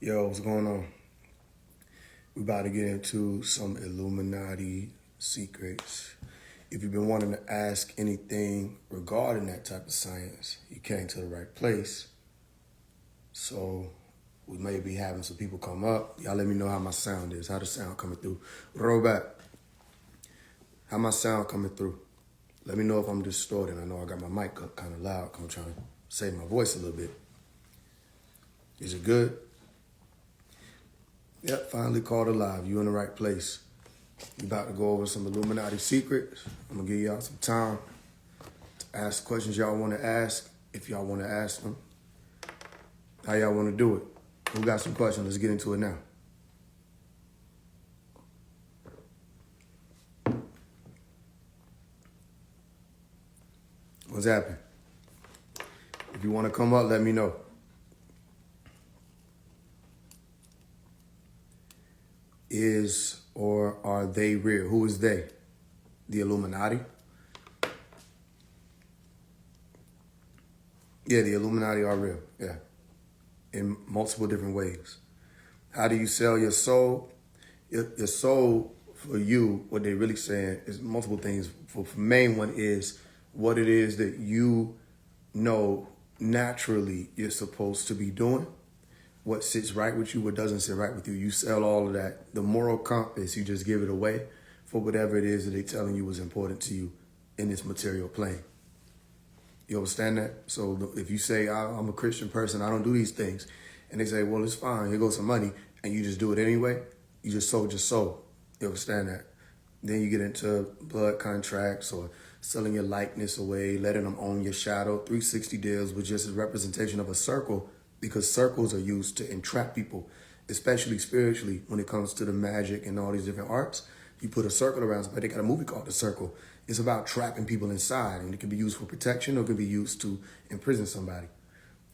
Yo, what's going on? We about to get into some Illuminati secrets. If you've been wanting to ask anything regarding that type of science, you came to the right place. So we may be having some people come up. Y'all let me know how my sound is, how the sound coming through. Robot, how my sound coming through? Let me know if I'm distorted. I know I got my mic up kind of loud. I'm trying to save my voice a little bit. Is it good? Yep, finally called alive. You in the right place. We about to go over some Illuminati secrets. I'm gonna give y'all some time to ask questions y'all want to ask, if y'all want to ask them. How y'all want to do it? Who got some questions? Let's get into it now. What's happening? If you want to come up, let me know. Is or are they real? Who is they? The Illuminati? Yeah, the Illuminati are real. Yeah. In multiple different ways. How do you sell your soul? Your soul, for you, what they're really saying is multiple things. For the main one is what it is that you know naturally you're supposed to be doing. What sits right with you, what doesn't sit right with you. You sell all of that. The moral compass, you just give it away for whatever it is that they're telling you was important to you in this material plane. You understand that? So if you say, I'm a Christian person, I don't do these things, and they say, well, it's fine, here goes some money, and you just do it anyway, you just sold your soul. You understand that? Then you get into blood contracts or selling your likeness away, letting them own your shadow. 360 deals was just a representation of a circle, because circles are used to entrap people, especially spiritually when it comes to the magic and all these different arts. You put a circle around somebody. They got a movie called The Circle. It's about trapping people inside, and it can be used for protection or it can be used to imprison somebody.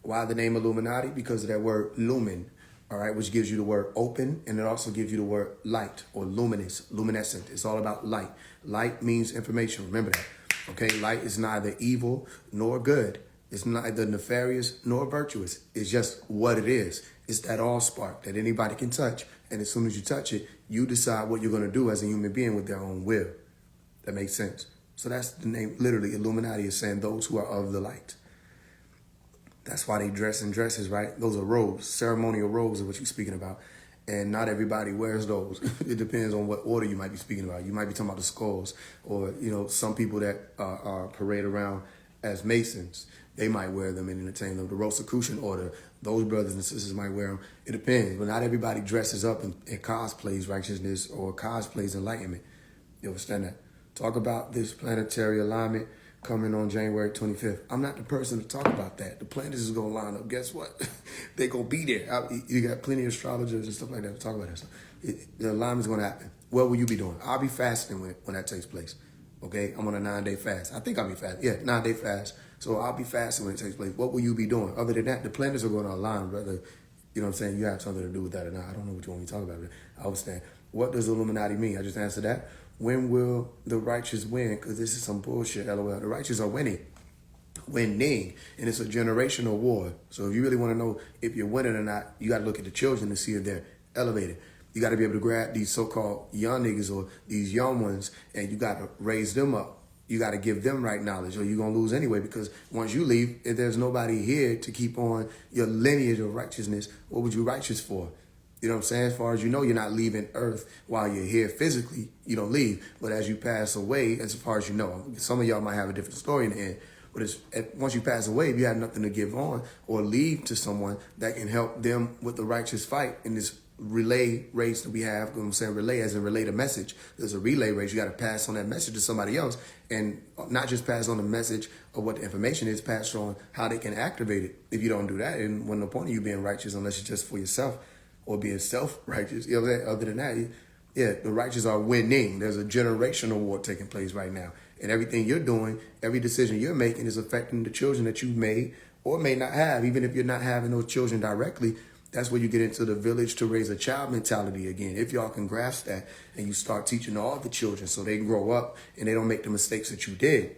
Why the name Illuminati? Because of that word lumen, all right, which gives you the word open, and it also gives you the word light or luminous, luminescent. It's all about light. Light means information. Remember that. Okay, light is neither evil nor good. It's neither nefarious nor virtuous. It's just what it is. It's that all spark that anybody can touch. And as soon as you touch it, you decide what you're going to do as a human being with their own will. That makes sense. So that's the name. Literally, Illuminati is saying those who are of the light. That's why they dress in dresses, right? Those are robes. Ceremonial robes are what you're speaking about. And not everybody wears those. It depends on what order you might be speaking about. You might be talking about the skulls, or, some people that are parade around as Masons. They might wear them and entertain them. The Rosicrucian order, those brothers and sisters might wear them. It depends, but not everybody dresses up and cosplays righteousness or cosplays enlightenment. You understand that? Talk about this planetary alignment coming on January 25th. I'm not the person to talk about that. The planets is going to line up. Guess what? They're going to be there. You got plenty of astrologers and stuff like that to talk about that stuff. The alignment's going to happen. What will you be doing? I'll be fasting when that takes place. Okay? I'm on a 9-day fast. I think I'll be fasting. Yeah, 9-day fast. So I'll be fasting when it takes place. What will you be doing? Other than that, the planets are going to align, whether, you know what I'm saying, you have something to do with that or not. I don't know what you want me to talk about, but I understand. What does Illuminati mean? I just answered that. When will the righteous win? Because this is some bullshit, LOL. The righteous are winning. Winning. And it's a generational war. So if you really want to know if you're winning or not, you got to look at the children to see if they're elevated. You got to be able to grab these so-called young niggas or these young ones, and you got to raise them up. You got to give them right knowledge, or you're going to lose anyway, because once you leave, if there's nobody here to keep on your lineage of righteousness, what would you righteous for? You know what I'm saying? As far as you know, you're not leaving Earth while you're here physically. You don't leave. But as you pass away, as far as you know, some of y'all might have a different story in the end. But once you pass away, if you have nothing to give on or leave to someone that can help them with the righteous fight in this relay race that we have, you know what I'm saying, relay as in relay the message. There's a relay race. You got to pass on that message to somebody else, and not just pass on the message of what the information is, pass on how they can activate it. If you don't do that, and when the point of you being righteous, unless it's just for yourself or being self-righteous, you know what I'm saying? Other than that, yeah, the righteous are winning. There's a generational war taking place right now. And everything you're doing, every decision you're making is affecting the children that you may or may not have. Even if you're not having those children directly, that's where you get into the village to raise a child mentality again. If y'all can grasp that and you start teaching all the children so they grow up and they don't make the mistakes that you did,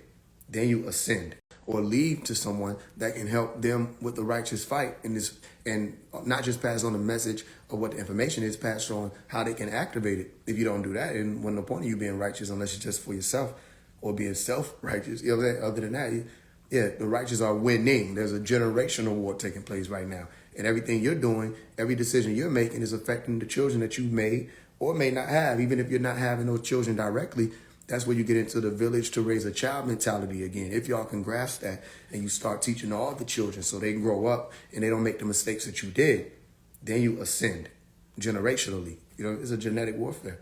then you ascend. or leave to someone that can help them with the righteous fight in this, and not just pass on the message of what the information is, pass on how they can activate it. If you don't do that, and when the point of you being righteous, unless it's just for yourself or being self-righteous, you know what I'm saying? Other than that, yeah, the righteous are winning. There's a generational war taking place right now. And everything you're doing, every decision you're making is affecting the children that you've made or may not have. Even if you're not having those children directly, that's where you get into the village to raise a child mentality again. If y'all can grasp that and you start teaching all the children so they grow up and they don't make the mistakes that you did, then you ascend generationally. You know, it's a genetic warfare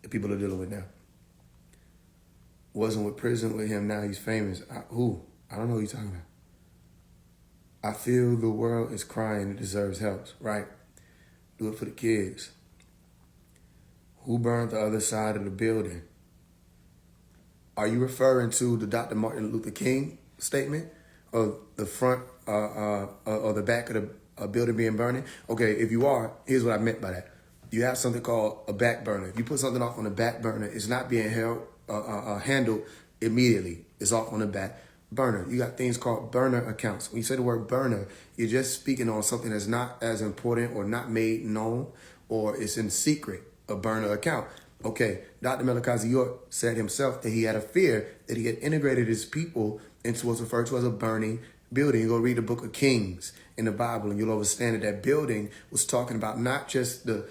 that people are dealing with now. Wasn't with prison with him, now he's famous. Who? I don't know who you're talking about. I feel the world is crying, it deserves help, right? Do it for the kids. Who burned the other side of the building? Are you referring to the Dr. Martin Luther King statement of the front or the back of the building being burning? Okay, if you are, here's what I meant by that. You have something called a back burner. If you put something off on the back burner, it's not being handled immediately. It's off on the back burner. You got things called burner accounts. When you say the word burner, you're just speaking on something that's not as important or not made known, or it's in secret, a burner account. Okay, Dr. Malachi York said himself that he had a fear that he had integrated his people into what's referred to as a burning building. You go read the book of Kings in the Bible and you'll understand that that building was talking about not just the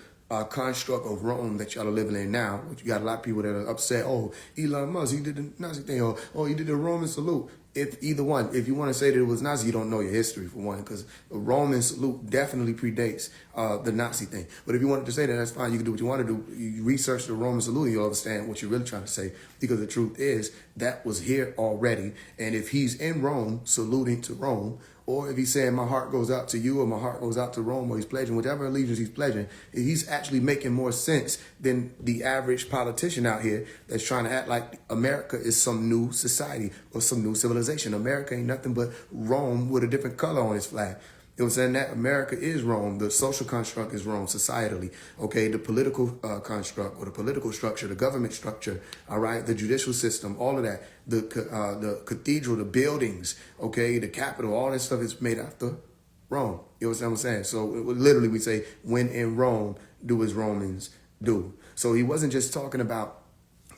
construct of Rome that y'all are living in now, which you got a lot of people that are upset. Oh, Elon Musk, he did the Nazi thing. Oh, he did the Roman salute. If either one, if you want to say that it was Nazi, you don't know your history for one, because the Roman salute definitely predates the Nazi thing. But if you wanted to say that, that's fine. You can do what you want to do. You research the Roman salute, you'll understand what you're really trying to say, because the truth is that was here already. And if he's in Rome saluting to Rome, or if he's saying my heart goes out to you, or my heart goes out to Rome, or he's pledging whichever allegiance he's pledging, he's actually making more sense than the average politician out here that's trying to act like America is some new society or some new civilization. America ain't nothing but Rome with a different color on its flag. You know what I'm saying? That America is Rome. The social construct is Rome societally. Okay, the political construct or the political structure, the government structure, all right, the judicial system, all of that, the cathedral, the buildings, okay, the Capitol, all that stuff is made after Rome. You know what I'm saying? So literally we say, when in Rome, do as Romans do. So he wasn't just talking about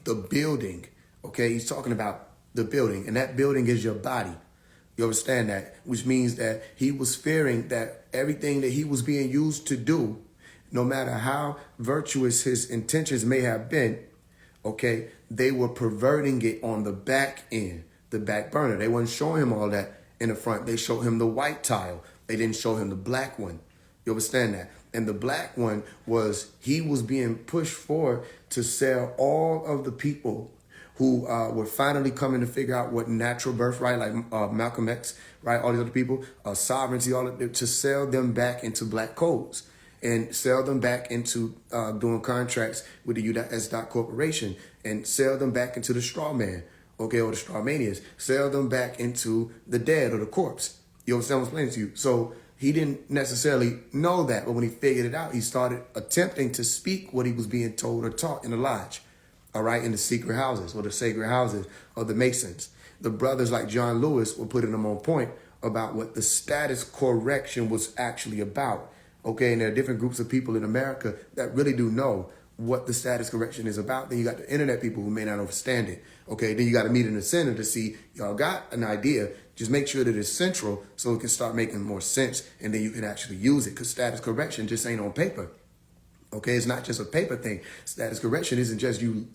the building, okay? He's talking about the building, and that building is your body. You understand that? Which means that he was fearing that everything that he was being used to do, no matter how virtuous his intentions may have been, okay, they were perverting it on the back end, the back burner. They weren't showing him all that in the front. They showed him the white tile. They didn't show him the black one. You understand that? And the black one was, he was being pushed forward to sell all of the people who were finally coming to figure out what natural birthright, like Malcolm X, right, all these other people, sovereignty, all of it, to sell them back into black codes and sell them back into doing contracts with the U.S. Corporation and sell them back into the straw man, okay, or the straw manias, sell them back into the dead or the corpse. You understand what I'm explaining to you? So he didn't necessarily know that, but when he figured it out, he started attempting to speak what he was being told or taught in the lodge. All right, in the secret houses or the sacred houses of the Masons. The brothers like John Lewis were putting them on point about what the status correction was actually about. Okay, and there are different groups of people in America that really do know what the status correction is about. Then you got the internet people who may not understand it. Okay, then you got to meet in the center to see, y'all got an idea. Just make sure that it's central so it can start making more sense, and then you can actually use it, because status correction just ain't on paper. Okay, it's not just a paper thing. Status correction isn't just you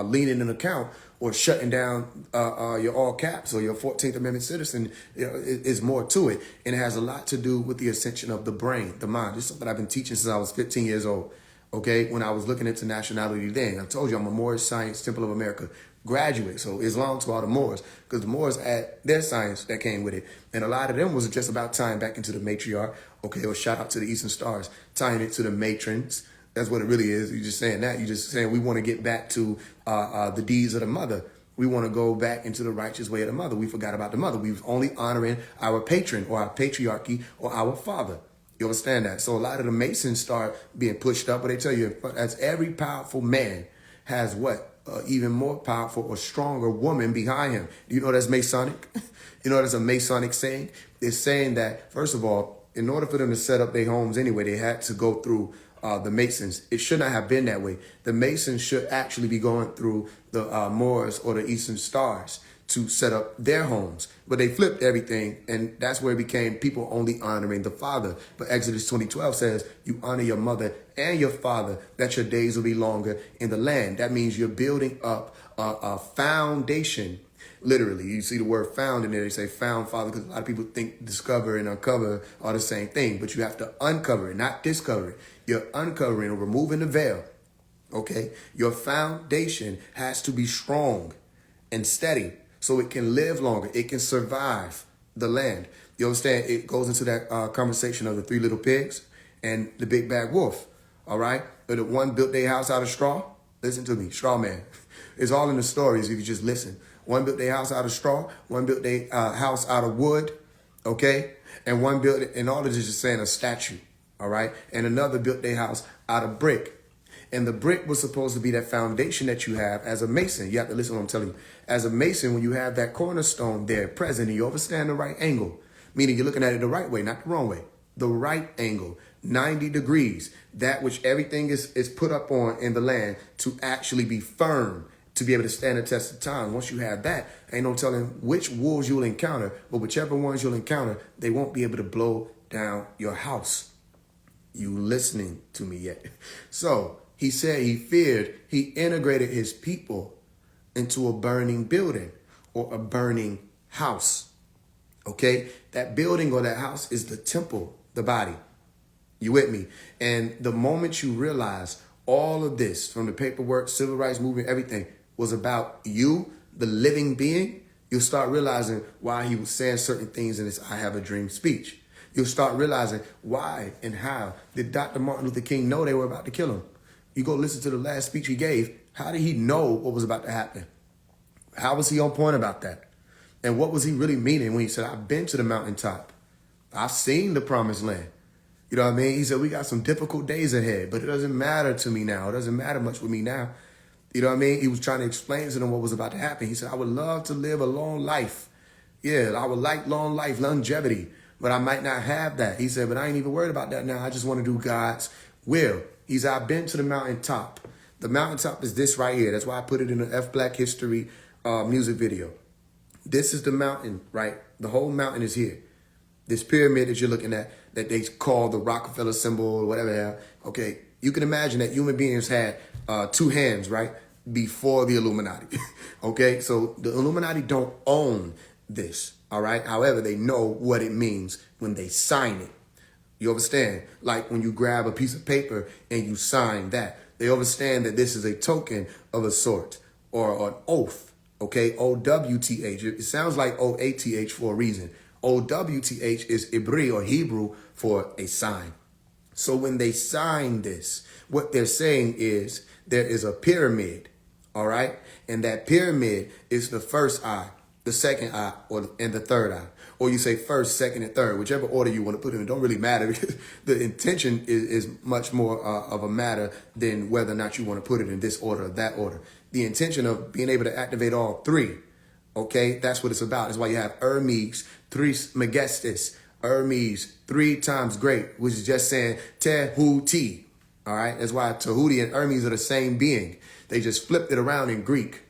leaning an account or shutting down your all caps or your 14th Amendment citizen. You know, it's more to it. And it has a lot to do with the ascension of the brain, the mind. This is something I've been teaching since I was 15 years old. Okay, when I was looking into nationality then. I told you I'm a Moorish Science Temple of America graduate. So Islam to all the Moors, because the Moors had their science that came with it. And a lot of them was just about tying back into the matriarch. Okay, or shout out to the Eastern Stars, tying it to the matrons. That's what it really is. You're just saying that. You're just saying we want to get back to the deeds of the mother. We want to go back into the righteous way of the mother. We forgot about the mother. We was only honoring our patron or our patriarchy or our father. You understand that? So a lot of the Masons start being pushed up, but they tell you that's every powerful man has what? even more powerful or stronger woman behind him. Do you know that's Masonic? You know that's a Masonic saying? It's saying that, first of all, in order for them to set up their homes anyway, they had to go through the Masons. It should not have been that way. The Masons should actually be going through the Moors or the Eastern Stars to set up their homes. But they flipped everything, and that's where it became people only honoring the father. But Exodus 20:12 says, you honor your mother and your father, that your days will be longer in the land. That means you're building up a foundation. Literally, you see the word found in there. They say found father because a lot of people think discover and uncover are the same thing. But you have to uncover it, not discover it. You're uncovering or removing the veil. Okay? Your foundation has to be strong and steady so it can live longer. It can survive the land. You understand? It goes into that conversation of the three little pigs and the big bad wolf. All right? But the one built their house out of straw. Listen to me, straw man. It's all in the stories if you just listen. One built their house out of straw. One built their house out of wood. Okay? And one built it, and all of this is just saying a statue. All right? And another built their house out of brick. And the brick was supposed to be that foundation that you have as a mason. You have to listen to what I'm telling you. As a mason, when you have that cornerstone there present and you understand the right angle, meaning you're looking at it the right way, not the wrong way, the right angle, 90 degrees, that which everything is put up on in the land to actually be firm, to be able to stand the test of time. Once you have that, ain't no telling which wolves you'll encounter, but whichever ones you'll encounter, they won't be able to blow down your house. You listening to me yet? So he said he feared, he integrated his people into a burning building or a burning house. Okay? That building or that house is the temple, the body. You with me? And the moment you realize all of this, from the paperwork, civil rights movement, everything, was about you, the living being, you'll start realizing why he was saying certain things in his I Have a Dream speech. You'll start realizing why and how did Dr. Martin Luther King know they were about to kill him. You go listen to the last speech he gave. How did he know what was about to happen? How was he on point about that? And what was he really meaning when he said, I've been to the mountaintop. I've seen the promised land. You know what I mean? He said, we got some difficult days ahead, but it doesn't matter to me now. It doesn't matter much with me now. You know what I mean? He was trying to explain to them what was about to happen. He said, I would love to live a long life. Yeah, I would like long life, longevity, but I might not have that. He said, but I ain't even worried about that now. I just want to do God's will. He said, I've been to the mountaintop. The mountaintop is this right here. That's why I put it in the F Black History music video. This is the mountain, right? The whole mountain is here. This pyramid that you're looking at, that they call the Rockefeller symbol or whatever the hell. Okay, you can imagine that human beings had two hands, right? Before the Illuminati. Okay, so the Illuminati don't own this, all right? However, they know what it means when they sign it. You understand? Like when you grab a piece of paper and you sign that. They understand that this is a token of a sort or an oath, okay? O-W-T-H. It sounds like O-A-T-H for a reason. O-W-T-H is Hebrew or Hebrew for a sign. So when they sign this, what they're saying is there is a pyramid, all right? And that pyramid is the first eye, the second eye, and the third eye. Or you say first, second, and third, whichever order you want to put it in. It don't really matter because the intention is much more of a matter than whether or not you want to put it in this order or that order. The intention of being able to activate all three, okay, that's what it's about. That's why you have Hermes, Trismegistus, Hermes, 3 times great, which is just saying Tehuti, all right? That's why Tehuti and Hermes are the same being. They just flipped it around in Greek.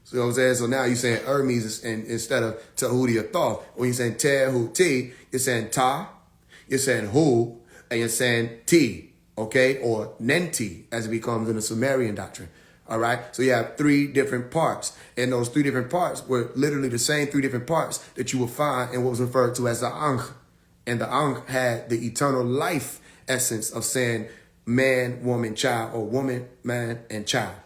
So you know what I'm saying? So now you're saying Hermes instead of Tehuti or Thoth. When you're saying Tehuti, you're saying Ta, you're saying Hu, and you're saying Ti, okay? Or Nenti, as it becomes in the Sumerian doctrine. All right. So you have 3 different parts. And those 3 different parts were literally the same 3 different parts that you will find in what was referred to as the Ankh. And the Ankh had the eternal life essence of saying man, woman, child, or woman, man, and child.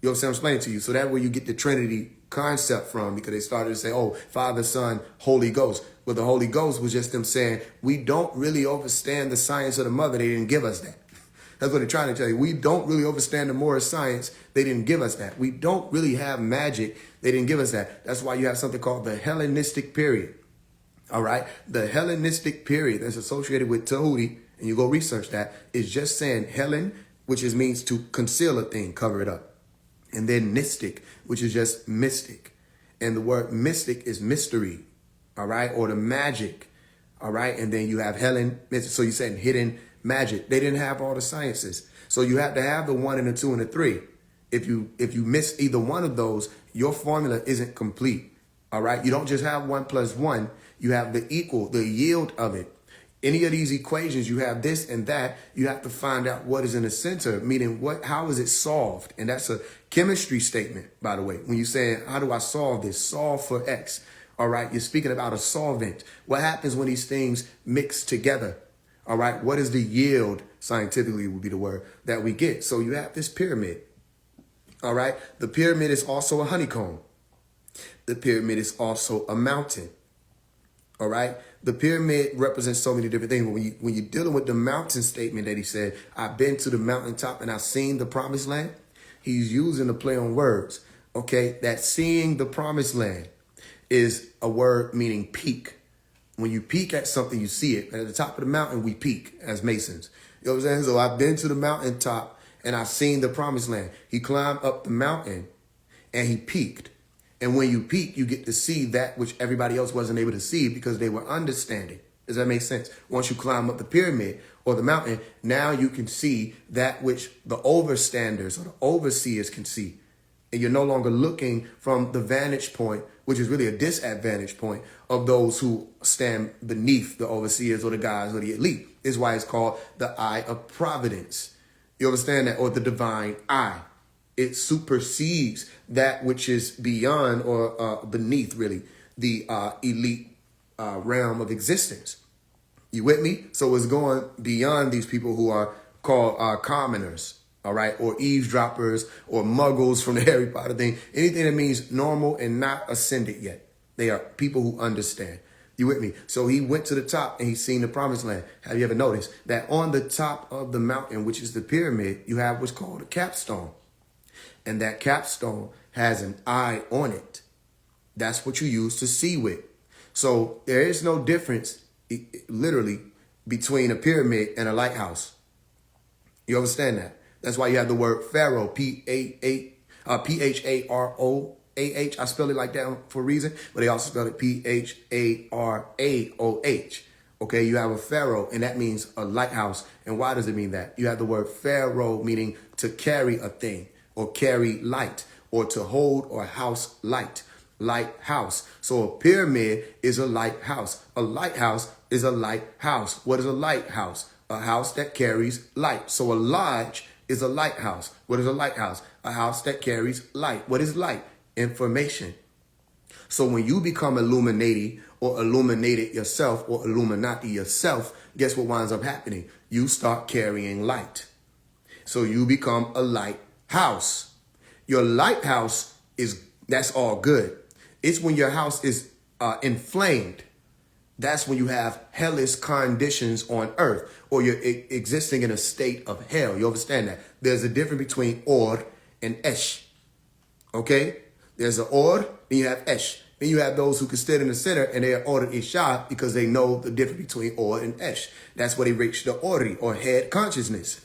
You know what I'm explaining to you? So that where you get the Trinity concept from, because they started to say, oh, Father, Son, Holy Ghost. Well, the Holy Ghost was just them saying, we don't really understand the science of the mother. They didn't give us that. That's what they're trying to tell you. We don't really understand the more science. They didn't give us that. We don't really have magic. They didn't give us that. That's why you have something called the Hellenistic period. All right. The Hellenistic period that's associated with Tehuti, and you go research that, is just saying Hellen, which means to conceal a thing, cover it up. And then mystic, which is just mystic. And the word mystic is mystery, all right, or the magic, all right. And then you have Helen. So you said hidden magic. They didn't have all the sciences. So you have to have the 1 and the 2 and the 3. If you miss either one of those, your formula isn't complete, all right. You don't just have 1 plus 1. You have the equal, the yield of it. Any of these equations, you have this and that, you have to find out what is in the center, meaning how is it solved? And that's a chemistry statement, by the way. When you're saying, how do I solve this? Solve for X. All right. You're speaking about a solvent. What happens when these things mix together? All right. What is the yield? Scientifically would be the word that we get. So you have this pyramid. All right. The pyramid is also a honeycomb. The pyramid is also a mountain. All right. The pyramid represents so many different things. But when you're dealing with the mountain statement that he said, I've been to the mountaintop and I've seen the promised land. He's using a play on words. OK, that seeing the promised land is a word meaning peak. When you peek at something, you see it. And at the top of the mountain, we peak as Masons. You know what I'm saying? So I've been to the mountaintop and I've seen the promised land. He climbed up the mountain and he peaked. And when you peak, you get to see that which everybody else wasn't able to see because they were understanding. Does that make sense? Once you climb up the pyramid or the mountain, now you can see that which the overstanders or the overseers can see. And you're no longer looking from the vantage point, which is really a disadvantage point of those who stand beneath the overseers or the guys or the elite. This is why it's called the eye of providence. You understand that? Or the divine eye. It supersedes that which is beyond or beneath, really, the elite realm of existence. You with me? So it's going beyond these people who are called commoners, all right, or eavesdroppers or muggles from the Harry Potter thing. Anything that means normal and not ascended yet. They are people who understand. You with me? So he went to the top and he's seen the promised land. Have you ever noticed that on the top of the mountain, which is the pyramid, you have what's called a capstone? And that capstone has an eye on it. That's what you use to see with. So there is no difference, literally, between a pyramid and a lighthouse. You understand that? That's why you have the word pharaoh, P-H-A-R-O-A-H. I spell it like that for a reason, but they also spell it P-H-A-R-A-O-H. Okay, you have a pharaoh, and that means a lighthouse. And why does it mean that? You have the word pharaoh, meaning to carry a thing, or carry light, or to hold or house light. Lighthouse. So a pyramid is a lighthouse. A lighthouse is a lighthouse. What is a lighthouse? A house that carries light. So a lodge is a lighthouse. What is a lighthouse? A house that carries light. What is light? Information. So when you become Illuminati or illuminated yourself or Illuminati yourself, guess what winds up happening? You start carrying light. So you become a lighthouse. Your lighthouse that's all good. It's when your house is inflamed. That's when you have hellish conditions on earth, or you're existing in a state of hell. You understand that? There's a difference between Or and Esh. Okay? There's an Or, then you have Esh. Then you have those who can stand in the center and they are Or Isha because they know the difference between Or and Esh. That's where they reach the Ori, or head consciousness.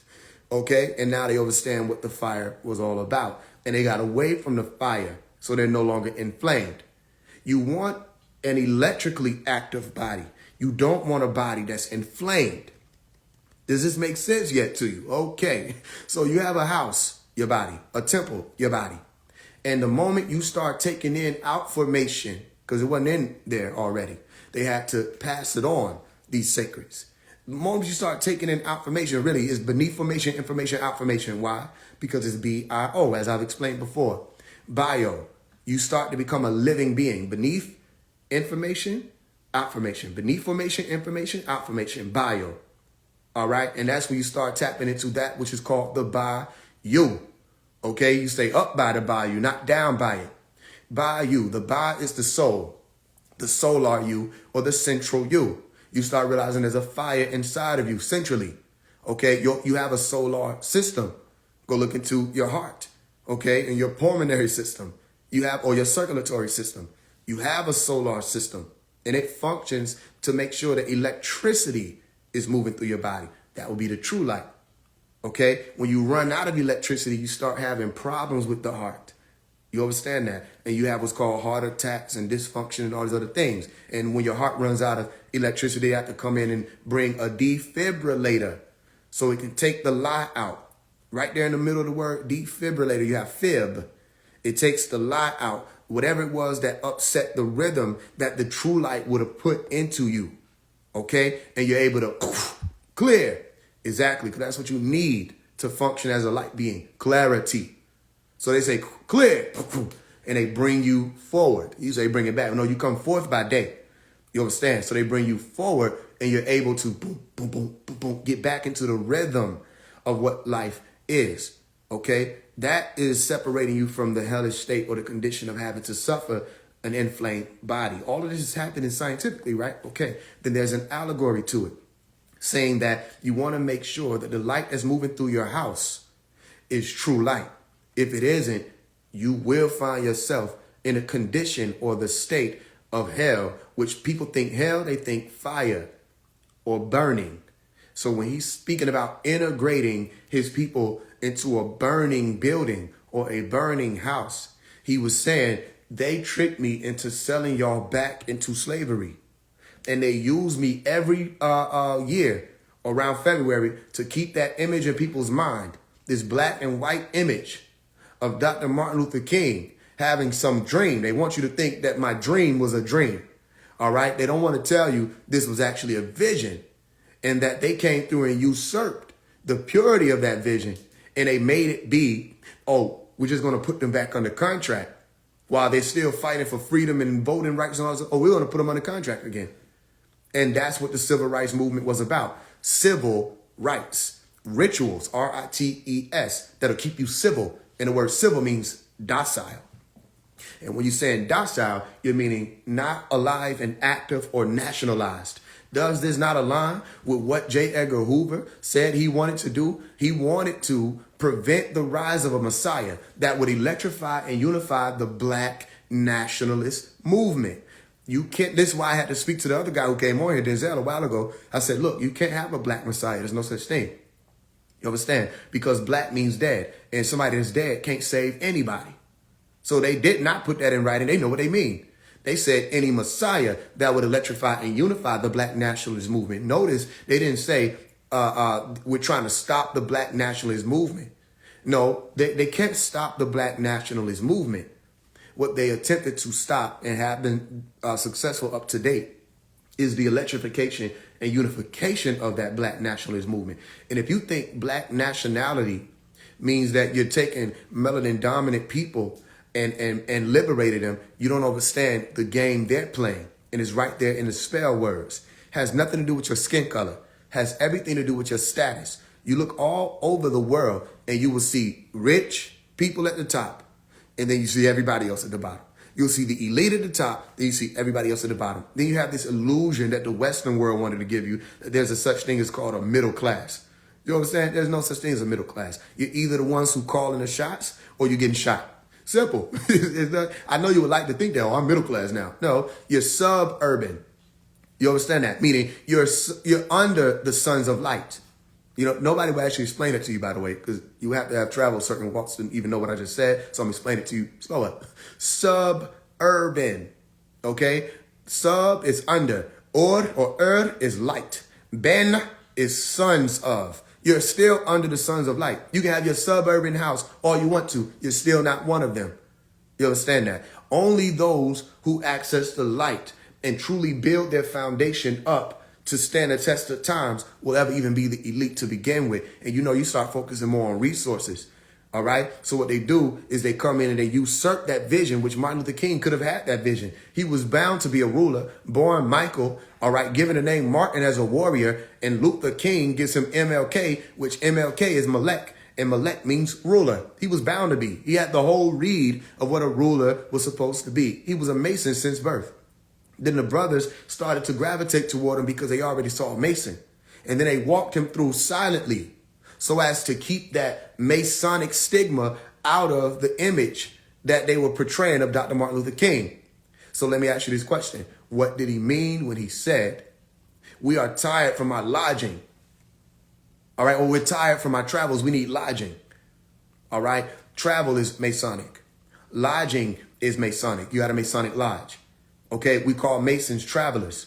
Okay? And now they understand what the fire was all about. And they got away from the fire, so they're no longer inflamed. You want an electrically active body. You don't want a body that's inflamed. Does this make sense yet to you? Okay. So you have a house, your body, a temple, your body. And the moment you start taking in outformation, because it wasn't in there already, they had to pass it on, these sacreds. The moment you start taking in outformation, really is beneath formation, information, outformation. Why? Because it's B-I-O, as I've explained before. Bio. You start to become a living being. Beneath information, outformation. Beneath formation, information, outformation. Bio. All right? And that's when you start tapping into that which is called the Bayou. Okay? You stay up by the Bayou, not down by it. Bayou. The Ba is the soul. The solar you, or the central you. You start realizing there's a fire inside of you centrally. Okay? You have a solar system. Go look into your heart. Okay? And your pulmonary system. You have, or your circulatory system. You have a solar system, and it functions to make sure that electricity is moving through your body. That will be the true light. Okay? When you run out of electricity, you start having problems with the heart. You understand that? And you have what's called heart attacks and dysfunction and all these other things. And when your heart runs out of electricity, they have to come in and bring a defibrillator so it can take the lie out. Right there in the middle of the word defibrillator, you have fib. It takes the lie out, whatever it was that upset the rhythm that the true light would have put into you. Okay? And you're able to clear. Exactly, because that's what you need to function as a light being. Clarity. So they say clear, and they bring you forward. You say bring it back. No, you come forth by day. You understand? So they bring you forward, and you're able to boom, boom, boom, boom, boom, get back into the rhythm of what life is. Okay? That is separating you from the hellish state or the condition of having to suffer an inflamed body. All of this is happening scientifically, right? Okay. Then there's an allegory to it, saying that you want to make sure that the light that's moving through your house is true light. If it isn't, you will find yourself in a condition or the state of hell, which people think hell, they think fire or burning. So when he's speaking about integrating his people into a burning building or a burning house, he was saying they tricked me into selling y'all back into slavery. And they use me every year around February to keep that image in people's mind, this black and white image of Dr. Martin Luther King having some dream. They want you to think that my dream was a dream. All right. They don't want to tell you this was actually a vision, and that they came through and usurped the purity of that vision. And they made it be, oh, we're just going to put them back under contract while they're still fighting for freedom and voting rights and all this. Oh, we're going to put them under contract again. And that's what the civil rights movement was about. Civil rights, rituals, R-I-T-E-S, that'll keep you civil. And the word civil means docile. And when you're saying docile, you're meaning not alive and active or nationalized. Does this not align with what J. Edgar Hoover said he wanted to do? He wanted to prevent the rise of a Messiah that would electrify and unify the black nationalist movement. You can't, this is why I had to speak to the other guy who came on here, Denzel, a while ago. I said, look, you can't have a black Messiah. There's no such thing. You understand? Because black means dead. And somebody that's dead can't save anybody. So they did not put that in writing. They know what they mean. They said any Messiah that would electrify and unify the black nationalist movement. Notice they didn't say we're trying to stop the black nationalist movement. No, they can't stop the black nationalist movement. What they attempted to stop and have been successful up to date is the electrification and unification of that black nationalist movement. And if you think black nationality means that you're taking melanin dominant people and liberating them, you don't understand the game they're playing. And it's right there in the spell words. Has nothing to do with your skin color. Has everything to do with your status. You look all over the world and you will see rich people at the top. And then you see everybody else at the bottom. You'll see the elite at the top. Then you see everybody else at the bottom. Then you have this illusion that the Western world wanted to give you, that there's a such thing as called a middle class. You understand? There's no such thing as a middle class. You're either the ones who calling the shots or you're getting shot. Simple. I know you would like to think that, oh, I'm middle class now. No, you're suburban. You understand that? Meaning you're under the sons of light. You know, nobody will actually explain it to you, by the way, because you have to have traveled certain walks to even know what I just said. So I'm explaining it to you slower. Suburban. Okay? Sub is under. Or is light. Ben is sons of. You're still under the sons of light. You can have your suburban house all you want to. You're still not one of them. You understand that? Only those who access the light and truly build their foundation up to stand the test of times will ever even be the elite to begin with. And you know, you start focusing more on resources. All right. So what they do is they come in and they usurp that vision, which Martin Luther King could have had that vision. He was bound to be a ruler, born Michael, all right, given the name Martin as a warrior, and Luther King gives him MLK, which MLK is Melech, and Melech means ruler. He was bound to be. He had the whole read of what a ruler was supposed to be. He was a Mason since birth. Then the brothers started to gravitate toward him because they already saw a Mason. And then they walked him through silently so as to keep that Masonic stigma out of the image that they were portraying of Dr. Martin Luther King. So let me ask you this question. What did he mean when he said, we are tired from our lodging? All right, or we're tired from our travels, we need lodging. All right, travel is Masonic. Lodging is Masonic. You had a Masonic lodge. Okay, we call Masons travelers.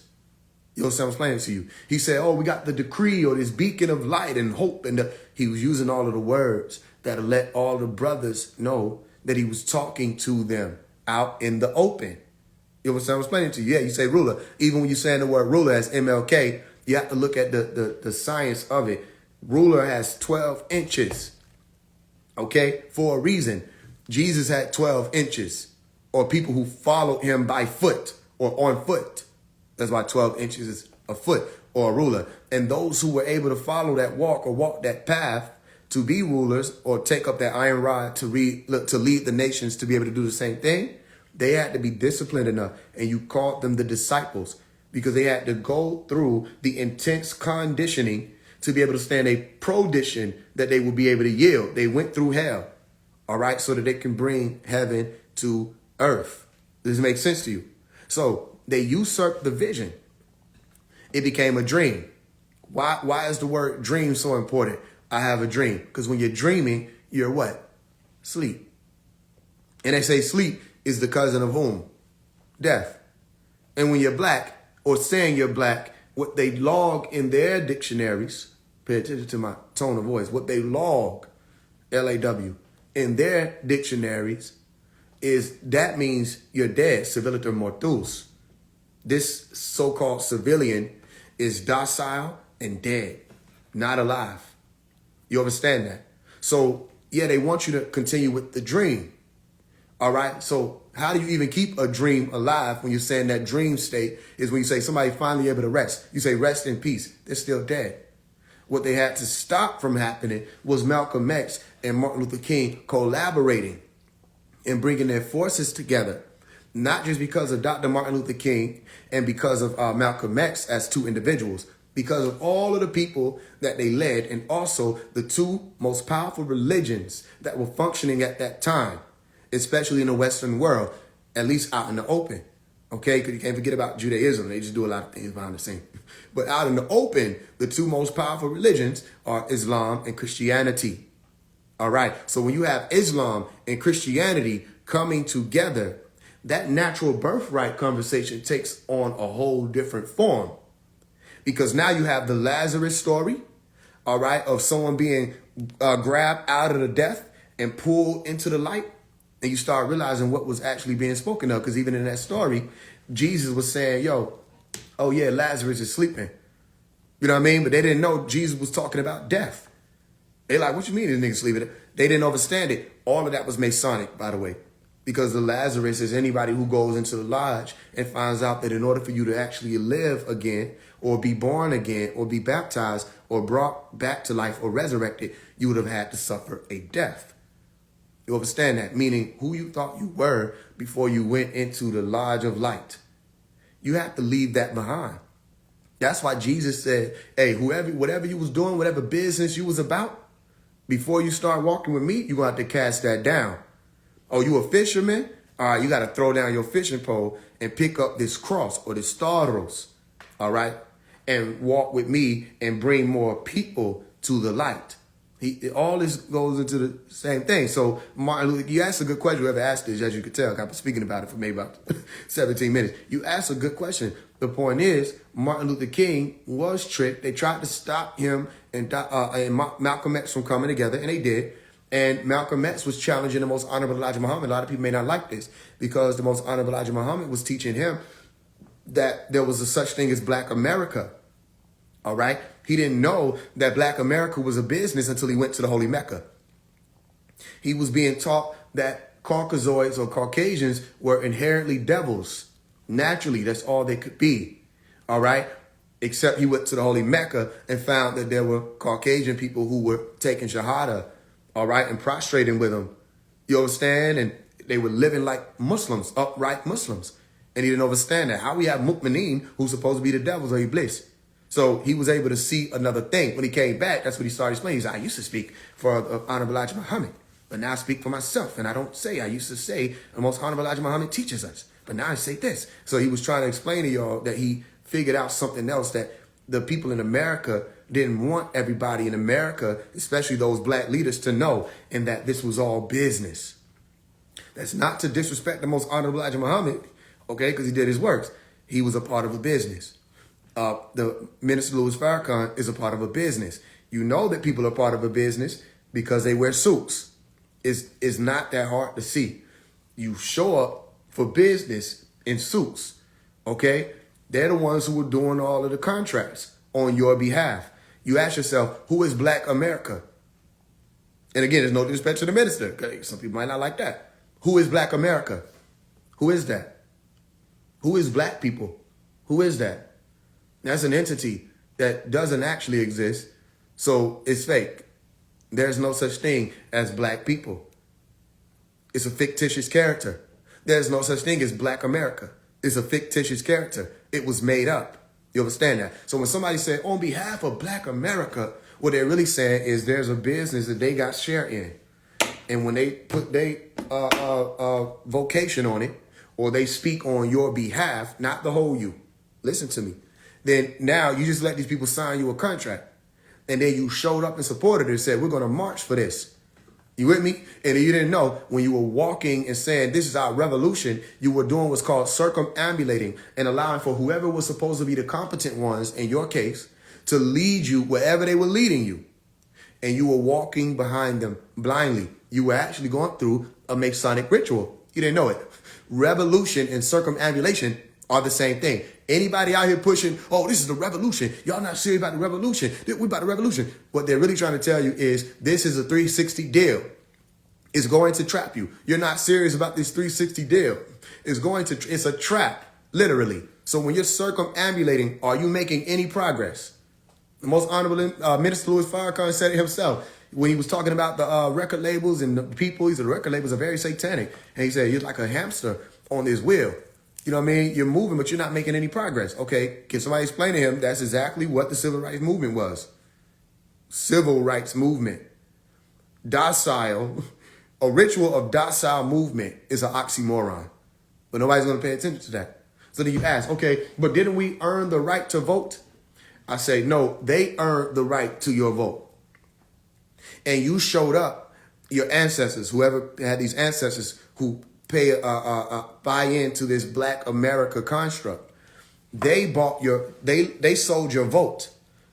You know what I'm explaining to you? He said, oh, we got the decree or this beacon of light and hope. And he was using all of the words that let all the brothers know that he was talking to them out in the open. You know what I'm explaining to you? Yeah, you say ruler. Even when you're saying the word ruler as MLK, you have to look at the science of it. Ruler has 12 inches, okay, for a reason. Jesus had 12 inches, or people who followed him by foot or on foot. That's why 12 inches is a foot or a ruler. And those who were able to follow that walk or walk that path to be rulers or take up that iron rod to lead the nations to be able to do the same thing, they had to be disciplined enough. And you called them the disciples because they had to go through the intense conditioning to be able to stand a prodition that they would be able to yield. They went through hell, all right, so that they can bring heaven to earth. Does this make sense to you? So they usurped the vision. It became a dream. Why is the word dream so important? I have a dream. Because when you're dreaming, you're what? Sleep. And they say sleep is the cousin of whom? Death. And when you're black, or saying you're black, what they log in their dictionaries, pay attention to my tone of voice, what they log, L-A-W, in their dictionaries is that means you're dead, civiliter mortus. This so-called civilian is docile and dead, not alive. You understand that? So, yeah, they want you to continue with the dream. All right? So how do you even keep a dream alive when you're saying that dream state is when you say somebody finally able to rest? You say rest in peace. They're still dead. What they had to stop from happening was Malcolm X and Martin Luther King collaborating and bringing their forces together, not just because of Dr. Martin Luther King and because of Malcolm X as two individuals, because of all of the people that they led and also the two most powerful religions that were functioning at that time, especially in the Western world, at least out in the open. Okay, because you can't forget about Judaism. They just do a lot of things behind the scenes. But out in the open, the two most powerful religions are Islam and Christianity. All right. So when you have Islam and Christianity coming together, that natural birthright conversation takes on a whole different form. Because now you have the Lazarus story, all right, of someone being grabbed out of the death and pulled into the light. And you start realizing what was actually being spoken of. Because even in that story, Jesus was saying, yo, oh yeah, Lazarus is sleeping. You know what I mean? But they didn't know Jesus was talking about death. They like, what you mean this nigga sleeping? They didn't understand it. All of that was Masonic, by the way. Because the Lazarus is anybody who goes into the lodge and finds out that in order for you to actually live again or be born again or be baptized or brought back to life or resurrected, you would have had to suffer a death. You understand that? Meaning who you thought you were before you went into the lodge of light. You have to leave that behind. That's why Jesus said, hey, whatever you was doing, whatever business you was about, before you start walking with me, you're going to have to cast that down. Oh, you a fisherman? All right, you got to throw down your fishing pole and pick up this cross or this staros, all right, and walk with me and bring more people to the light. All this goes into the same thing. So, Martin Luther, you asked a good question. Whoever asked this, as you could tell, I've been speaking about it for maybe about 17 minutes. You asked a good question. The point is, Martin Luther King was tricked. They tried to stop him and Malcolm X from coming together, and they did. And Malcolm X was challenging the Most Honorable Elijah Muhammad. A lot of people may not like this because the Most Honorable Elijah Muhammad was teaching him that there was a such thing as Black America. All right. He didn't know that Black America was a business until he went to the Holy Mecca. He was being taught that Caucasoids or Caucasians were inherently devils. Naturally, that's all they could be. All right. Except he went to the Holy Mecca and found that there were Caucasian people who were taking Shahada. All right. And prostrating with them. You understand? And they were living like Muslims, upright Muslims. And he didn't understand that. How we have Mu'mineen who's supposed to be the devils or Iblis. So he was able to see another thing. When he came back, that's what he started explaining. He said, I used to speak for Honorable Elijah Muhammad, but now I speak for myself. And I don't say, I used to say, the Most Honorable Elijah Muhammad teaches us, but now I say this. So he was trying to explain to y'all that he figured out something else that the people in America didn't want everybody in America, especially those black leaders, to know, and that this was all business. That's not to disrespect the most honorable Elijah Muhammad, okay, because he did his works. He was a part of a business. The Minister Louis Farrakhan is a part of a business. You know that people are part of a business because they wear suits. It's not that hard to see. You show up for business in suits, okay? They're the ones who are doing all of the contracts on your behalf. You ask yourself, who is Black America? And again, there's no disrespect to the minister. Okay? Some people might not like that. Who is Black America? Who is that? Who is black people? Who is that? That's an entity that doesn't actually exist, so it's fake. There's no such thing as black people. It's a fictitious character. There's no such thing as Black America. It's a fictitious character. It was made up. You understand that? So when somebody said, on behalf of Black America, what they're really saying is there's a business that they got share in. And when they put their vocation on it, or they speak on your behalf, not the whole you, listen to me, then now you just let these people sign you a contract. And then you showed up and supported it and said, we're going to march for this. You with me? And you didn't know when you were walking and saying, this is our revolution, you were doing what's called circumambulating and allowing for whoever was supposed to be the competent ones, in your case, to lead you wherever they were leading you. And you were walking behind them blindly. You were actually going through a Masonic ritual. You didn't know it. Revolution and circumambulation are the same thing. Anybody out here pushing, oh, this is the revolution. Y'all not serious about the revolution. We're about the revolution. What they're really trying to tell you is this is a 360 deal. It's going to trap you. You're not serious about this 360 deal. It's a trap, literally. So when you're circumambulating, are you making any progress? The most honorable Minister Louis Farrakhan said it himself when he was talking about the record labels and the people. He said the record labels are very satanic. And he said, you're like a hamster on this wheel. You know what I mean? You're moving, but you're not making any progress. Okay, can somebody explain to him that's exactly what the civil rights movement was? Civil rights movement. Docile, a ritual of docile movement is an oxymoron. But nobody's going to pay attention to that. So then you ask, okay, but didn't we earn the right to vote? I say, no, they earned the right to your vote. And you showed up, your ancestors, whoever had these ancestors who buy into this Black America construct. They bought they sold your vote,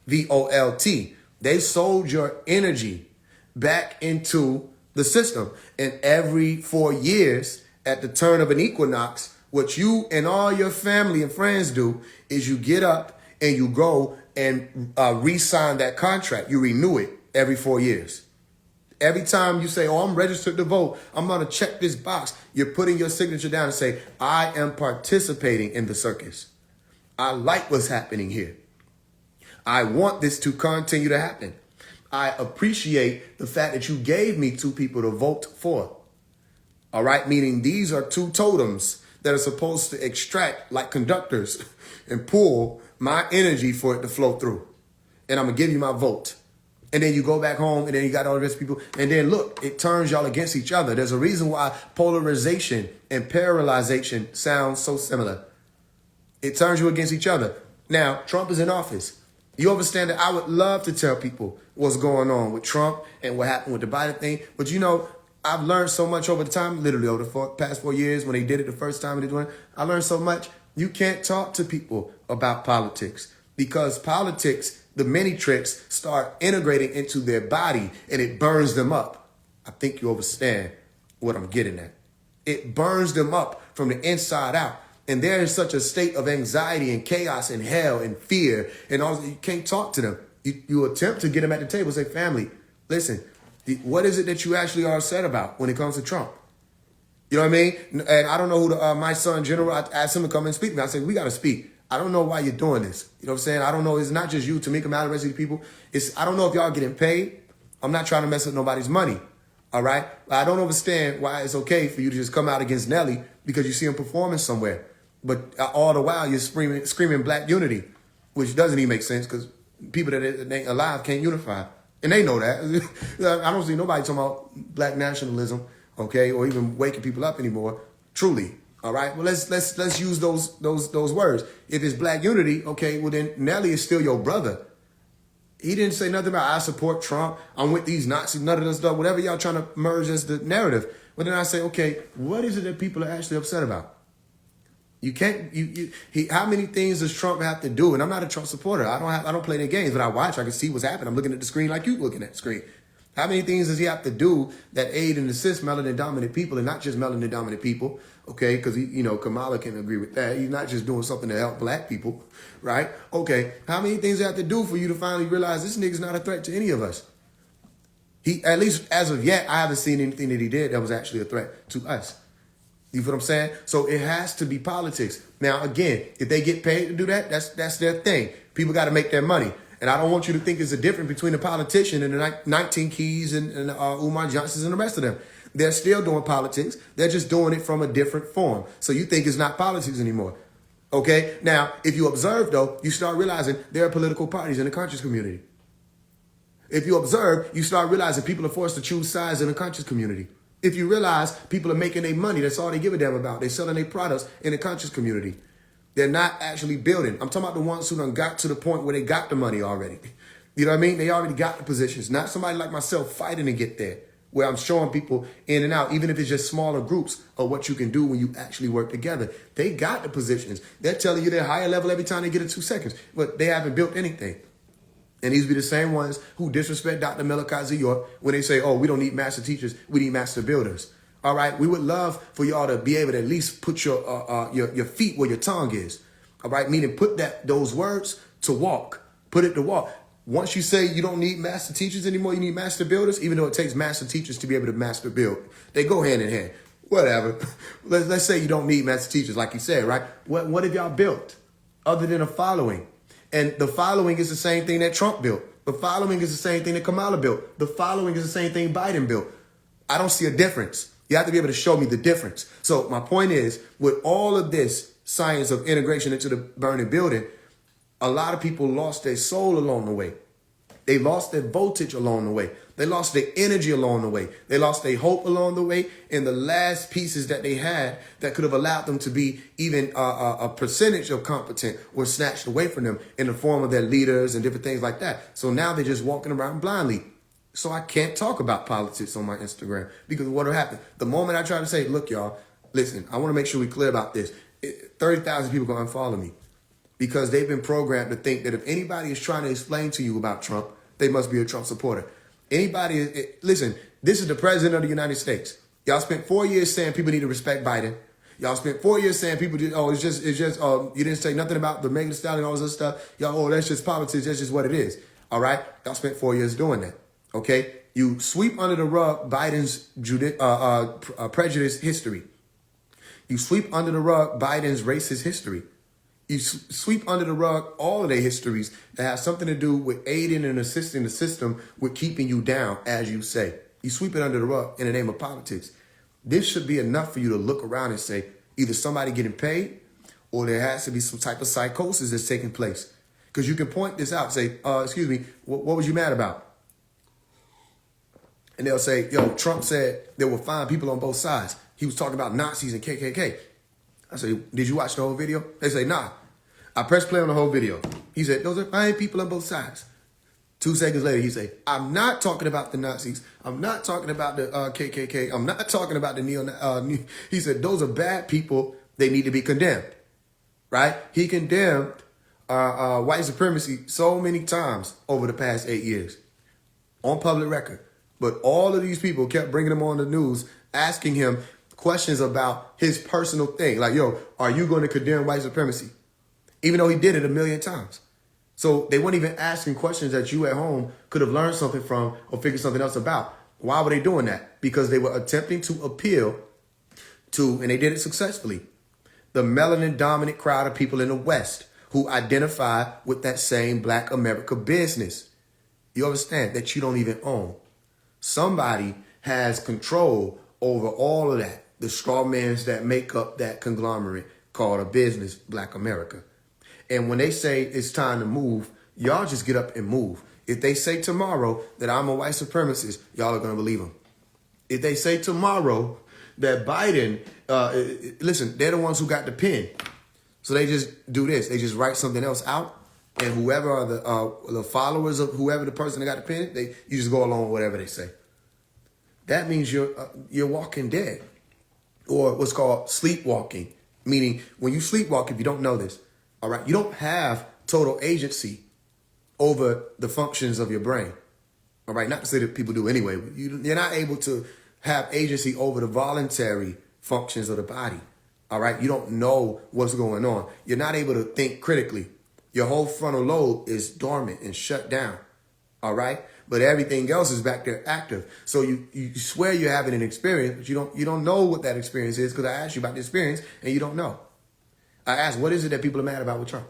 VOLT. They sold your energy back into the system. And every 4 years, at the turn of an equinox, what you and all your family and friends do is you get up and you go and re-sign that contract. You renew it every 4 years. Every time you say, oh, I'm registered to vote, I'm going to check this box, you're putting your signature down and say, I am participating in the circus. I like what's happening here. I want this to continue to happen. I appreciate the fact that you gave me 2 people to vote for. All right, meaning these are 2 totems that are supposed to extract, like conductors, and pull my energy for it to flow through. And I'm going to give you my vote. And then you go back home and then you got all the rest of people. And then look, it turns y'all against each other. There's a reason why polarization and parallelization sound so similar. It turns you against each other. Now, Trump is in office. You understand that I would love to tell people what's going on with Trump and what happened with the Biden thing. But you know, I've learned so much over the time, literally over the past 4 years when they did it the first time. I learned so much. You can't talk to people about politics because politics, the many tricks start integrating into their body and it burns them up. I think you understand what I'm getting at. It burns them up from the inside out. And they're in such a state of anxiety and chaos and hell and fear. And all you can't talk to them. You attempt to get them at the table and say, family, listen, what is it that you actually are upset about when it comes to Trump? You know what I mean? And I don't know who my son general, I asked him to come and speak to me. I said, we got to speak. I don't know why you're doing this. You know what I'm saying? I don't know. It's not just you, Tamika, Mal, the rest of the people. I don't know if y'all getting paid. I'm not trying to mess up nobody's money. All right? But I don't understand why it's okay for you to just come out against Nelly because you see him performing somewhere. But all the while you're screaming black unity, which doesn't even make sense because people that ain't alive can't unify. And they know that. I don't see nobody talking about black nationalism, okay, or even waking people up anymore. Truly. All right. Well, let's use those words. If it's black unity, okay, well then Nelly is still your brother. He didn't say nothing about I support Trump. I'm with these Nazis, none of this stuff, whatever y'all trying to merge as the narrative. But then I say, okay, what is it that people are actually upset about? You can't. How many things does Trump have to do? And I'm not a Trump supporter. I don't play their games, but I watch. I can see what's happening. I'm looking at the screen like you looking at the screen. How many things does he have to do that aid and assist melanin dominant people, and not just melanin dominant people? Okay, because Kamala can agree with that. He's not just doing something to help black people, right? Okay, how many things he have to do for you to finally realize this nigga's not a threat to any of us? He, at least as of yet, I haven't seen anything that he did that was actually a threat to us. You feel what I'm saying? So it has to be politics. Now, again, if they get paid to do that, that's their thing. People got to make their money. And I don't want you to think there's a difference between a politician and the 19 Keys and Umar Johnsons and the rest of them. They're still doing politics. They're just doing it from a different form. So you think it's not politics anymore. Okay? Now, if you observe, though, you start realizing there are political parties in the conscious community. If you observe, you start realizing people are forced to choose sides in the conscious community. If you realize people are making their money, that's all they give a damn about. They're selling their products in the conscious community. They're not actually building. I'm talking about the ones who done got to the point where they got the money already. You know what I mean? They already got the positions. Not somebody like myself fighting to get there, where I'm showing people in and out, even if it's just smaller groups, of what you can do when you actually work together. They got the positions. They're telling you they're higher level every time they get it 2 seconds, but they haven't built anything. And these be the same ones who disrespect Dr. Malachi York when they say, oh, we don't need master teachers, we need master builders. All right, we would love for y'all to be able to at least put your feet where your tongue is. All right, meaning put those words to walk. Put it to walk. Once you say you don't need master teachers anymore, you need master builders, even though it takes master teachers to be able to master build. They go hand in hand. Whatever. Let's say you don't need master teachers, like you said, right? What have y'all built other than a following? And the following is the same thing that Trump built. The following is the same thing that Kamala built. The following is the same thing Biden built. I don't see a difference. You have to be able to show me the difference. So my point is, with all of this science of integration into the burning building, a lot of people lost their soul along the way. They lost their voltage along the way. They lost their energy along the way. They lost their hope along the way. And the last pieces that they had that could have allowed them to be even a percentage of competent were snatched away from them in the form of their leaders and different things like that. So now they're just walking around blindly. So I can't talk about politics on my Instagram because what will happen? The moment I try to say, look, y'all, listen, I want to make sure we're clear about this. 30,000 people going to unfollow me because they've been programmed to think that if anybody is trying to explain to you about Trump, they must be a Trump supporter. Listen, this is the president of the United States. Y'all spent 4 years saying people need to respect Biden. Y'all spent 4 years saying people, it's just, you didn't say nothing about the Megan Thee Stallion, all this other stuff. Y'all, that's just politics. That's just what it is. All right. Y'all spent 4 years doing that. Okay, you sweep under the rug Biden's prejudice history. You sweep under the rug Biden's racist history. You sweep under the rug all of their histories that have something to do with aiding and assisting the system with keeping you down, as you say. You sweep it under the rug in the name of politics. This should be enough for you to look around and say, either somebody getting paid or there has to be some type of psychosis that's taking place. Because you can point this out, say, excuse me, what was you mad about? And they'll say, yo, Trump said there were fine people on both sides. He was talking about Nazis and KKK. I say, did you watch the whole video? They say, nah. I pressed play on the whole video. He said, those are fine people on both sides. 2 seconds later, he said, I'm not talking about the Nazis. I'm not talking about the KKK. I'm not talking about the He said, those are bad people. They need to be condemned. Right? He condemned white supremacy so many times over the past 8 years on public record. But all of these people kept bringing him on the news, asking him questions about his personal thing. Like, yo, are you going to condemn white supremacy? Even though he did it a million times. So they weren't even asking questions that you at home could have learned something from or figured something else about. Why were they doing that? Because they were attempting to appeal to, and they did it successfully, the melanin dominant crowd of people in the West who identify with that same Black America business. You understand that you don't even own. Somebody has control over all of that, the straw mans that make up that conglomerate called a business, Black America. And when they say it's time to move, y'all just get up and move. If they say tomorrow that I'm a white supremacist, y'all are going to believe them. If they say tomorrow that Biden, listen, they're the ones who got the pen. So they just do this. They just write something else out. And whoever are the followers of whoever the person that got the pen, you just go along with whatever they say. That means you're walking dead, or what's called sleepwalking. Meaning, when you sleepwalk, if you don't know this, all right, you don't have total agency over the functions of your brain. All right, not to say that people do anyway, but you're not able to have agency over the voluntary functions of the body. All right, you don't know what's going on. You're not able to think critically. Your whole frontal lobe is dormant and shut down. All right, but everything else is back there active. So you swear you're having an experience, but you don't know what that experience is, because I asked you about the experience and you don't know. I asked, what is it that people are mad about with Trump?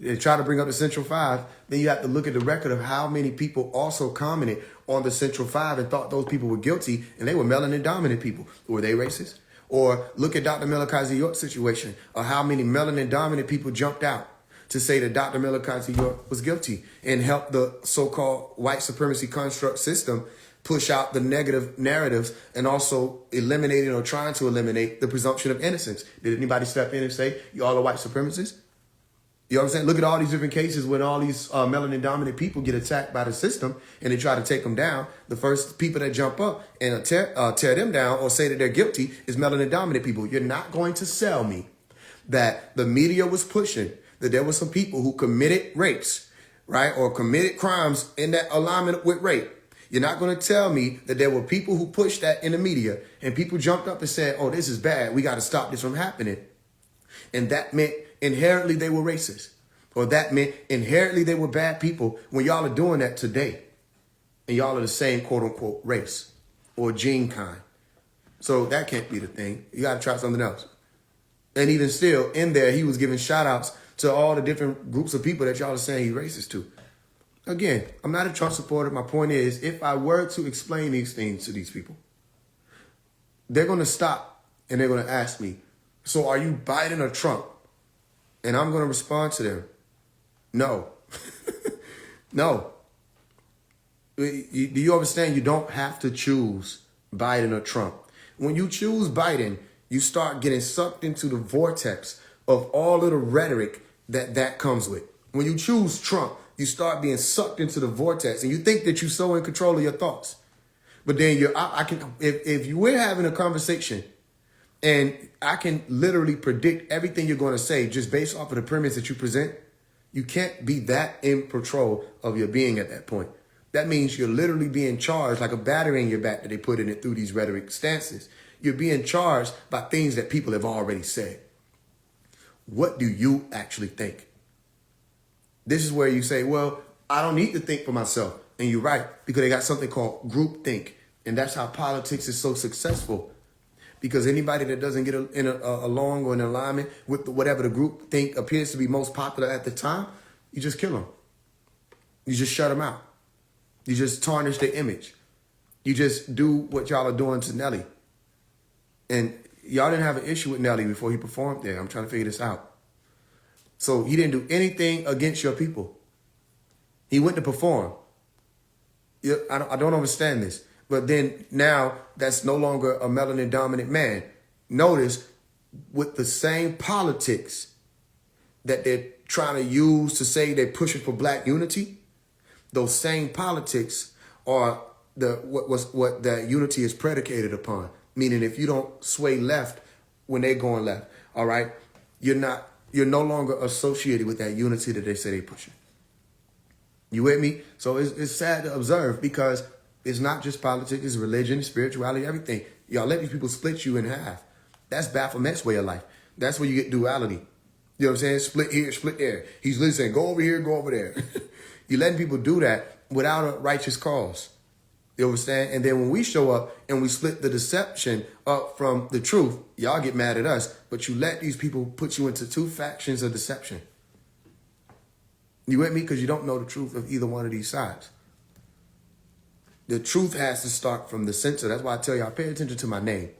They try to bring up the Central Five, then you have to look at the record of how many people also commented on the Central Five and thought those people were guilty, and they were melanin dominant people. Were they racist? Or look at Dr. Malachi York's situation, or how many melanin dominant people jumped out to say that Dr. Malachi York was guilty and helped the so-called white supremacy construct system push out the negative narratives, and also eliminating or trying to eliminate the presumption of innocence. Did anybody step in and say, you all are white supremacists? You know what I'm saying? Look at all these different cases when all these melanin dominant people get attacked by the system and they try to take them down. The first people that jump up and tear them down or say that they're guilty is melanin dominant people. You're not going to sell me that the media was pushing that there were some people who committed rapes, right? Or committed crimes in that alignment with rape. You're not going to tell me that there were people who pushed that in the media and people jumped up and said, oh, this is bad. We got to stop this from happening. And that meant inherently they were racist, or that meant inherently they were bad people, when y'all are doing that today. And y'all are the same quote unquote race or gene kind. So that can't be the thing. You got to try something else. And even still in there, he was giving shout outs to all the different groups of people that y'all are saying he's racist to. Again, I'm not a Trump supporter. My point is, if I were to explain these things to these people, they're going to stop and they're going to ask me, so are you Biden or Trump? And I'm going to respond to them, no. No. Do you understand? You don't have to choose Biden or Trump. When you choose Biden, you start getting sucked into the vortex of all of the rhetoric that comes with. When you choose Trump, you start being sucked into the vortex and you think that you're so in control of your thoughts. But then if we're having a conversation and I can literally predict everything you're going to say just based off of the premise that you present, you can't be that in control of your being at that point. That means you're literally being charged like a battery in your back that they put in it through these rhetoric stances. You're being charged by things that people have already said. What do you actually think? This is where you say, well, I don't need to think for myself. And you're right, because they got something called groupthink. And that's how politics is so successful. Because anybody that doesn't get along or in alignment with whatever the group think appears to be most popular at the time, you just kill them. You just shut them out. You just tarnish their image. You just do what y'all are doing to Nelly. And y'all didn't have an issue with Nelly before he performed there. I'm trying to figure this out. So he didn't do anything against your people. He went to perform. I don't understand this. But then now that's no longer a melanin dominant man. Notice with the same politics that they're trying to use to say they're pushing for black unity, those same politics are what that unity is predicated upon. Meaning if you don't sway left when they're going left, all right, you're no longer associated with that unity that they say they're pushing. You with me? So it's sad to observe, because it's not just politics, it's religion, spirituality, everything. Y'all let these people split you in half. That's Baphomet's way of life. That's where you get duality. You know what I'm saying? Split here, split there. He's literally saying, go over here, go over there. You're letting people do that without a righteous cause. You understand? And then when we show up and we split the deception up from the truth, y'all get mad at us, but you let these people put you into two factions of deception. You with me? Because you don't know the truth of either one of these sides. The truth has to start from the center. That's why I tell y'all, pay attention to my name.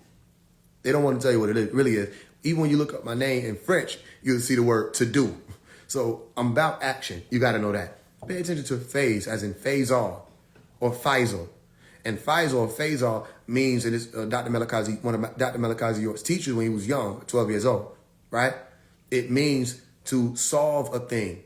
They don't want to tell you what it really is. Even when you look up my name in French, you'll see the word to do. So I'm about action. You got to know that. Pay attention to Faise, as in Faisal or Faisal. And Faise or Faise means, and it's Dr. Melakazi, one of Dr. Melakazi York's teachers when he was young, 12 years old, right? It means to solve a thing,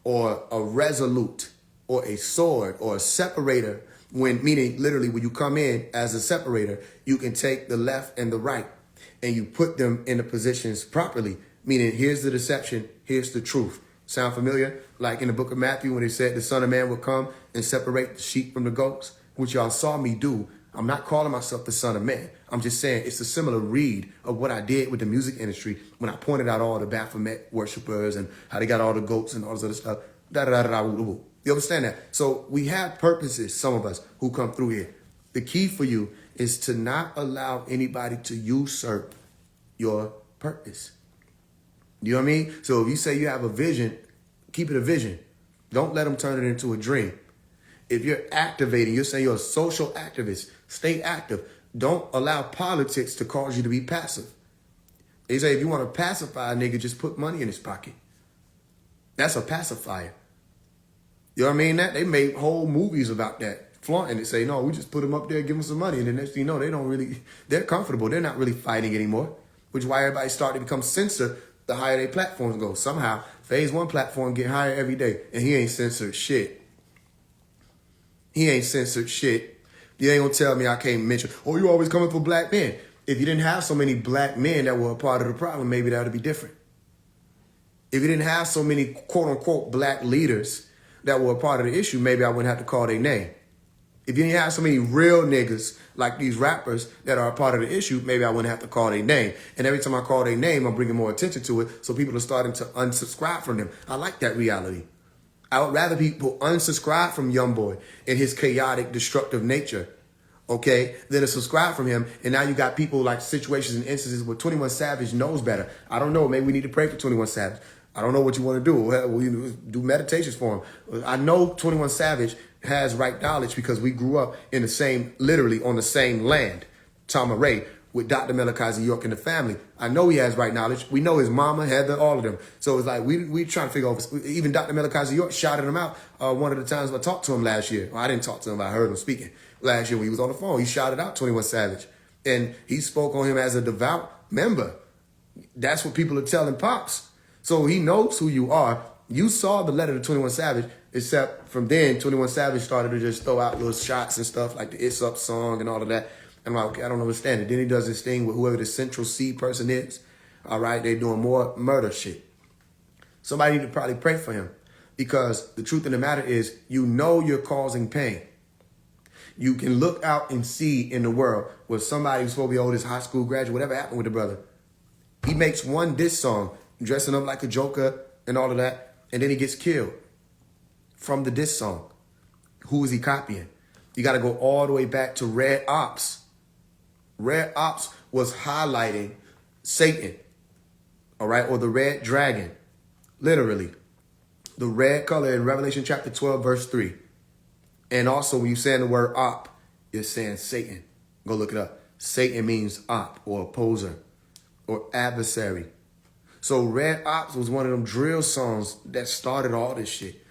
or a resolute, or a sword, or a separator. When, meaning literally when you come in as a separator, you can take the left and the right and you put them in the positions properly. Meaning, here's the deception, here's the truth. Sound familiar? Like in the book of Matthew when it said the Son of Man would come and separate the sheep from the goats, which y'all saw me do. I'm not calling myself the Son of Man. I'm just saying it's a similar read of what I did with the music industry when I pointed out all the Baphomet worshipers and how they got all the goats and all this other stuff. You understand that? So we have purposes, some of us who come through here. The key for you is to not allow anybody to usurp your purpose. You know what I mean? So if you say you have a vision, keep it a vision. Don't let them turn it into a dream. If you're activating, you're saying you're a social activist, stay active. Don't allow politics to cause you to be passive. They say if you want to pacify a nigga, just put money in his pocket. That's a pacifier. You know what I mean? That they made whole movies about that, flaunting it, say, no, we just put them up there, give them some money. And the next thing you know, they're comfortable. They're not really fighting anymore, which is why everybody started to become censored the higher their platforms go. Somehow, Phase 1 platform get higher every day, and he ain't censored shit. He ain't censored shit. You ain't gonna tell me I can't mention, oh, you always coming for black men. If you didn't have so many black men that were a part of the problem, maybe that would be different. If you didn't have so many quote-unquote black leaders that were a part of the issue, maybe I wouldn't have to call their name. If you didn't have so many real niggas like these rappers that are a part of the issue, maybe I wouldn't have to call their name. And every time I call their name, I'm bringing more attention to it, so people are starting to unsubscribe from them. I like that reality. I would rather people unsubscribe from Youngboy and his chaotic, destructive nature, okay, than to subscribe from him. And now you got people like situations and instances where 21 Savage knows better. I don't know. Maybe we need to pray for 21 Savage. I don't know what you want to do. We'll do meditations for him. I know 21 Savage has right knowledge because we grew up in the same, literally on the same land, Tama Ray, with Dr. Melakazi York and the family. I know he has right knowledge. We know his mama, Heather, all of them. So it's like we trying to figure out, even Dr. Melakazi York shouted him out one of the times I talked to him last year. Well, I didn't talk to him, but I heard him speaking last year when he was on the phone. He shouted out 21 Savage. And he spoke on him as a devout member. That's what people are telling Pops. So he knows who you are. You saw the letter to 21 Savage, except from then, 21 Savage started to just throw out little shots and stuff like the It's Up song and all of that. I'm like, okay, I don't understand it. Then he does this thing with whoever the Central C person is. All right, they're doing more murder shit. Somebody need to probably pray for him because the truth of the matter is, you know you're causing pain. You can look out and see in the world where somebody who's supposed to be old as high school graduate, whatever happened with the brother. He makes one diss song, dressing up like a joker and all of that, and then he gets killed from the diss song. Who is he copying? You got to go all the way back to Red Ops. Red Ops was highlighting Satan, all right, or the red dragon, literally. The red color in Revelation chapter 12, verse 3. And also when you're saying the word op, you're saying Satan. Go look it up. Satan means op or opposer or adversary. So Red Ops was one of them drill songs that started all this shit.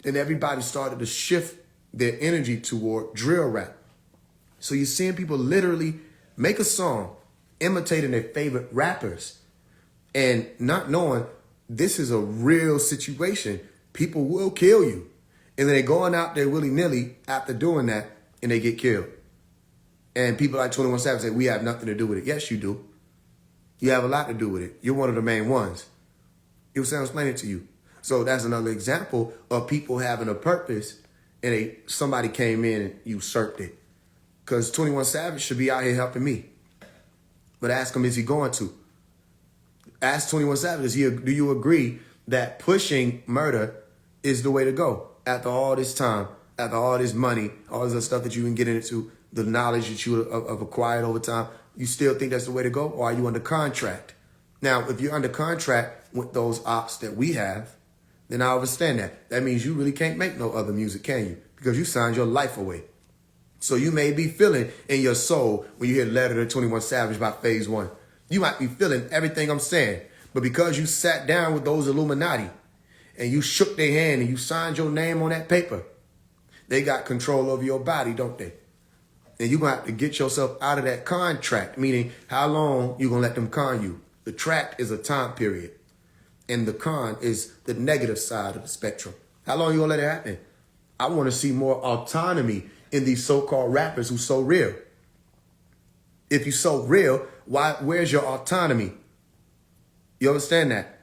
And everybody started to shift their energy toward drill rap. So you're seeing people literally make a song imitating their favorite rappers and not knowing this is a real situation. People will kill you. And then they're going out there willy-nilly after doing that and they get killed. And people like 21 Savage say, we have nothing to do with it. Yes, you do. You have a lot to do with it. You're one of the main ones. It was explaining to you. So that's another example of people having a purpose and somebody came in and usurped it. Because 21 Savage should be out here helping me. But ask him, is he going to? Ask 21 Savage, do you agree that pushing murder is the way to go? After all this time, after all this money, all this other stuff that you can get into, the knowledge that you have acquired over time, you still think that's the way to go? Or are you under contract? Now, if you're under contract with those ops that we have, then I understand that. That means you really can't make no other music, can you? Because you signed your life away. So you may be feeling in your soul when you hear Letter to 21 Savage by Phase 1. You might be feeling everything I'm saying. But because you sat down with those Illuminati and you shook their hand and you signed your name on that paper, they got control over your body, don't they? And you're going to have to get yourself out of that contract, meaning how long you going to let them con you. The tract is a time period. And the con is the negative side of the spectrum. How long you going to let it happen? I want to see more autonomy in these so-called rappers who so real. If you so real, where's your autonomy? You understand that?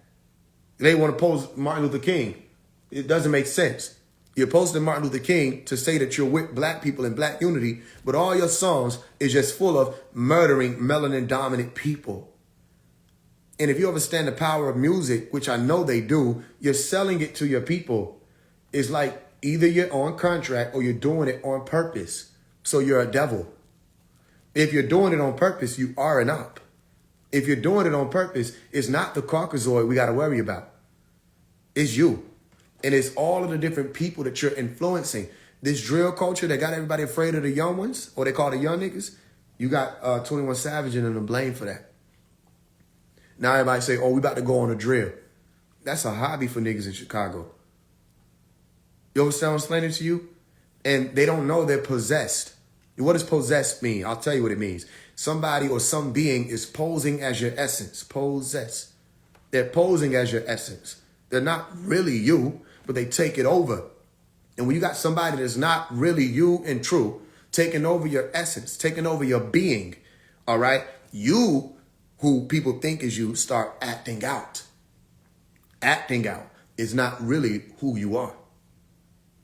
They want to pose Martin Luther King. It doesn't make sense. You're posting Martin Luther King to say that you're with black people and black unity, but all your songs is just full of murdering melanin dominant people. And if you understand the power of music, which I know they do, you're selling it to your people. It's like either you're on contract or you're doing it on purpose. So you're a devil. If you're doing it on purpose, you are an op. If you're doing it on purpose, it's not the Caucasoid we got to worry about. It's you. And it's all of the different people that you're influencing. This drill culture that got everybody afraid of the young ones, or they call the young niggas, you got 21 Savage and them to blame for that. Now everybody say, oh, we about to go on a drill. That's a hobby for niggas in Chicago. You understand what I'm explaining to you? And they don't know they're possessed. What does possessed mean? I'll tell you what it means. Somebody or some being is posing as your essence. Possess. They're posing as your essence. They're not really you, but they take it over. And when you got somebody that's not really you and true, taking over your essence, taking over your being, all right, you, who people think is you, start acting out. Acting out is not really who you are.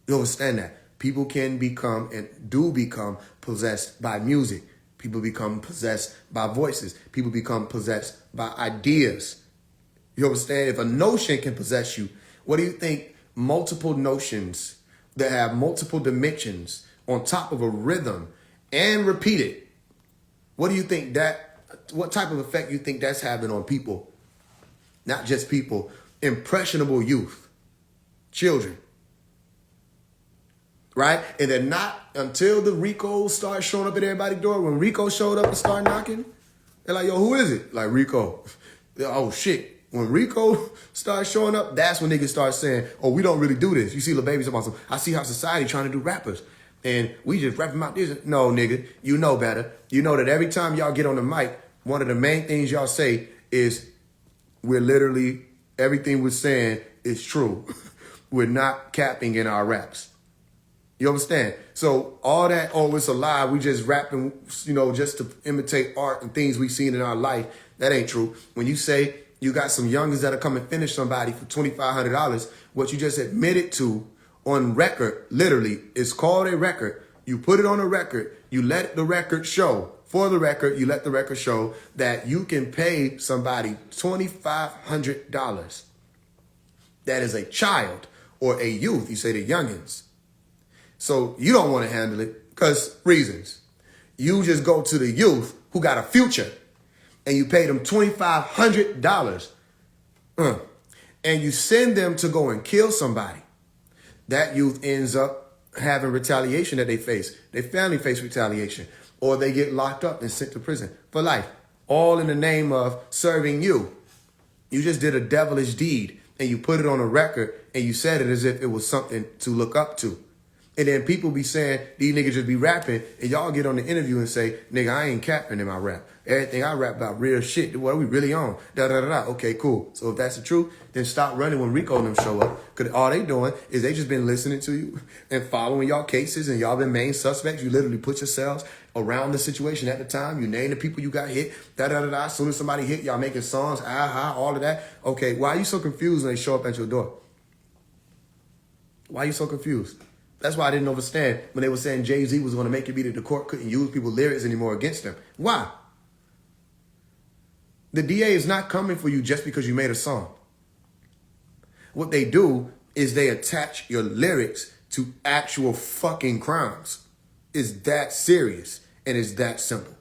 You understand that? People can become and do become possessed by music. People become possessed by voices. People become possessed by ideas. You understand? If a notion can possess you, what do you think multiple notions that have multiple dimensions on top of a rhythm and repeated, what do you think what type of effect you think that's having on people? Not just people, impressionable youth, children. Right? And they're not, until the Ricos start showing up at everybody's door. When Rico showed up and started knocking, they're like, yo, who is it? Like, Rico. Oh, shit. When Rico starts showing up, that's when niggas start saying, oh, we don't really do this. You see the babies about some, I see how society trying to do rappers. And we just rap them out this. No, nigga, you know better. You know that every time y'all get on the mic, one of the main things y'all say is, we're literally, everything we're saying is true. We're not capping in our raps. You understand? So all that, oh, it's a lie. We just rapping, just to imitate art and things we've seen in our life. That ain't true. When you say you got some youngers that'll come and finish somebody for $2,500, what you just admitted to on record, literally, is called a record. You put it on a record. You let the record show. For the record, you let the record show that you can pay somebody $2,500. That is a child or a youth. You say the youngins. So you don't want to handle it because reasons. You just go to the youth who got a future and you pay them $2,500 and you send them to go and kill somebody. That youth ends up having retaliation that they face. Their family face retaliation, or they get locked up and sent to prison for life, all in the name of serving you. You just did a devilish deed and you put it on a record and you said it as if it was something to look up to. And then people be saying, these niggas just be rapping, and y'all get on the interview and say, nigga, I ain't capping in my rap. Everything I rap about real shit. What are we really on? Da-da-da-da. Okay, cool. So if that's the truth, then stop running when Rico and them show up. Because all they doing is they just been listening to you and following y'all cases, and y'all been main suspects. You literally put yourselves around the situation at the time. You name the people you got hit. Da-da-da-da. As soon as somebody hit, y'all making songs, all of that. Okay, why are you so confused when they show up at your door? Why are you so confused? That's why I didn't understand when they were saying Jay-Z was going to make it be that the court couldn't use people's lyrics anymore against them. Why? The DA is not coming for you just because you made a song. What they do is they attach your lyrics to actual fucking crimes. It's that serious and it's that simple.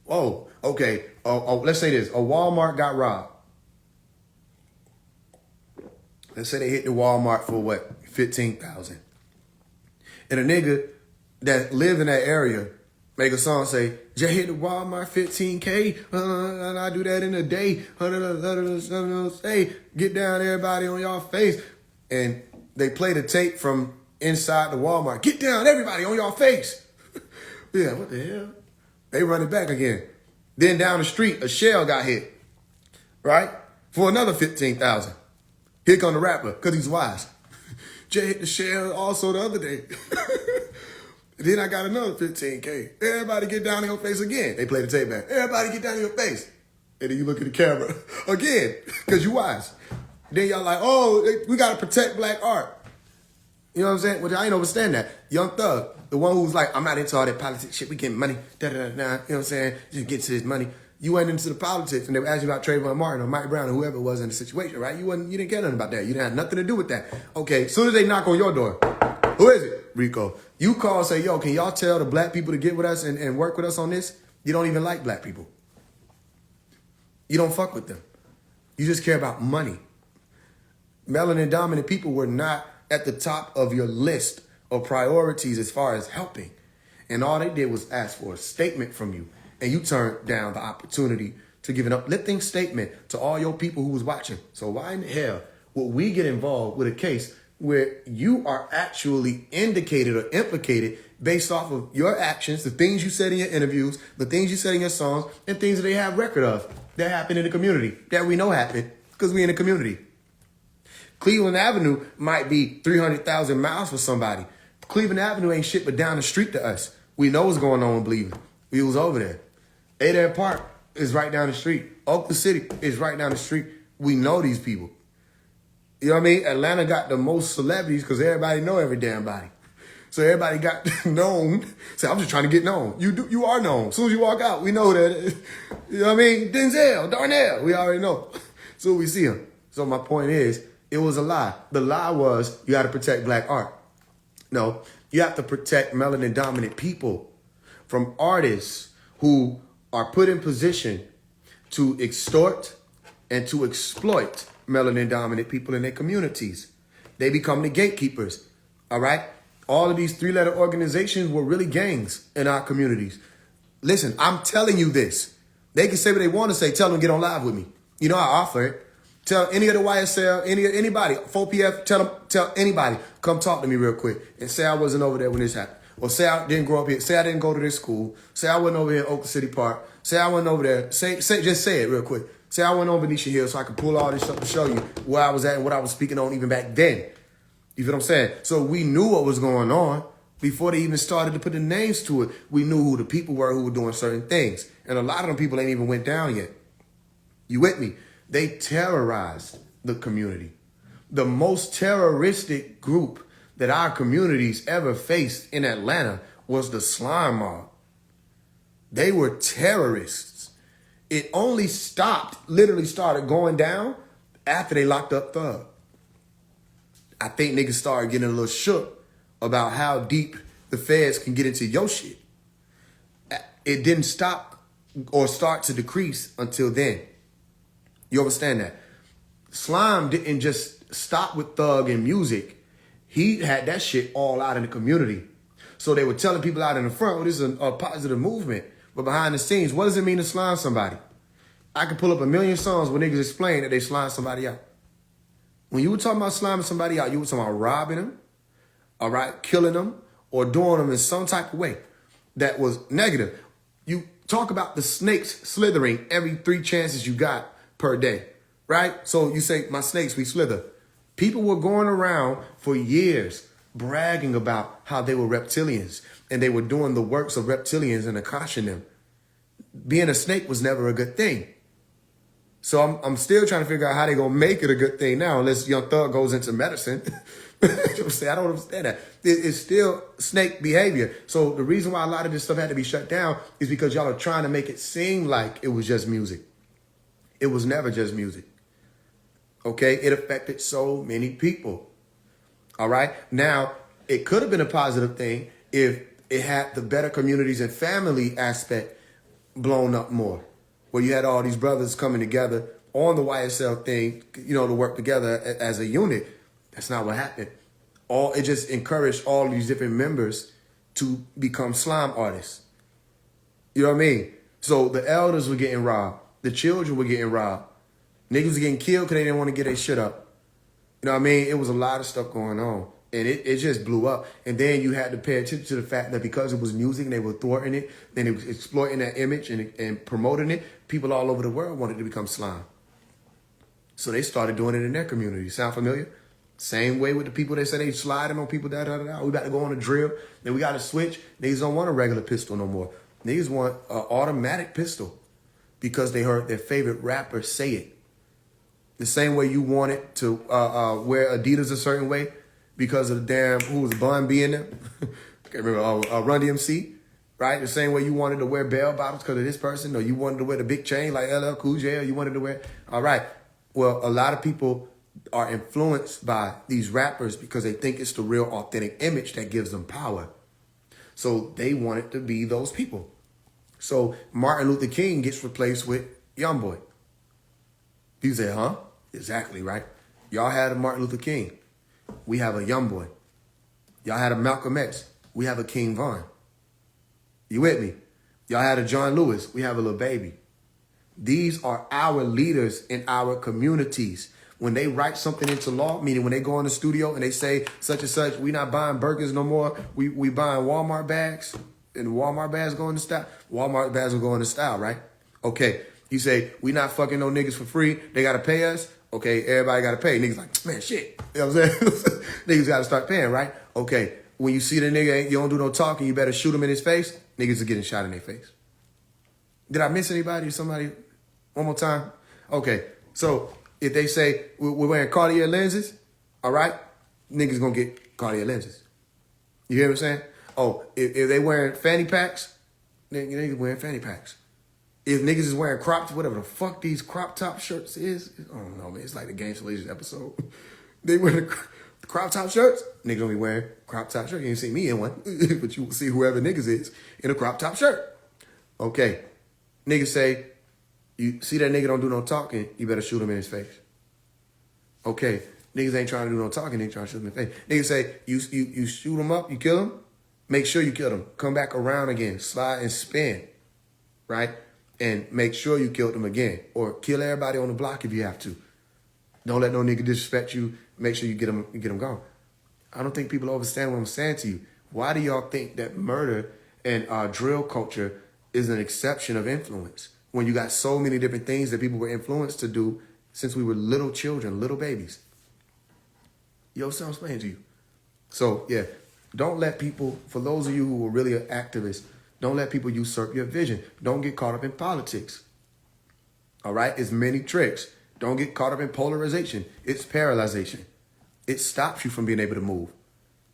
Oh, okay. Let's say this. A Walmart got robbed. Let's say they hit the Walmart for what? $15,000. And a nigga that live in that area make a song say, just hit the Walmart $15K, and I do that in a day. Hey, get down everybody on y'all face. And they play the tape from inside the Walmart. Get down everybody on y'all face. Yeah, what the hell? They run it back again. Then down the street, a shell got hit, right? For another 15,000. Here come the rapper, because he's wise. Jay hit the shell also the other day. Then I got another 15K. Everybody get down in your face again. They play the tape back. Everybody get down in your face. And then you look at the camera again, because you wise. Then y'all like, oh, we got to protect black art. You know what I'm saying? Well, I ain't understand that. Young Thug, the one who's like, I'm not into all that politics shit. We getting money. Da-da-da-da. You know what I'm saying? Just get to his money. You went into the politics and they were asking about Trayvon Martin or Mike Brown or whoever was in the situation, right? You didn't care nothing about that. You didn't have nothing to do with that. Okay, as soon as they knock on your door, who is it? Rico. You call and say, yo, can y'all tell the black people to get with us and work with us on this? You don't even like black people. You don't fuck with them. You just care about money. Melanin dominant people were not at the top of your list of priorities as far as helping. And all they did was ask for a statement from you. And you turned down the opportunity to give an uplifting statement to all your people who was watching. So why in the hell would we get involved with a case where you are actually indicated or implicated based off of your actions, the things you said in your interviews, the things you said in your songs, and things that they have record of that happened in the community, that we know happened because we in the community. Cleveland Avenue might be 300,000 miles for somebody. Cleveland Avenue ain't shit but down the street to us. We know what's going on in Cleveland. We was over there. Adair Park is right down the street. Oakland City is right down the street. We know these people. You know what I mean? Atlanta got the most celebrities because everybody know every damn body. So everybody got known. So I'm just trying to get known. You are known. As soon as you walk out, we know that. You know what I mean? Denzel, Darnell, we already know. So we see him. So my point is, it was a lie. The lie was you got to protect black art. No, you have to protect melanin dominant people from artists who are put in position to extort and to exploit melanin dominant people in their communities. They become the gatekeepers. All right. All of these 3-letter organizations were really gangs in our communities. Listen, I'm telling you this. They can say what they want to say. Tell them get on live with me. You know, I offer it. Tell any of the YSL, anybody, 4PF, tell anybody, come talk to me real quick and say I wasn't over there when this happened. Or say I didn't grow up here. Say I didn't go to this school. Say I wasn't over here in Oakland City Park. Say I wasn't over there. Just say it real quick. Say I went over Venetia Hill so I could pull all this stuff to show you where I was at and what I was speaking on even back then. You feel what I'm saying? So we knew what was going on before they even started to put the names to it. We knew who the people were who were doing certain things. And a lot of them people ain't even went down yet. You with me? They terrorized the community. The most terroristic group that our communities ever faced in Atlanta was the slime mob. They were terrorists. It only literally started going down after they locked up Thug. I think niggas started getting a little shook about how deep the feds can get into your shit. It didn't stop or start to decrease until then. You understand that? Slime didn't just stop with Thug and music. He had that shit all out in the community. So they were telling people out in the front, well, this is a positive movement. But behind the scenes, what does it mean to slime somebody? I can pull up a million songs where niggas explain that they slime somebody out. When you were talking about sliming somebody out, you were talking about robbing them, all right, killing them, or doing them in some type of way that was negative. You talk about the snakes slithering every 3 chances you got per day, right? So you say, my snakes, we slither. People were going around for years bragging about how they were reptilians and they were doing the works of reptilians and accomplishing them. Being a snake was never a good thing. So I'm still trying to figure out how they gonna make it a good thing now, unless Young Thug goes into medicine. I don't understand that. It's still snake behavior. So the reason why a lot of this stuff had to be shut down is because y'all are trying to make it seem like it was just music. It was never just music. Okay? It affected so many people. All right? Now, it could have been a positive thing if it had the better communities and family aspect blown up more, where you had all these brothers coming together on the YSL thing, you know, to work together as a unit. That's not what happened. It just encouraged all these different members to become slime artists. You know what I mean? So the elders were getting robbed. The children were getting robbed. Niggas were getting killed because they didn't want to get their shit up. You know what I mean? It was a lot of stuff going on. And it just blew up. And then you had to pay attention to the fact that because it was music and they were thwarting it, then it was exploiting that image and promoting it, people all over the world wanted to become slime. So they started doing it in their community. Sound familiar? Same way with the people that say they sliding on people, We about to go on a drill. Then we got to switch. Niggas don't want a regular pistol no more. Niggas want an automatic pistol because they heard their favorite rapper say it. The same way you wanted to wear Adidas a certain way because of the damn, who was Bun B in them? I can't remember, Run DMC, right? The same way you wanted to wear bell bottoms because of this person, or you wanted to wear the big chain like LL Cool J, or you wanted to wear, all right. Well, a lot of people are influenced by these rappers because they think it's the real authentic image that gives them power. So they want it to be those people. So Martin Luther King gets replaced with Youngboy. You say, huh? Exactly, right? Y'all had a Martin Luther King. We have a Youngboy. Y'all had a Malcolm X. We have a King Von. You with me? Y'all had a John Lewis. We have a Lil Baby. These are our leaders in our communities. When they write something into law, meaning when they go in the studio and they say such and such, we not buying burgers no more. We buying Walmart bags, and Walmart bags go into style. Walmart bags will go into style, right? Okay. You say, we not fucking no niggas for free. They got to pay us. Okay, everybody got to pay. Niggas like, man, shit. You know what I'm saying? Niggas got to start paying, right? Okay, when you see the nigga, you don't do no talking, you better shoot him in his face. Niggas are getting shot in their face. Did I miss anybody? Somebody? One more time? Okay, so if they say we're wearing Cartier lenses, all right, niggas going to get Cartier lenses. You hear what I'm saying? Oh, if they wearing fanny packs, niggas wearing fanny packs. If niggas is wearing cropped, whatever the fuck these crop top shirts is, I don't know, man. It's like the Game Solutions episode. They wear the crop top shirts. Niggas gonna be wearing crop top shirts. You ain't see me in one, but you will see whoever niggas is in a crop top shirt. Okay. Niggas say, you see that nigga don't do no talking, you better shoot him in his face. Okay. Niggas ain't trying to do no talking, they trying to shoot him in the face. Niggas say, you shoot him up, you kill him, make sure you kill him. Come back around again, slide and spin, right? And make sure you killed him again. Or kill everybody on the block if you have to. Don't let no nigga disrespect you. Make sure you get him gone. I don't think people understand what I'm saying to you. Why do y'all think that murder and drill culture is an exception of influence? When you got so many different things that people were influenced to do since we were little children, little babies. Yo, so I'm explaining to you. So, yeah, don't let people, for those of you who are really activists, don't let people usurp your vision. Don't get caught up in politics. All right? It's many tricks. Don't get caught up in polarization. It's paralyzation. It stops you from being able to move.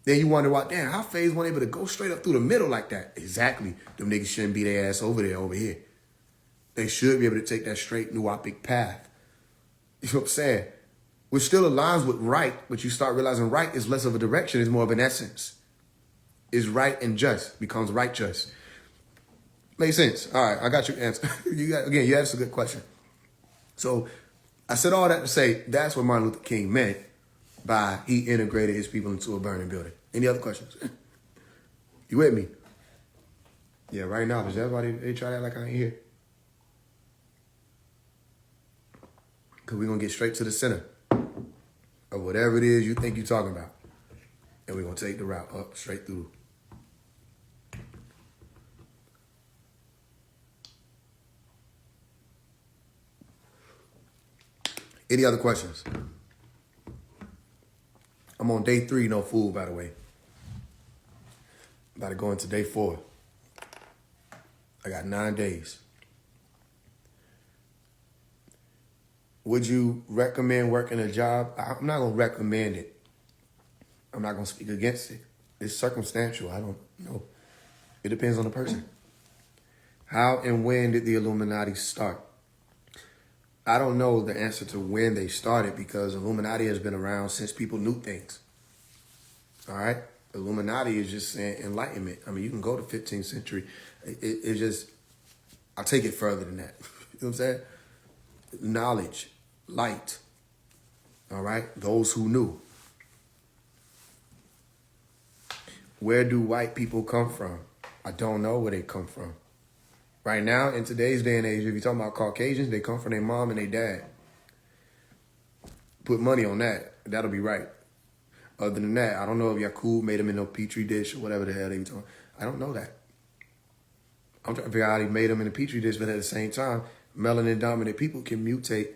Then you wonder why, damn, how Faise wasn't able to go straight up through the middle like that? Exactly. Them niggas shouldn't be their ass over here. They should be able to take that straight noopic path. You know what I'm saying? Which still aligns with right, but you start realizing right is less of a direction, it's more of an essence. Is right and just, becomes righteous. Makes sense. All right, I got your answer. You asked a good question. So I said all that to say that's what Martin Luther King meant by he integrated his people into a burning building. Any other questions? You with me? Yeah, right now, does everybody, they try that like I ain't here? Because we're going to get straight to the center of whatever it is you think you're talking about. And we're going to take the route up straight through. Any other questions? I'm on day 3, no food, by the way. About to go into day 4. I got 9 days. Would you recommend working a job? I'm not going to recommend it. I'm not going to speak against it. It's circumstantial. I don't know. It depends on the person. How and when did the Illuminati start? I don't know the answer to when they started because Illuminati has been around since people knew things. All right? Illuminati is just saying enlightenment. I mean, you can go to 15th century. It just, I'll take it further than that. You know what I'm saying? Knowledge, light. All right? Those who knew. Where do white people come from? I don't know where they come from. Right now, in today's day and age, if you're talking about Caucasians, they come from their mom and their dad. Put money on that. That'll be right. Other than that, I don't know if Yakub made them in no petri dish or whatever the hell they were talking. I don't know that. I'm trying to figure out how he made them in a petri dish, but at the same time, melanin dominant people can mutate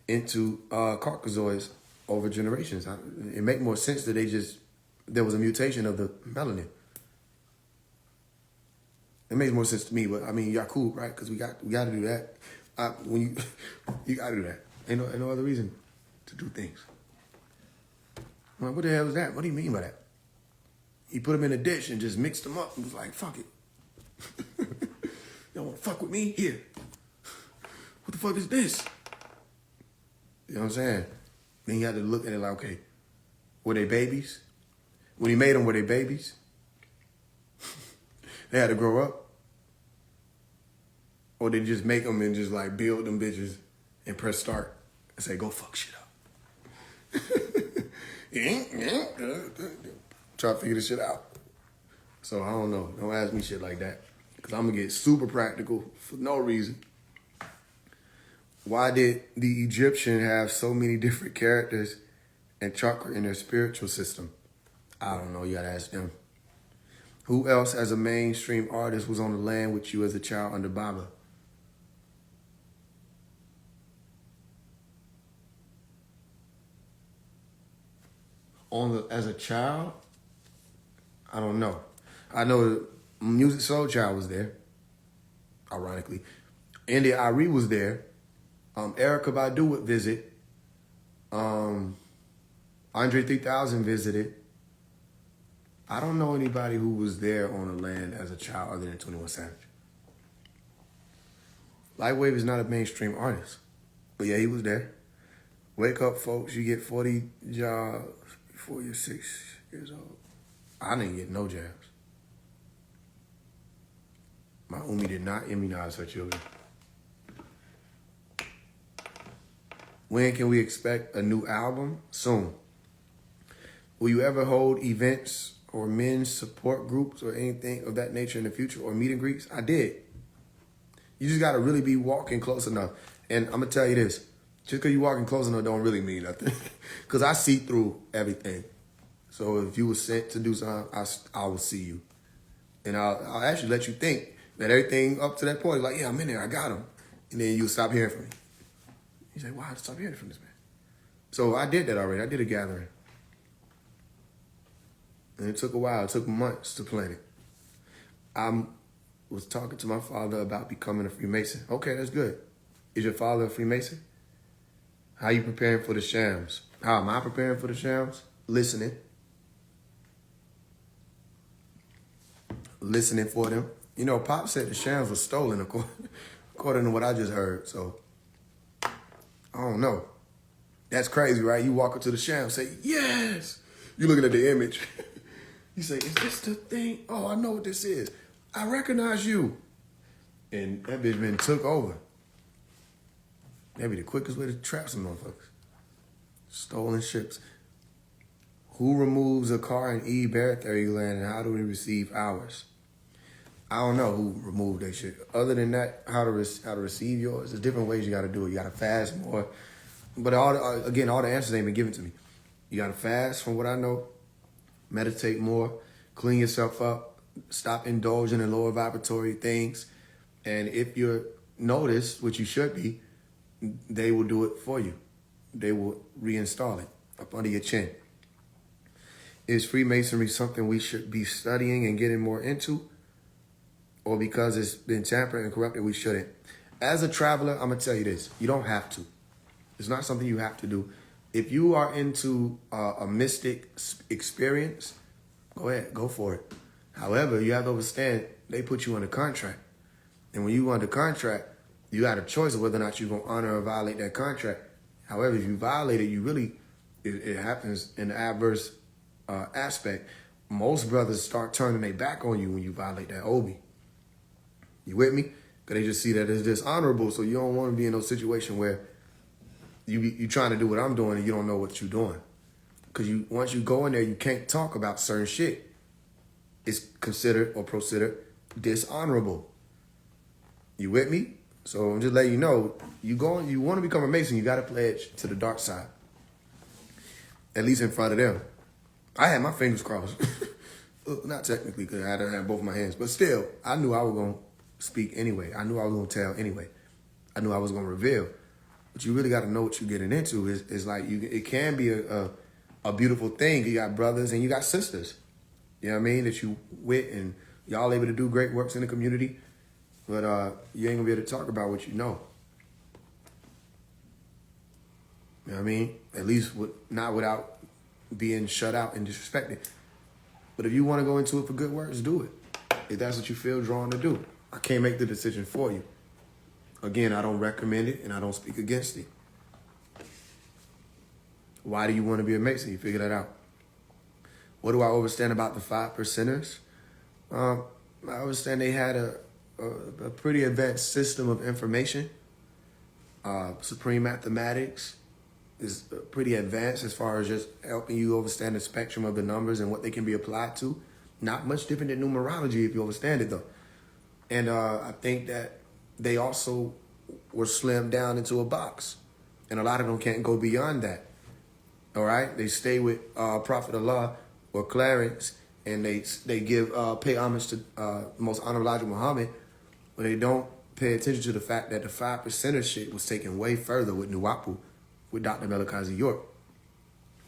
into Caucasoids over generations. It make more sense that there was a mutation of the melanin. It makes more sense to me, but I mean, Yakub, right? Because we got to do that. When you got to do that. Ain't no other reason to do things. I'm like, what the hell is that? What do you mean by that? He put them in a dish and just mixed them up and was like, fuck it. You don't want to fuck with me? Here. What the fuck is this? You know what I'm saying? Then you had to look at it like, okay, were they babies? When he made them, were they babies? They had to grow up? Or they just make them and just like build them bitches and press start and say, go fuck shit up. Try to figure this shit out. So I don't know. Don't ask me shit like that. Because I'm going to get super practical for no reason. Why did the Egyptian have so many different characters and chakra in their spiritual system? I don't know. You got to ask them. Who else as a mainstream artist was on the land with you as a child under Baba? As a child? I don't know. I know Music Soul Child was there, ironically. India Ari was there. Erykah Badu would visit. Andre 3000 visited. I don't know anybody who was there on the land as a child other than 21 Savage. Lightwave is not a mainstream artist. But yeah, he was there. Wake up, folks. You get 40 jobs before you're 6 years old. I didn't get no jabs. My Umi did not immunize her children. When can we expect a new album? Soon. Will you ever hold events or men's support groups or anything of that nature in the future or meet and greets? I did. You just got to really be walking close enough. And I'm going to tell you this. Just because you're walking close enough don't really mean nothing. Because I see through everything. So if you were sent to do something, I will see you. And I'll actually let you think that everything up to that point is like, yeah, I'm in there, I got him. And then you stop hearing from me. You say, why stop hearing from this man? So I did that already. I did a gathering. And it took a while. It took months to plan it. I was talking to my father about becoming a Freemason. Okay, that's good. Is your father a Freemason? How you preparing for the shams? How am I preparing for the shams? Listening. Listening for them. You know, Pop said the shams were stolen according to what I just heard. So, I don't know. That's crazy, right? You walk up to the sham, say, yes. You looking at the image. You say, is this the thing? Oh, I know what this is. I recognize you. And that bitch been took over. That'd be the quickest way to trap some motherfuckers. Stolen ships. Who removes a car in E barotheric gland and how do we receive ours? I don't know who removed that shit. Other than that, how to receive yours, there's different ways you got to do it. You got to fast more. But all the answers ain't been given to me. You got to fast, from what I know. Meditate more. Clean yourself up. Stop indulging in lower vibratory things. And if you're noticed, which you should be, they will do it for you. They will reinstall it up under your chin. Is Freemasonry something we should be studying and getting more into? Or because it's been tampered and corrupted, we shouldn't? As a traveler, I'm going to tell you this. You don't have to. It's not something you have to do. If you are into a mystic experience, go ahead, go for it. However, you have to understand, they put you under contract. And when you under contract, you got a choice of whether or not you're going to honor or violate that contract. However, if you violate it, it happens in the adverse aspect. Most brothers start turning their back on you when you violate that obi. You with me? Because they just see that as dishonorable, so you don't want to be in no situation where you trying to do what I'm doing and you don't know what you're doing. Because once you go in there, you can't talk about certain shit. It's considered or considered dishonorable. You with me? So I'm just letting you know, you want to become a Mason, you got to pledge to the dark side. At least in front of them. I had my fingers crossed. Not technically, because I had to have both my hands. But still, I knew I was going to speak anyway. I knew I was going to tell anyway. I knew I was going to reveal. But you really got to know what you're getting into. It's like it can be a beautiful thing. You got brothers and you got sisters. You know what I mean? That you with, and y'all able to do great works in the community. But you ain't going to be able to talk about what you know. You know what I mean? At least not without being shut out and disrespected. But if you want to go into it for good works, do it. If that's what you feel drawn to do. I can't make the decision for you. Again, I don't recommend it and I don't speak against it. Why do you want to be a Mason? You figure that out. What do I understand about the 5%ers? I understand they had a pretty advanced system of information. Supreme mathematics is pretty advanced as far as just helping you understand the spectrum of the numbers and what they can be applied to. Not much different than numerology if you understand it, though. And I think that they also were slimmed down into a box. And a lot of them can't go beyond that. All right? They stay with Prophet Allah or Clarence, and they give pay homage to most honorable Elijah Muhammad, but they don't pay attention to the fact that the 5%er shit was taken way further with Nuwapu, with Dr. Melikazi York.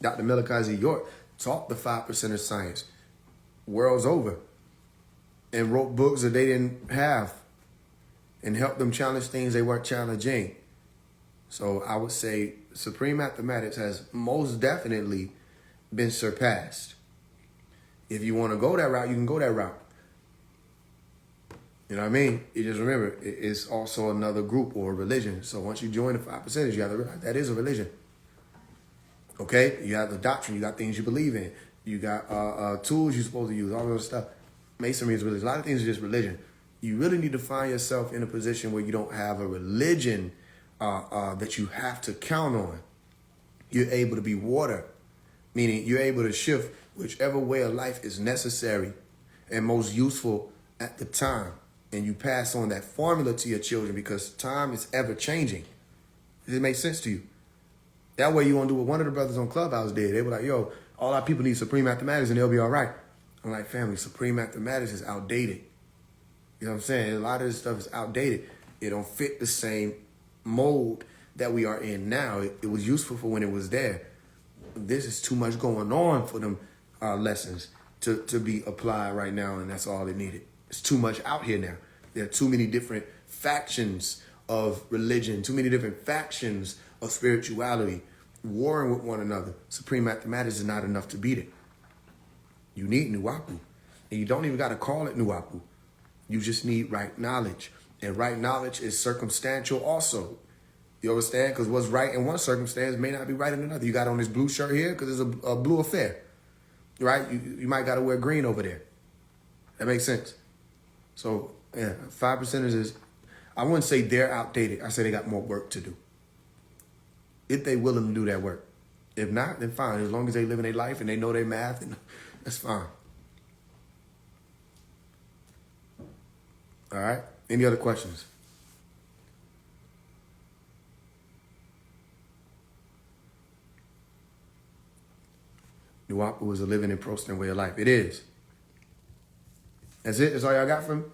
Dr. Melikazi York taught the 5%er science worlds over and wrote books that they didn't have and helped them challenge things they weren't challenging. So I would say Supreme Mathematics has most definitely been surpassed. If you want to go that route, you can go that route. You know what I mean? You just remember, it's also another group or a religion. So once you join the 5%ers, you have to realize that is a religion. Okay? You have the doctrine. You got things you believe in. You got tools you're supposed to use, all those stuff. Masonry is religion. A lot of things are just religion. You really need to find yourself in a position where you don't have a religion that you have to count on. You're able to be water, meaning you're able to shift whichever way of life is necessary and most useful at the time. And you pass on that formula to your children because time is ever changing. Does it make sense to you? That way you won't do what one of the brothers on Clubhouse did. They were like, yo, all our people need Supreme Mathematics and they'll be all right. I'm like, family, Supreme Mathematics is outdated. You know what I'm saying? A lot of this stuff is outdated. It don't fit the same mold that we are in now. It was useful for when it was there. This is too much going on for them lessons to be applied right now, and that's all it needed. It's too much out here now. There are too many different factions of religion, too many different factions of spirituality, warring with one another. Supreme Mathematics is not enough to beat it. You need Nuwapu. And you don't even got to call it Nuwapu. You just need right knowledge. And right knowledge is circumstantial also. You understand? Because what's right in one circumstance may not be right in another. You got on this blue shirt here because it's a blue affair. Right? You might got to wear green over there. That makes sense. So, yeah, 5%ers is, I wouldn't say they're outdated. I say they got more work to do. If they willing to do that work. If not, then fine. As long as they live in their life and they know their math, then that's fine. All right? Any other questions? Nuwapu is a living and prospering way of life. It is. That's it? That's all y'all got from me?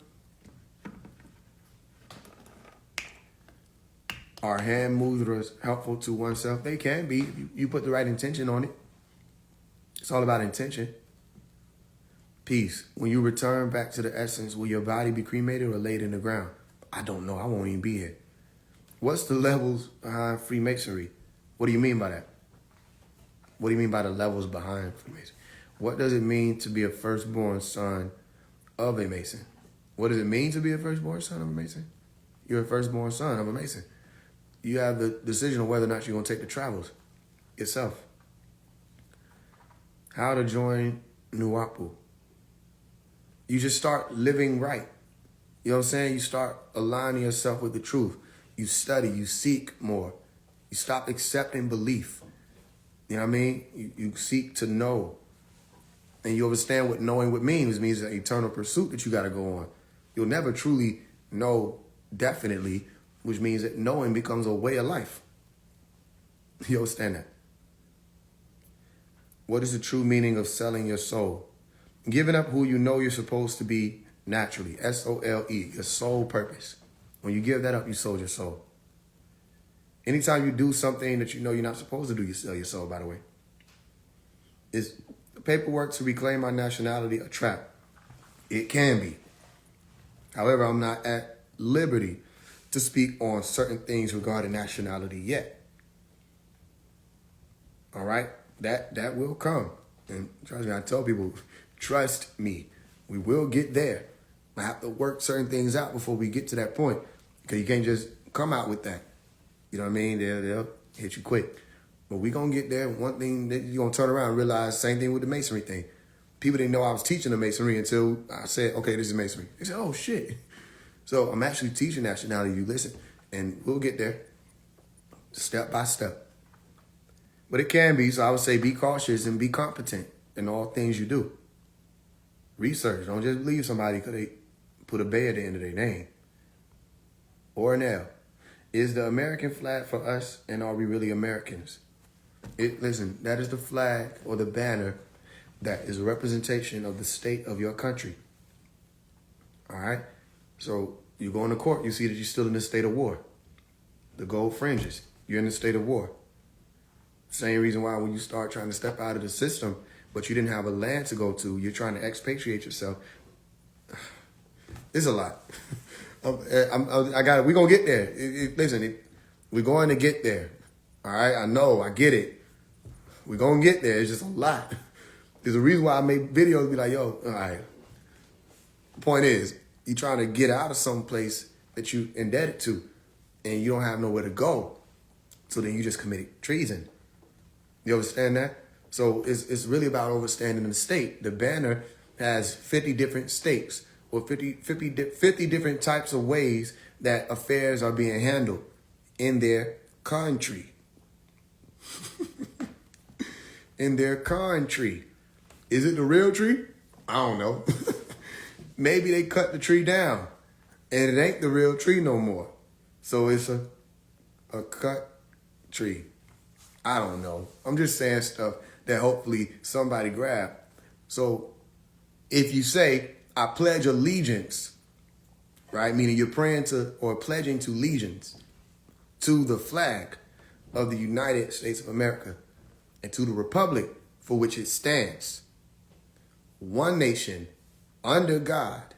Are hand movers helpful to oneself? They can be. You put the right intention on it. It's all about intention. Peace. When you return back to the essence, will your body be cremated or laid in the ground? I don't know. I won't even be here. What's the levels behind Freemasonry? What do you mean by that? What do you mean by the levels behind Freemasonry? What does it mean to be a firstborn son of a Mason? What does it mean to be a firstborn son of a Mason? You're a firstborn son of a Mason. You have the decision of whether or not you're going to take the travels yourself. How to join Nuwapu. You just start living right. You know what I'm saying? You start aligning yourself with the truth. You study, you seek more. You stop accepting belief. You know what I mean? You seek to know. And you understand what knowing what means. It means an eternal pursuit that you got to go on. You'll never truly know definitely, which means that knowing becomes a way of life. You understand that? What is the true meaning of selling your soul? Giving up who you know you're supposed to be naturally. SOLE, your soul purpose. When you give that up, you sold your soul. Anytime you do something that you know you're not supposed to do, you sell your soul, by the way. Is paperwork to reclaim my nationality a trap? It can be. However, I'm not at liberty to speak on certain things regarding nationality yet. All right? That will come. And trust me, I tell people, trust me, we will get there. I have to work certain things out before we get to that point. Because you can't just come out with that. You know what I mean? They'll hit you quick. But we going to get there. One thing that you're going to turn around and realize, same thing with the masonry thing. People didn't know I was teaching the masonry until I said, okay, this is masonry. They said, oh, shit. So I'm actually teaching nationality. You listen. And we'll get there step by step. But it can be. So I would say be cautious and be competent in all things you do. Research. Don't just believe somebody because they put a Bay at the end of their name. Or an L. Is the American flag for us, and are we really Americans? Listen, that is the flag or the banner that is a representation of the state of your country. All right? So you go into court, you see that you're still in the state of war. The gold fringes, you're in the state of war. Same reason why when you start trying to step out of the system, but you didn't have a land to go to, you're trying to expatriate yourself. It's a lot. I got it. We're going to get there. Listen, we're going to get there. All right? I know. I get it. We're going to get there. It's just a lot. There's a reason why I make videos be like, yo, all right. The point is, you're trying to get out of some place that you indebted to, and you don't have nowhere to go. So then you just committed treason. You understand that? So it's really about overstanding the state. The banner has 50 different states or 50 different types of ways that affairs are being handled in their country. In their country. Is it the real tree? I don't know. Maybe they cut the tree down and it ain't the real tree no more. So it's a cut tree. I don't know. I'm just saying stuff that hopefully somebody grab. So if you say, I pledge allegiance, right? Meaning you're praying to or pledging to allegiance to the flag of the United States of America and to the republic for which it stands. One nation, under God,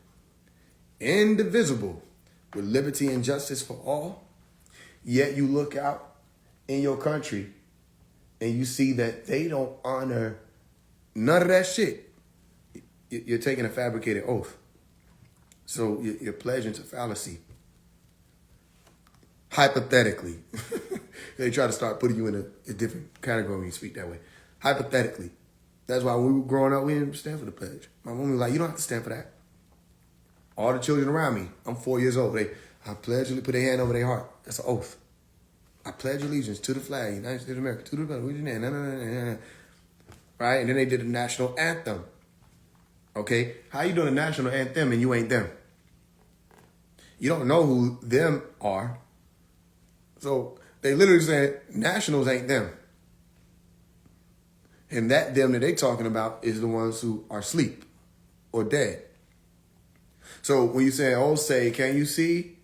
indivisible, with liberty and justice for all. Yet you look out in your country and you see that they don't honor none of that shit. You're taking a fabricated oath. So you're pledging to fallacy. Hypothetically. They try to start putting you in a different category when you speak that way. Hypothetically. That's why when we were growing up, we didn't stand for the pledge. My mom was like, you don't have to stand for that. All the children around me, I'm 4 years old. I pledge to put their hand over their heart. That's an oath. I pledge allegiance to the flag, United States of America, to the flag. Right? And then they did the national anthem. Okay? How you doing a national anthem and you ain't them? You don't know who them are. So they literally said nationals ain't them. And that them that they talking about is the ones who are asleep or dead. So when you say, oh, say, can you see?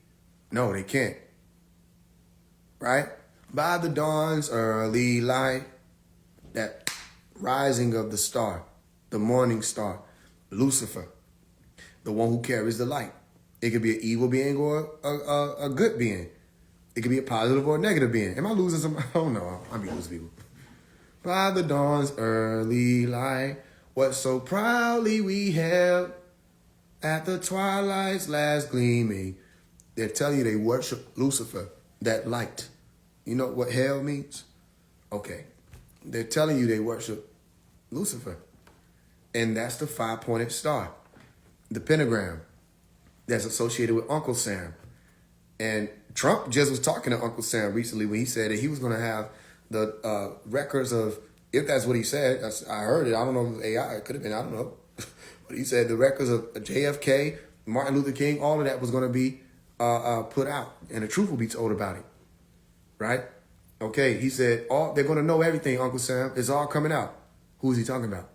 No, they can't. Right? By the dawn's early light, that rising of the star, the morning star, Lucifer, the one who carries the light. It could be an evil being or a good being. It could be a positive or a negative being. Am I losing some? I don't know. I be losing people. By the dawn's early light, what so proudly we hailed at the twilight's last gleaming. They're telling you they worship Lucifer, that light. You know what hell means? Okay. They're telling you they worship Lucifer. And that's the 5-pointed star, the pentagram that's associated with Uncle Sam. And Trump just was talking to Uncle Sam recently when he said that he was going to have the records of, if that's what he said, I heard it. I don't know if it was AI. It could have been, I don't know. But he said the records of JFK, Martin Luther King, all of that was going to be put out. And the truth will be told about it. Right? Okay, he said, they're going to know everything, Uncle Sam. It's all coming out. Who is he talking about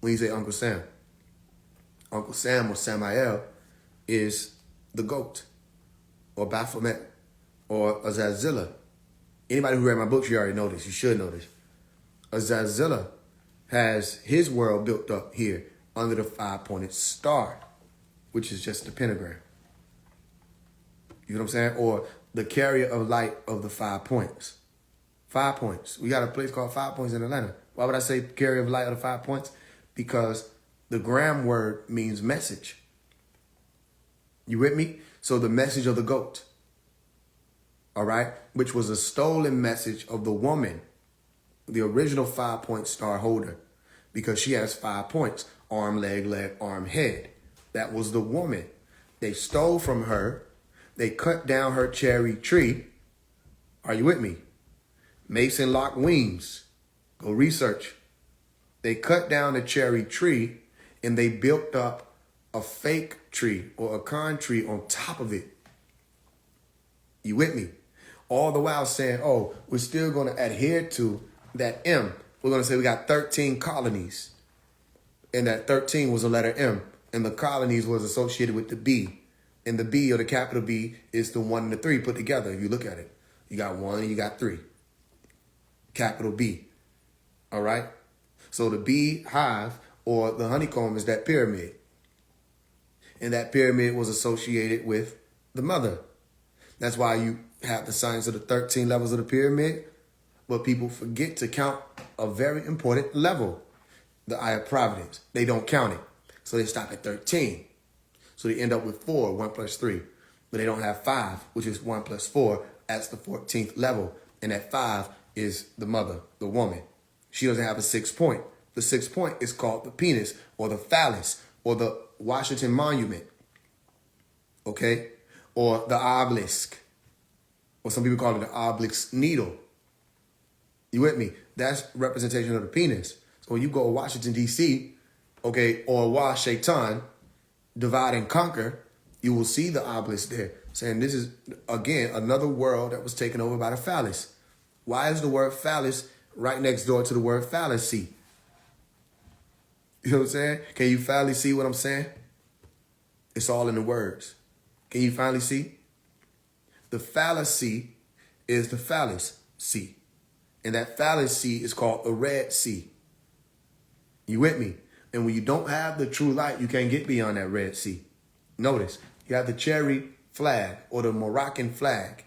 when you say Uncle Sam? Uncle Sam or Samael is the goat or Baphomet or Azazillah. Anybody who read my books, you already know this. You should know this. Azazillah has his world built up here under the 5-pointed star, which is just the pentagram. You know what I'm saying? Or the carrier of light of the 5 points. 5 points. We got a place called 5 Points in Atlanta. Why would I say carrier of light of the 5 points? Because the gram word means message. You with me? So the message of the goat. All right? Which was a stolen message of the woman, the original 5-point star holder, because she has 5 points. Arm, leg, arm, head. That was the woman. They stole from her. They cut down her cherry tree. Are you with me? Mason lock wings. Go research. They cut down the cherry tree and they built up a fake tree or a con tree on top of it. You with me? All the while saying, oh, we're still going to adhere to that M. We're going to say we got 13 colonies. And that 13 was a letter M. And the colonies was associated with the B. And the B, or the capital B, is the 1 and the 3 put together. If you look at it, you got 1 and you got 3. Capital B. All right? So the bee hive or the honeycomb is that pyramid. And that pyramid was associated with the mother. That's why you have the science of the 13 levels of the pyramid. But people forget to count a very important level, the eye of providence. They don't count it. So they stop at 13. So they end up with 4, 1 plus 3. But they don't have 5, which is 1 plus 4. That's the 14th level. And that 5 is the mother, the woman. She doesn't have a 6 point. The 6 point is called the penis or the phallus or the Washington Monument. Okay? Or the obelisk. Or some people call it the obelisk needle. You with me? That's representation of the penis. So when you go to Washington, D.C., okay, or Washington, divide and conquer, you will see the obelisk there, saying this is, again, another world that was taken over by the phallus. Why is the word phallus right next door to the word fallacy? You know what I'm saying? Can you finally see what I'm saying? It's all in the words. Can you finally see? The fallacy is the phallus sea. And that fallacy is called the Red Sea. You with me? And when you don't have the true light, you can't get beyond that Red Sea. Notice, you have the cherry flag or the Moroccan flag.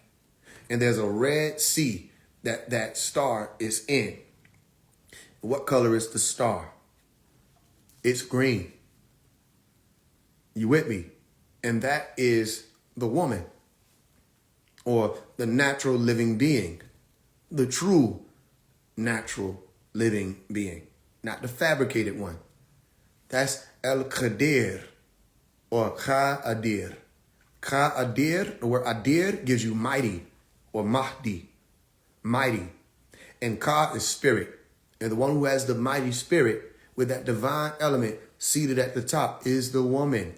And there's a Red Sea that star is in. What color is the star? It's green. You with me? And that is the woman or the natural living being, the true natural living being, not the fabricated one. That's El-Qadir or Ka-Adir. Ka-Adir, the word Adir gives you mighty or Mahdi, mighty. And Ka is spirit. And the one who has the mighty spirit with that divine element seated at the top is the woman,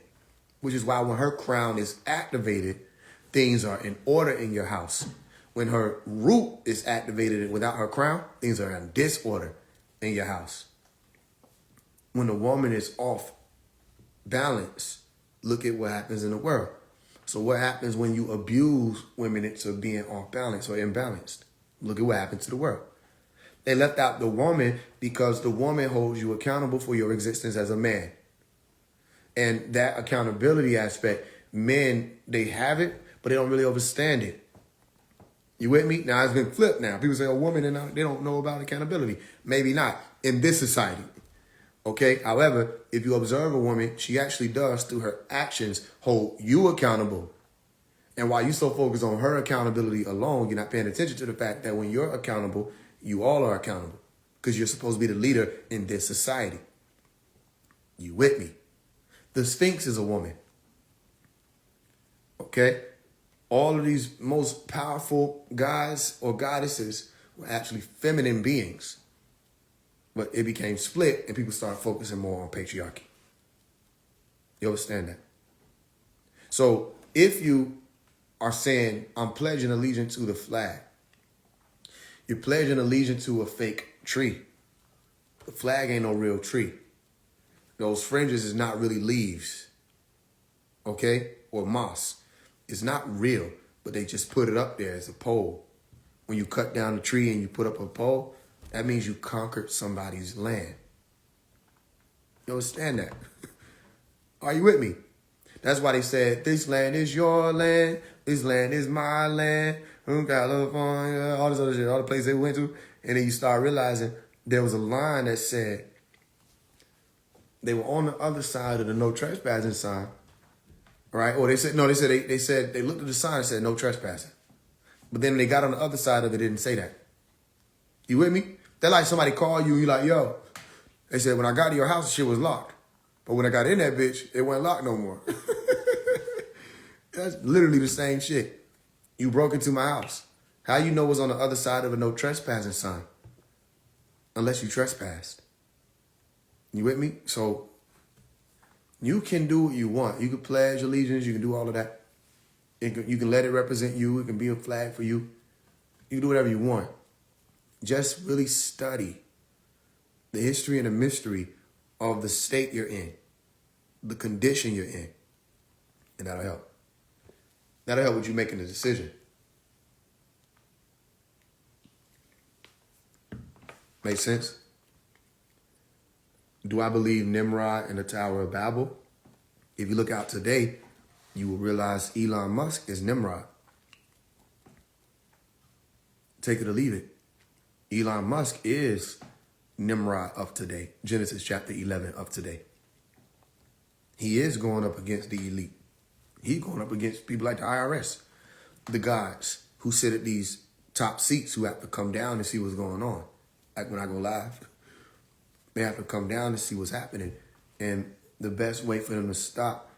which is why when her crown is activated, things are in order in your house. When her root is activated and without her crown, things are in disorder in your house. When the woman is off balance, look at what happens in the world. So what happens when you abuse women into being off balance or imbalanced? Look at what happens to the world. They left out the woman because the woman holds you accountable for your existence as a man. And that accountability aspect, men, they have it, but they don't really understand it. You with me? Now, it's been flipped now. People say a woman, they don't know about accountability. Maybe not in this society. Okay? However, if you observe a woman, she actually does, through her actions, hold you accountable. And while you're so focused on her accountability alone, you're not paying attention to the fact that when you're accountable, you all are accountable because you're supposed to be the leader in this society. You with me? The Sphinx is a woman. Okay? All of these most powerful guys or goddesses were actually feminine beings. But it became split and people started focusing more on patriarchy. You understand that? So if you are saying, I'm pledging allegiance to the flag, you're pledging allegiance to a fake tree. The flag ain't no real tree. Those fringes is not really leaves, okay, or moss. It's not real, but they just put it up there as a pole. When you cut down a tree and you put up a pole, that means you conquered somebody's land. You understand that? Are you with me? That's why they said, this land is your land, this land is my land, from California, all this other shit, all the places they went to. And then you start realizing there was a line that said they were on the other side of the no trespassing sign, right? Or they said they looked at the sign and said no trespassing. But then they got on the other side of it, didn't say that. You with me? They're like somebody call you and you like, yo. They said, when I got to your house, the shit was locked. But when I got in that bitch, it wasn't locked no more. That's literally the same shit. You broke into my house. How you know what's on the other side of a no trespassing sign? Unless you trespassed. You with me? So you can do what you want. You can pledge allegiance. You can do all of that. You can let it represent you. It can be a flag for you. You can do whatever you want. Just really study the history and the mystery of the state you're in, the condition you're in, and that'll help. That'll help with you making a decision. Make sense? Do I believe Nimrod and the Tower of Babel? If you look out today, you will realize Elon Musk is Nimrod. Take it or leave it. Elon Musk is Nimrod of today. Genesis chapter 11 of today. He is going up against the elite. He's going up against people like the IRS, the guys who sit at these top seats who have to come down and see what's going on. Like when I go live, they have to come down to see what's happening. And the best way for them to stop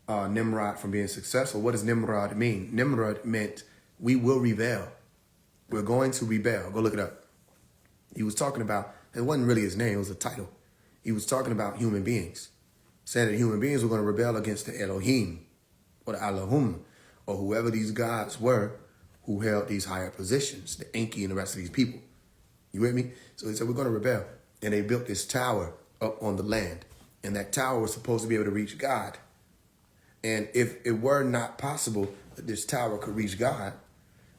Nimrod from being successful, what does Nimrod mean? Nimrod meant we will rebel. We're going to rebel. Go look it up. He was talking about, it wasn't really his name, it was a title. He was talking about human beings. Saying that human beings were going to rebel against the Elohim or the Elohim or whoever these gods were who held these higher positions, the Enki and the rest of these people. You with me? So he said, we're going to rebel. And they built this tower up on the land. And that tower was supposed to be able to reach God. And if it were not possible that this tower could reach God,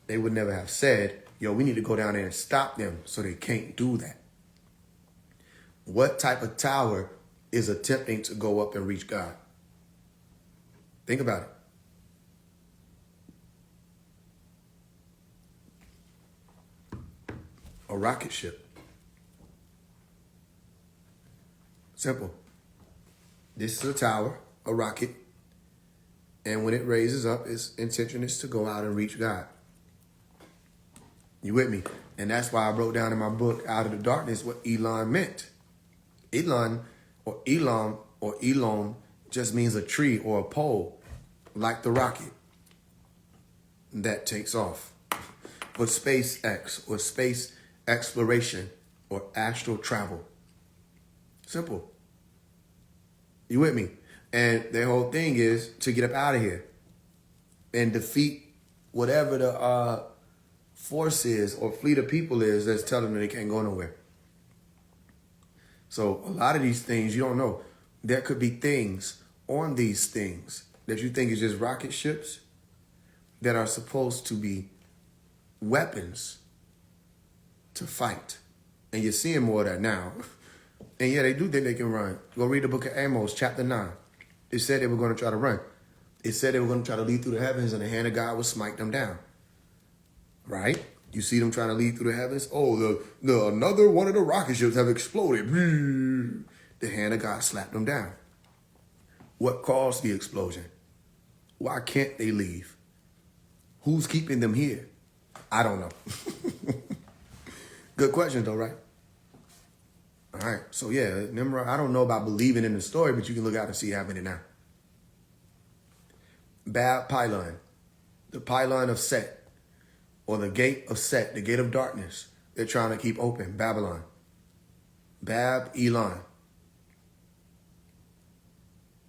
they would never have said, yo, we need to go down there and stop them so they can't do that. What type of tower is attempting to go up and reach God? Think about it. A rocket ship. Simple. This is a tower, a rocket. And when it raises up, its intention is to go out and reach God. You with me? And that's why I wrote down in my book, Out of the Darkness, what Elon meant. Elon or Elam or Elon just means a tree or a pole, like the rocket that takes off. Or SpaceX or space exploration or astral travel. Simple. You with me? And their whole thing is to get up out of here and defeat whatever the force is or fleet of people is that's telling them they can't go nowhere. So a lot of these things you don't know. There could be things on these things that you think is just rocket ships that are supposed to be weapons to fight. And you're seeing more of that now. And yeah, they do think they can run. Go read the book of Amos, chapter 9. It said they were going to try to run. It said they were going to try to lead through the heavens and the hand of God would smite them down. Right? You see them trying to lead through the heavens? Oh, another one of the rocket ships have exploded. The hand of God slapped them down. What caused the explosion? Why can't they leave? Who's keeping them here? I don't know. Good question though, right? All right. So yeah, Nimrod, I don't know about believing in the story, but you can look out and see it happening now. Bab Pylon, the pylon of Set, or the gate of Set, the gate of darkness. They're trying to keep open. Babylon. Bab Elon.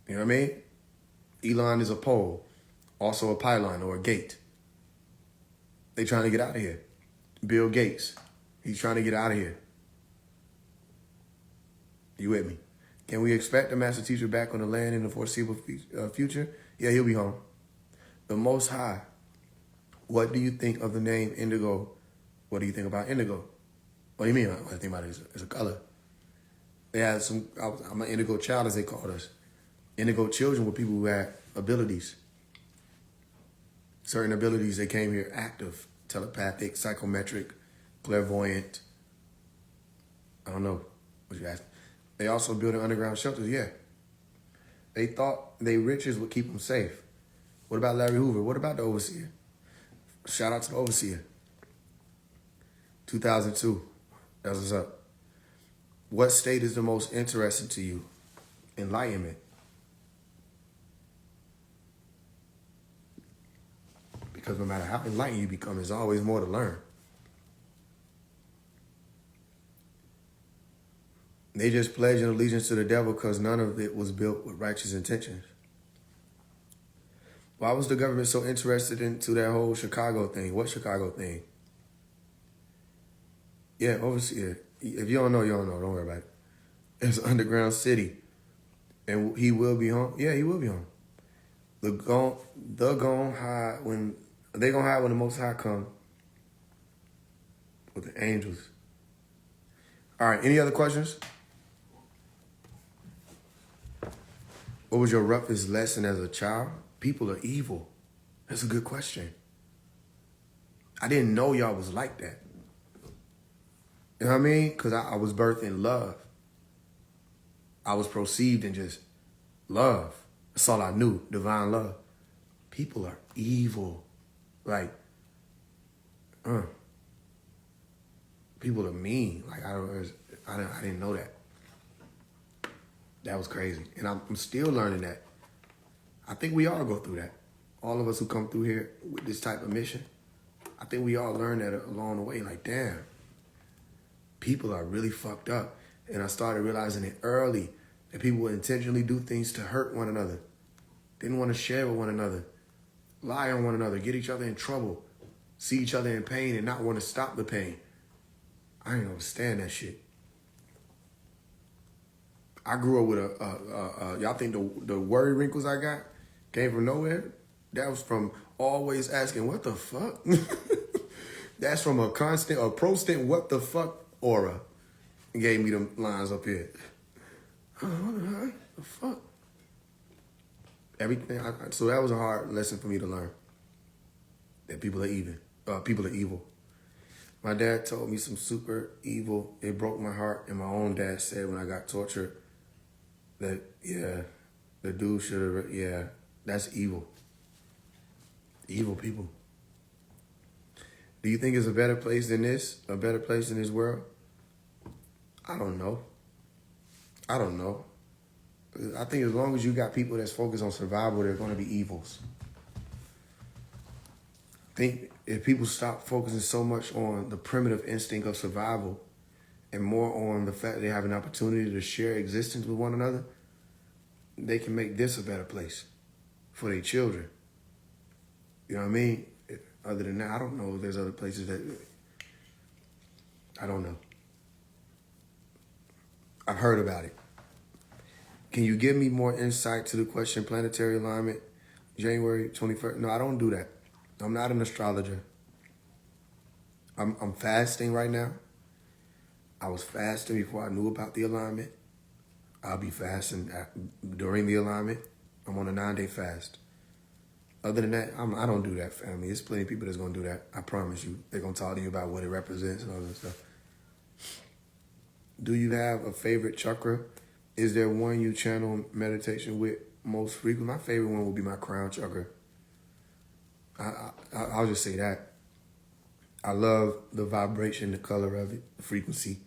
You know what I mean? Elon is a pole, also a pylon or a gate. They trying to get out of here. Bill Gates, he's trying to get out of here. You with me? Can we expect the master teacher back on the land in the foreseeable future? Yeah, he'll be home. The Most High. What do you think of the name indigo? What do you think about indigo? What do you mean? What I think about it is a color. They had some, I'm an indigo child, as they called us. Indigo children were people who had abilities. Certain abilities, they came here active, telepathic, psychometric, clairvoyant. I don't know what you asked. They also built underground shelters, yeah. They thought their riches would keep them safe. What about Larry Hoover? What about the overseer? Shout out to the overseer. 2002. That's what's up. What state is the most interesting to you? Enlightenment. Because no matter how enlightened you become, there's always more to learn. They just pledged an allegiance to the devil because none of it was built with righteous intentions. Why was the government so interested into that whole Chicago thing? What Chicago thing? Yeah, overseer. If you don't know, you don't know. Don't worry about it. It's an underground city. And he will be home. Yeah, he will be home. They're gonna hide when the Most High come with the angels. All right, any other questions? What was your roughest lesson as a child? People are evil. That's a good question. I didn't know y'all was like that. You know what I mean? Because I was birthed in love. I was perceived in just love. That's all I knew, divine love. People are evil. Like, people are mean. Like, I didn't know that. That was crazy. And I'm still learning that. I think we all go through that. All of us who come through here with this type of mission, I think we all learn that along the way. Like, damn, people are really fucked up. And I started realizing it early that people would intentionally do things to hurt one another. Didn't want to share with one another. Lie on one another. Get each other in trouble. See each other in pain and not want to stop the pain. I ain't understand that shit. I grew up with y'all think the worry wrinkles I got came from nowhere? That was from always asking, what the fuck? That's from a prostant what the fuck aura. And gave me them lines up here. What the fuck? Everything. So that was a hard lesson for me to learn. That people are evil. People are evil. My dad told me some super evil. It broke my heart. And my own dad said when I got tortured that, yeah, the dude should have, yeah, that's evil. Evil people. Do you think it's a better place than this? A better place in this world? I don't know. I think as long as you got people that's focused on survival, they're going to be evils. I think if people stop focusing so much on the primitive instinct of survival and more on the fact they have an opportunity to share existence with one another, they can make this a better place for their children. You know what I mean? Other than that, I don't know if there's other places that... I don't know. I've heard about it. Can you give me more insight to the question, planetary alignment, January 21st? No, I don't do that. I'm not an astrologer. I'm fasting right now. I was fasting before I knew about the alignment. I'll be fasting during the alignment. I'm on a 9-day fast. Other than that, I don't do that, family. There's plenty of people that's going to do that. I promise you. They're going to talk to you about what it represents and all that stuff. Do you have a favorite chakra? Is there one you channel meditation with most frequently? My favorite one would be my crown chakra. I'll just say that. I love the vibration, the color of it, the frequency.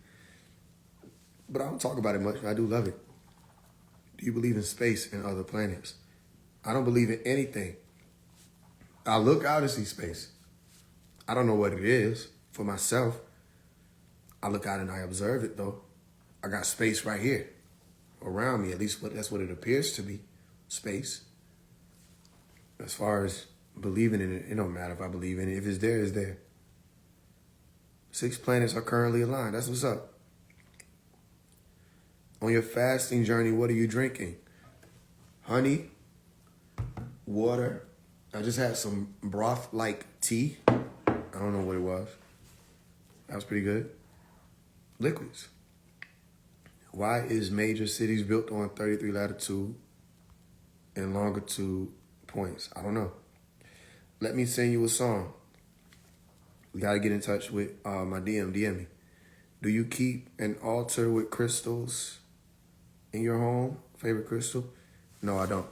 But I don't talk about it much. I do love it. Do you believe in space and other planets? I don't believe in anything. I look out and see space. I don't know what it is for myself. I look out and I observe it, though. I got space right here around me. At least that's what it appears to be, space. As far as believing in it, it don't matter if I believe in it. If it's there, it's there. 6 planets are currently aligned. That's what's up. On your fasting journey, what are you drinking? Honey, water. I just had some broth-like tea. I don't know what it was. That was pretty good. Liquids. Why is major cities built on 33 latitude and longitude points? I don't know. Let me sing you a song. We got to get in touch with my DM. DM me. Do you keep an altar with crystals in your home? Favorite crystal? No, I don't.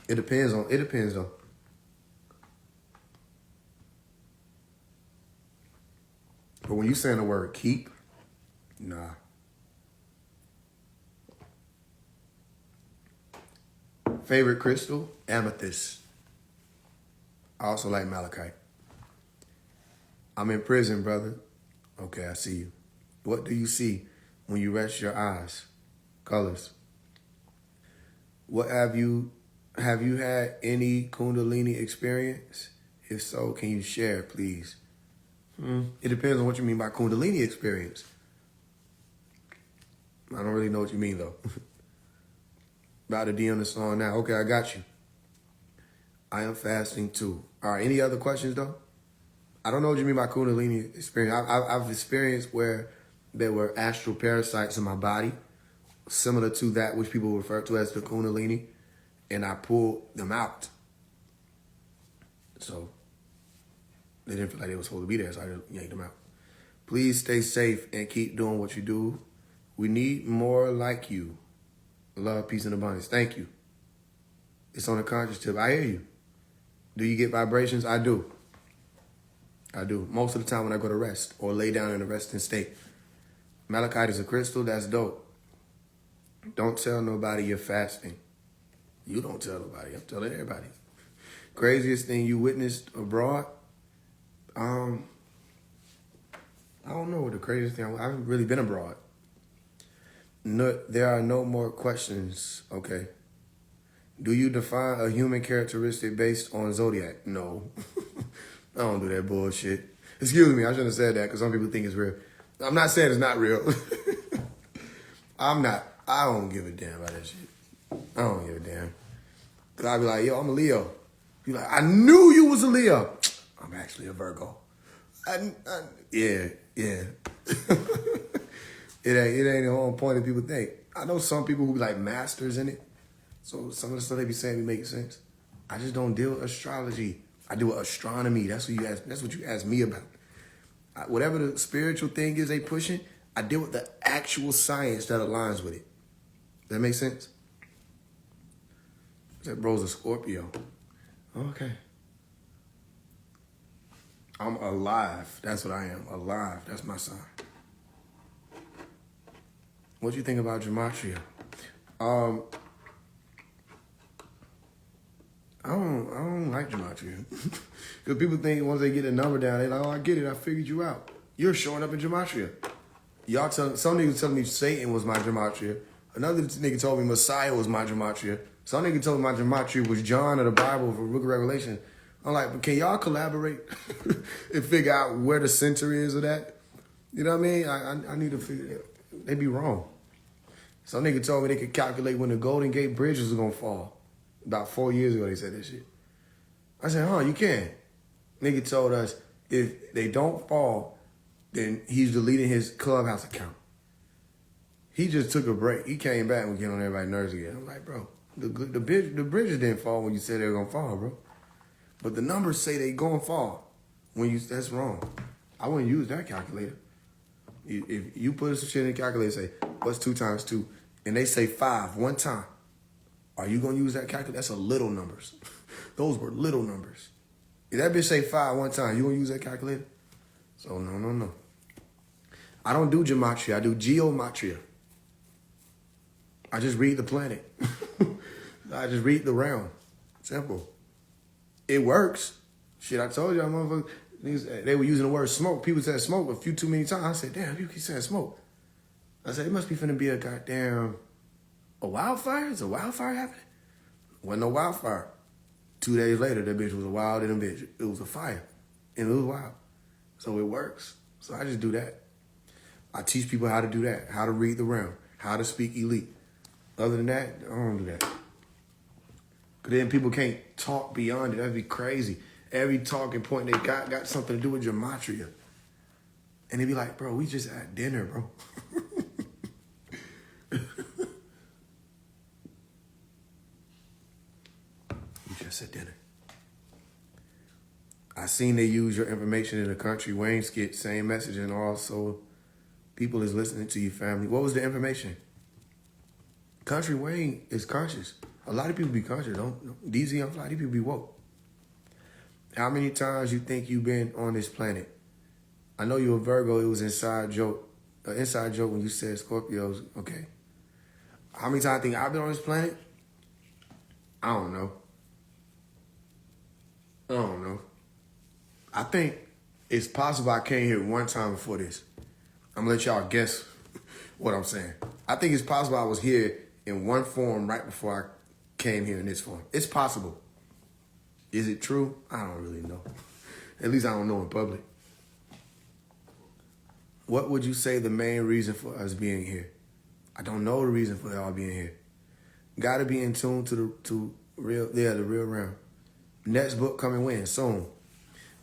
It depends though. But when you saying the word keep, nah. Favorite crystal? Amethyst. I also like malachite. I'm in prison, brother. Okay, I see you. What do you see when you rest your eyes? Colors. What have you had any Kundalini experience? If so, can you share, please? It depends on what you mean by Kundalini experience. I don't really know what you mean, though. About to DM the song now. Okay, I got you. I am fasting, too. All right, any other questions, though? I don't know what you mean by Kundalini experience. I've experienced where there were astral parasites in my body, similar to that which people refer to as the Kundalini, and I pulled them out. So they didn't feel like they were supposed to be there, so I just yanked them out. Please stay safe and keep doing what you do. We need more like you. Love, peace, and abundance. Thank you. It's on a conscious tip. I hear you. Do you get vibrations? I do. I do. Most of the time when I go to rest or lay down in a resting state. Malachite is a crystal. That's dope. Don't tell nobody you're fasting. You don't tell nobody. I'm telling everybody. Craziest thing you witnessed abroad? I don't know what the craziest thing. I haven't really been abroad. No, there are no more questions. Okay. Do you define a human characteristic based on zodiac? No. I don't do that bullshit. Excuse me, I shouldn't have said that because some people think it's real. I'm not saying it's not real. I'm not. I don't give a damn about that shit. I don't give a damn. Because I'll be like, yo, I'm a Leo. Be like, I knew you was a Leo. I'm actually a Virgo. Yeah. It ain't the whole point that people think. I know some people who be like masters in it. So some of the stuff they be saying be making sense. I just don't deal with astrology. I deal with astronomy. That's what you ask me about. Whatever the spiritual thing is they pushing, I deal with the actual science that aligns with it. Does that make sense? That bro's a Scorpio. Okay. I'm alive. That's what I am. Alive. That's my sign. What do you think about gematria? I don't like gematria. Because people think once they get the number down, they're like, oh, I get it. I figured you out. You're showing up in gematria. Some niggas telling me Satan was my gematria. Another nigga told me Messiah was my gematria. Some nigga told me my gematria was John of the Bible for Book of Revelation. I'm like, can y'all collaborate and figure out where the center is of that? You know what I mean? I need to figure it. They be wrong. Some nigga told me they could calculate when the Golden Gate Bridge was going to fall. About 4 years ago, they said that shit. I said, you can. Nigga told us if they don't fall, then he's deleting his Clubhouse account. He just took a break. He came back and was getting on everybody's nerves again. I'm like, bro, the bridges didn't fall when you said they were going to fall, bro. But the numbers say they going to fall. That's wrong. I wouldn't use that calculator. If you put some shit in the calculator, say, what's 2 times 2? And they say 5 one time. Are you going to use that calculator? That's a little numbers. Those were little numbers. If that bitch say 5 one time, you going to use that calculator? So, no. I don't do gematria. I do geometria. I just read the planet. I just read the realm. Simple. It works. Shit, I told y'all, motherfuckers, they were using the word smoke. People said smoke a few too many times. I said, damn, you keep saying smoke. I said, it must be finna be a goddamn... A wildfire? Is a wildfire happening? Wasn't no wildfire. 2 days later, that bitch was a wild in a bitch. It was a fire. And it was wild. So it works. So I just do that. I teach people how to do that, how to read the realm, how to speak elite. Other than that, I don't do that. Because then people can't talk beyond it. That'd be crazy. Every talking point they got something to do with gematria. And they be like, bro, we just at dinner, bro. We just at dinner. I seen they use your information in the Country Wayne skit, same message, and also people is listening to you, family. What was the information? Country Wayne is conscious. A lot of people be conscious. Don't DZ on Fly, these people be woke. How many times you think you've been on this planet? I know you're a Virgo. It was an inside joke when you said Scorpios. Okay. How many times I think I've been on this planet? I don't know. I think it's possible I came here one time before this. I'm going to let y'all guess what I'm saying. I think it's possible I was here in one form right before I came here in this form. It's possible. Is it true? I don't really know. At least I don't know in public. What would you say the main reason for us being here? I don't know the reason for y'all being here. Got to be in tune to the real realm. Next book coming when? Soon.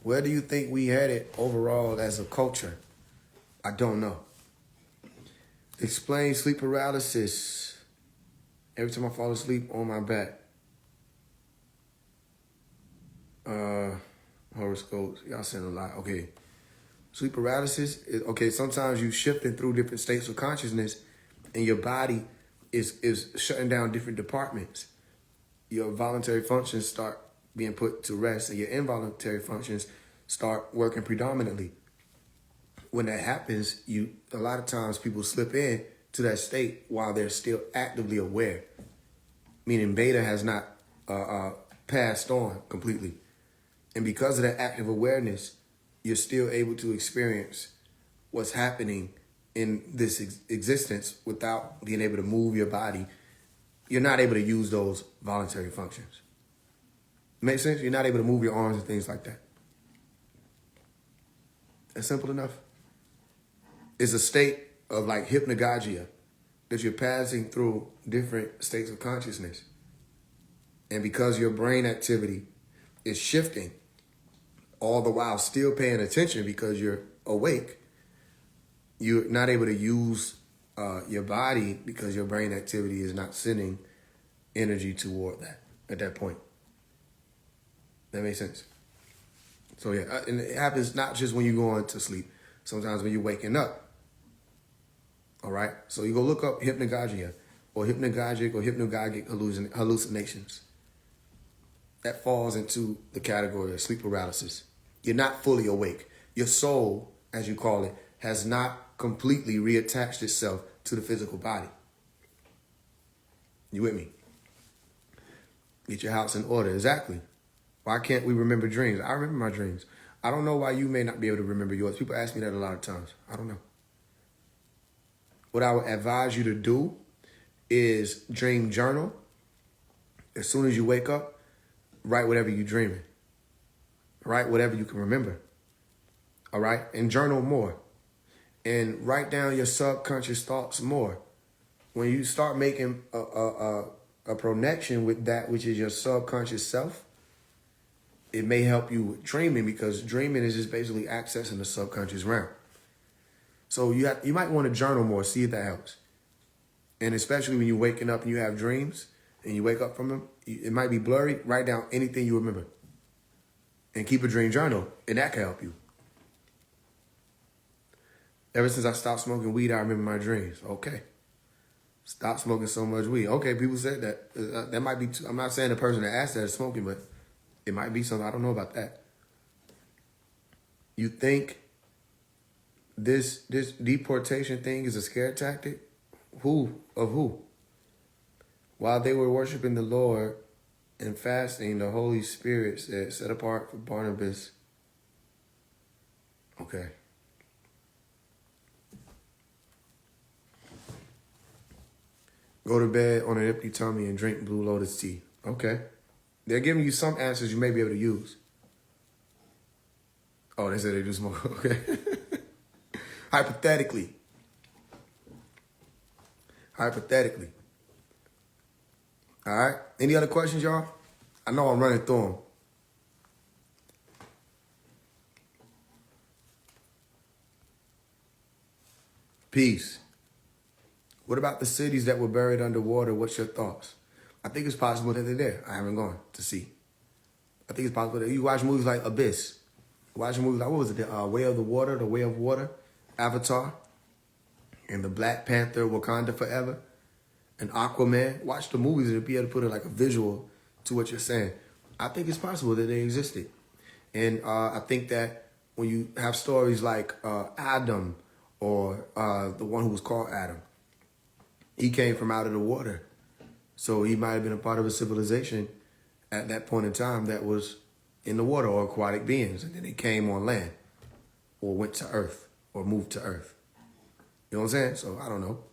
Where do you think we headed overall as a culture? I don't know. Explain sleep paralysis. Every time I fall asleep on my back. Horoscopes. Y'all saying a lot. Okay. Sleep paralysis. Okay, sometimes you shifting through different states of consciousness and your body is shutting down different departments. Your voluntary functions start being put to rest and your involuntary functions start working predominantly. When that happens, a lot of times people slip in to that state while they're still actively aware, meaning beta has not passed on completely. And because of that active awareness, you're still able to experience what's happening in this existence without being able to move your body. You're not able to use those voluntary functions. Make sense? You're not able to move your arms and things like that. That's simple enough. It's a state of like hypnagogia that you're passing through different states of consciousness. And because your brain activity is shifting, all the while still paying attention because you're awake, you're not able to use your body because your brain activity is not sending energy toward that at that point. That makes sense? So yeah, and it happens not just when you're going to sleep, sometimes when you're waking up. All right? So you go look up hypnagogia or hypnagogic hallucinations. That falls into the category of sleep paralysis. You're not fully awake. Your soul, as you call it, has not completely reattached itself to the physical body. You with me? Get your house in order. Exactly. Why can't we remember dreams? I remember my dreams. I don't know why you may not be able to remember yours. People ask me that a lot of times. I don't know. What I would advise you to do is dream journal. As soon as you wake up, write whatever you're dreaming. Write whatever you can remember. All right? And journal more. And write down your subconscious thoughts more. When you start making a connection with that which is your subconscious self, it may help you with dreaming, because dreaming is just basically accessing the subconscious realm. So you might want to journal more, see if that helps. And especially when you're waking up and you have dreams and you wake up from them, it might be blurry. Write down anything you remember and keep a dream journal, and that can help you. Ever since I stopped smoking weed, I remember my dreams. Okay. Stop smoking so much weed. Okay, people said that. That might be, I'm not saying the person that asked that is smoking, but it might be something. I don't know about that. You think this deportation thing is a scare tactic? Who? Of who? While they were worshiping the Lord and fasting, the Holy Spirit said, set apart for Barnabas. Okay. Go to bed on an empty tummy and drink Blue Lotus tea. Okay. They're giving you some answers you may be able to use. Oh, they said they do smoke. Okay. Hypothetically. Hypothetically. All right? Any other questions, y'all? I know I'm running through them. Peace. What about the cities that were buried underwater? What's your thoughts? I think it's possible that they're there. I haven't gone to see. I think it's possible that you watch movies like Abyss. Watch movies like, what was it? The Way of the Water, The Way of Water, Avatar, and the Black Panther, Wakanda Forever, and Aquaman. Watch the movies and be able to put like a visual to what you're saying. I think it's possible that they existed. And I think that when you have stories like Adam or the one who was called Adam, he came from out of the water. So he might have been a part of a civilization at that point in time that was in the water, or aquatic beings. And then they came on land or went to earth or moved to earth. You know what I'm saying? So I don't know.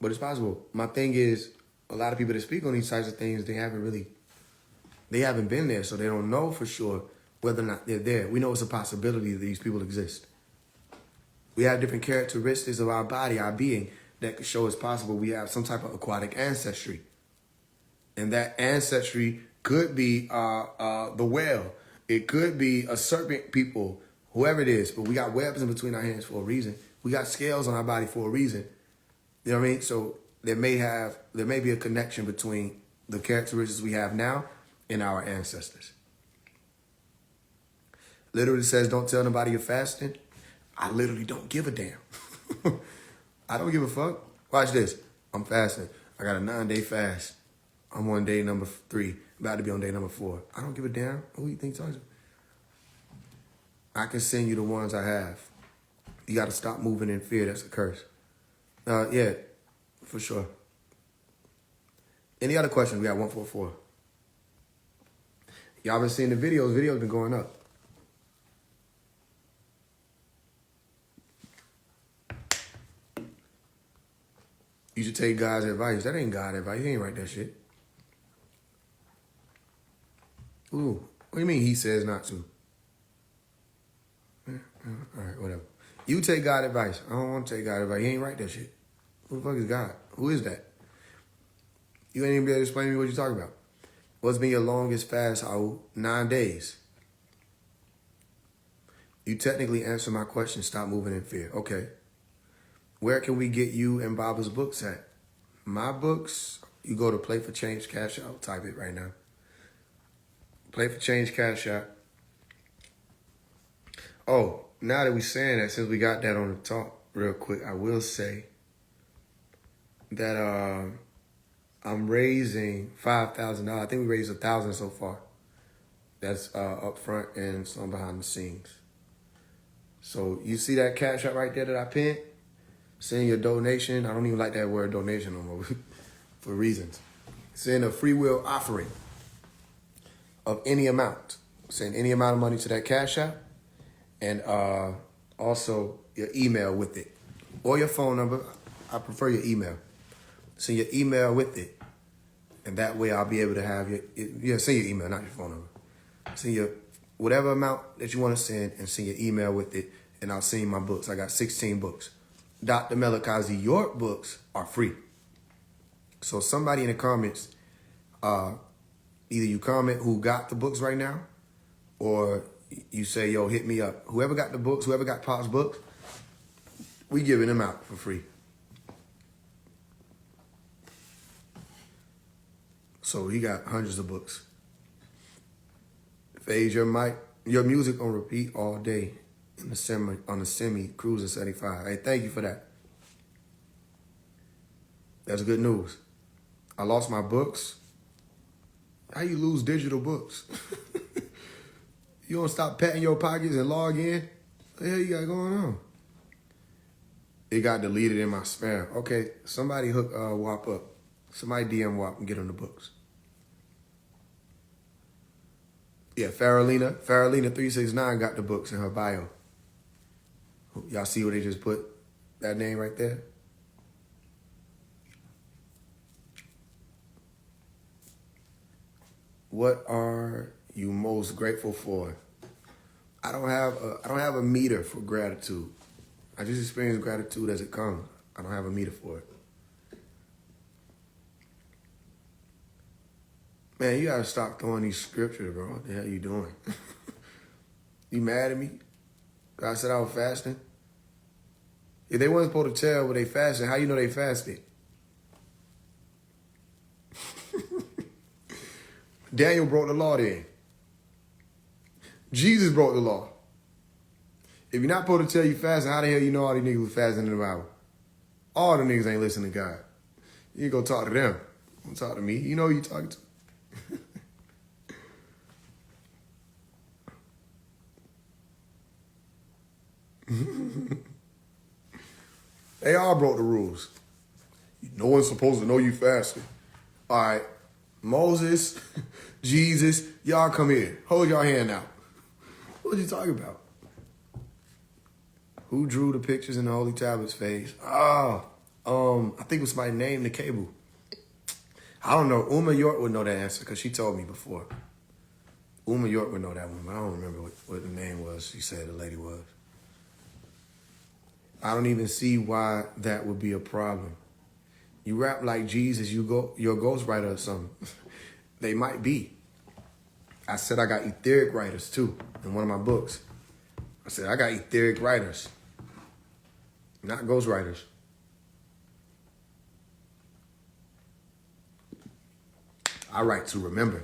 But it's possible. My thing is, a lot of people that speak on these types of things, they haven't been there. So they don't know for sure whether or not they're there. We know it's a possibility that these people exist. We have different characteristics of our body, our being, that could show it's possible we have some type of aquatic ancestry. And that ancestry could be the whale. It could be a serpent people, whoever it is. But we got webs in between our hands for a reason. We got scales on our body for a reason. You know what I mean? So there may be a connection between the characteristics we have now and our ancestors. Literally says, don't tell nobody you're fasting. I literally don't give a damn. I don't give a fuck. Watch this. I'm fasting. I got a 9-day fast. I'm on day number 3. About to be on day number 4. I don't give a damn. Who you think talking to? I can send you the ones I have. You got to stop moving in fear. That's a curse. Yeah, for sure. Any other questions? We got 144. Y'all been seeing the videos. Videos been going up. You should take God's advice. That ain't God's advice. He ain't write that shit. Ooh, what do you mean he says not to? All right, whatever. You take God's advice. I don't want to take God's advice. He ain't write that shit. Who the fuck is God? Who is that? You ain't even be able to explain to me what you're talking about. What's been your longest fast, Raul? 9 days. You technically answer my question. Stop moving in fear. Okay. Where can we get you and Baba's books at? My books, you go to Play for Change Cash Out. Type it right now. Play for Change Cash Out. Oh, now that we're saying that, since we got that on the top real quick, I will say that I'm raising $5,000. I think we raised $1,000 so far. That's up front and some behind the scenes. So you see that cash out right there that I pinned? Send your donation. I don't even like that word donation no more for reasons. Send a free will offering of any amount. Send any amount of money to that cash app, and also your email with it, or your phone number. I prefer your email. Send your email with it, and that way I'll be able to have send your email, not your phone number. Send your whatever amount that you want to send, and send your email with it, and I'll send you my books. I got 16 books. Dr. Melikazi, your books are free. So somebody in the comments, either you comment who got the books right now, or you say, yo, hit me up. Whoever got the books, whoever got Pop's books, we giving them out for free. So he got hundreds of books. Faise, your music on repeat all day on the semi cruising 75. Hey, thank you for that. That's good news. I lost my books. How you lose digital books? You don't stop patting your pockets and log in? What the hell you got going on? It got deleted in my spam. Okay, somebody hook WAP up. Somebody DM WAP and get on the books. Yeah, Farrellina 369 got the books in her bio. Y'all see where they just put that name right there? What are you most grateful for? I don't have a meter for gratitude. I just experience gratitude as it comes. I don't have a meter for it. Man, you gotta stop throwing these scriptures, bro. What the hell you doing? You mad at me? I said I was fasting. If they wasn't supposed to tell what they fasting, how you know they fasted? Daniel broke the law then. Jesus broke the law. If you're not supposed to tell you fasting, how the hell you know all these niggas was fasting in the Bible? All the niggas ain't listening to God. You go talk to them. Don't talk to me. You know who you talking to. They all broke the rules. No one's supposed to know you fasting. All right, Moses, Jesus, y'all come here. Hold your hand out. What you talking about? Who drew the pictures in the Holy Tablets, Faise? I think it was somebody named the cable. I don't know. Uma York would know that answer because she told me before. Uma York would know that one, but I don't remember what the name was. She said the lady was. I don't even see why that would be a problem. You rap like Jesus, you're a ghostwriter or something. They might be. I said I got etheric writers too in one of my books. I said I got etheric writers, not ghostwriters. I write to remember.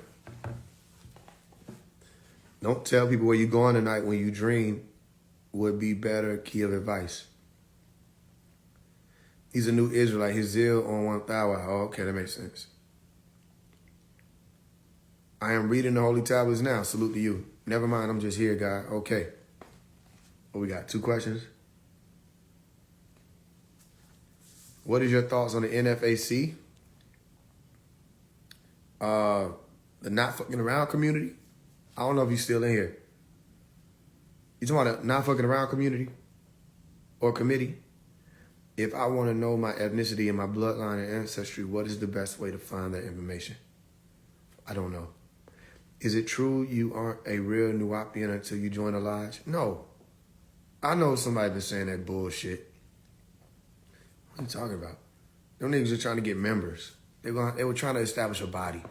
Don't tell people where you're going tonight when you dream would be better key of advice. He's a new Israelite. His zeal on 1,000. Oh, okay, that makes sense. I am reading the Holy Tablets now. Salute to you. Never mind, I'm just here, God. Okay. What we got? 2 questions? What is your thoughts on the NFAC? The not fucking around community? I don't know if you're still in here. You talking about the not fucking around community? Or committee? If I want to know my ethnicity and my bloodline and ancestry, what is the best way to find that information? I don't know. Is it true you aren't a real Nuwapian until you join a lodge? No. I know somebody been saying that bullshit. What are you talking about? Them niggas are trying to get members. They were trying to establish a body.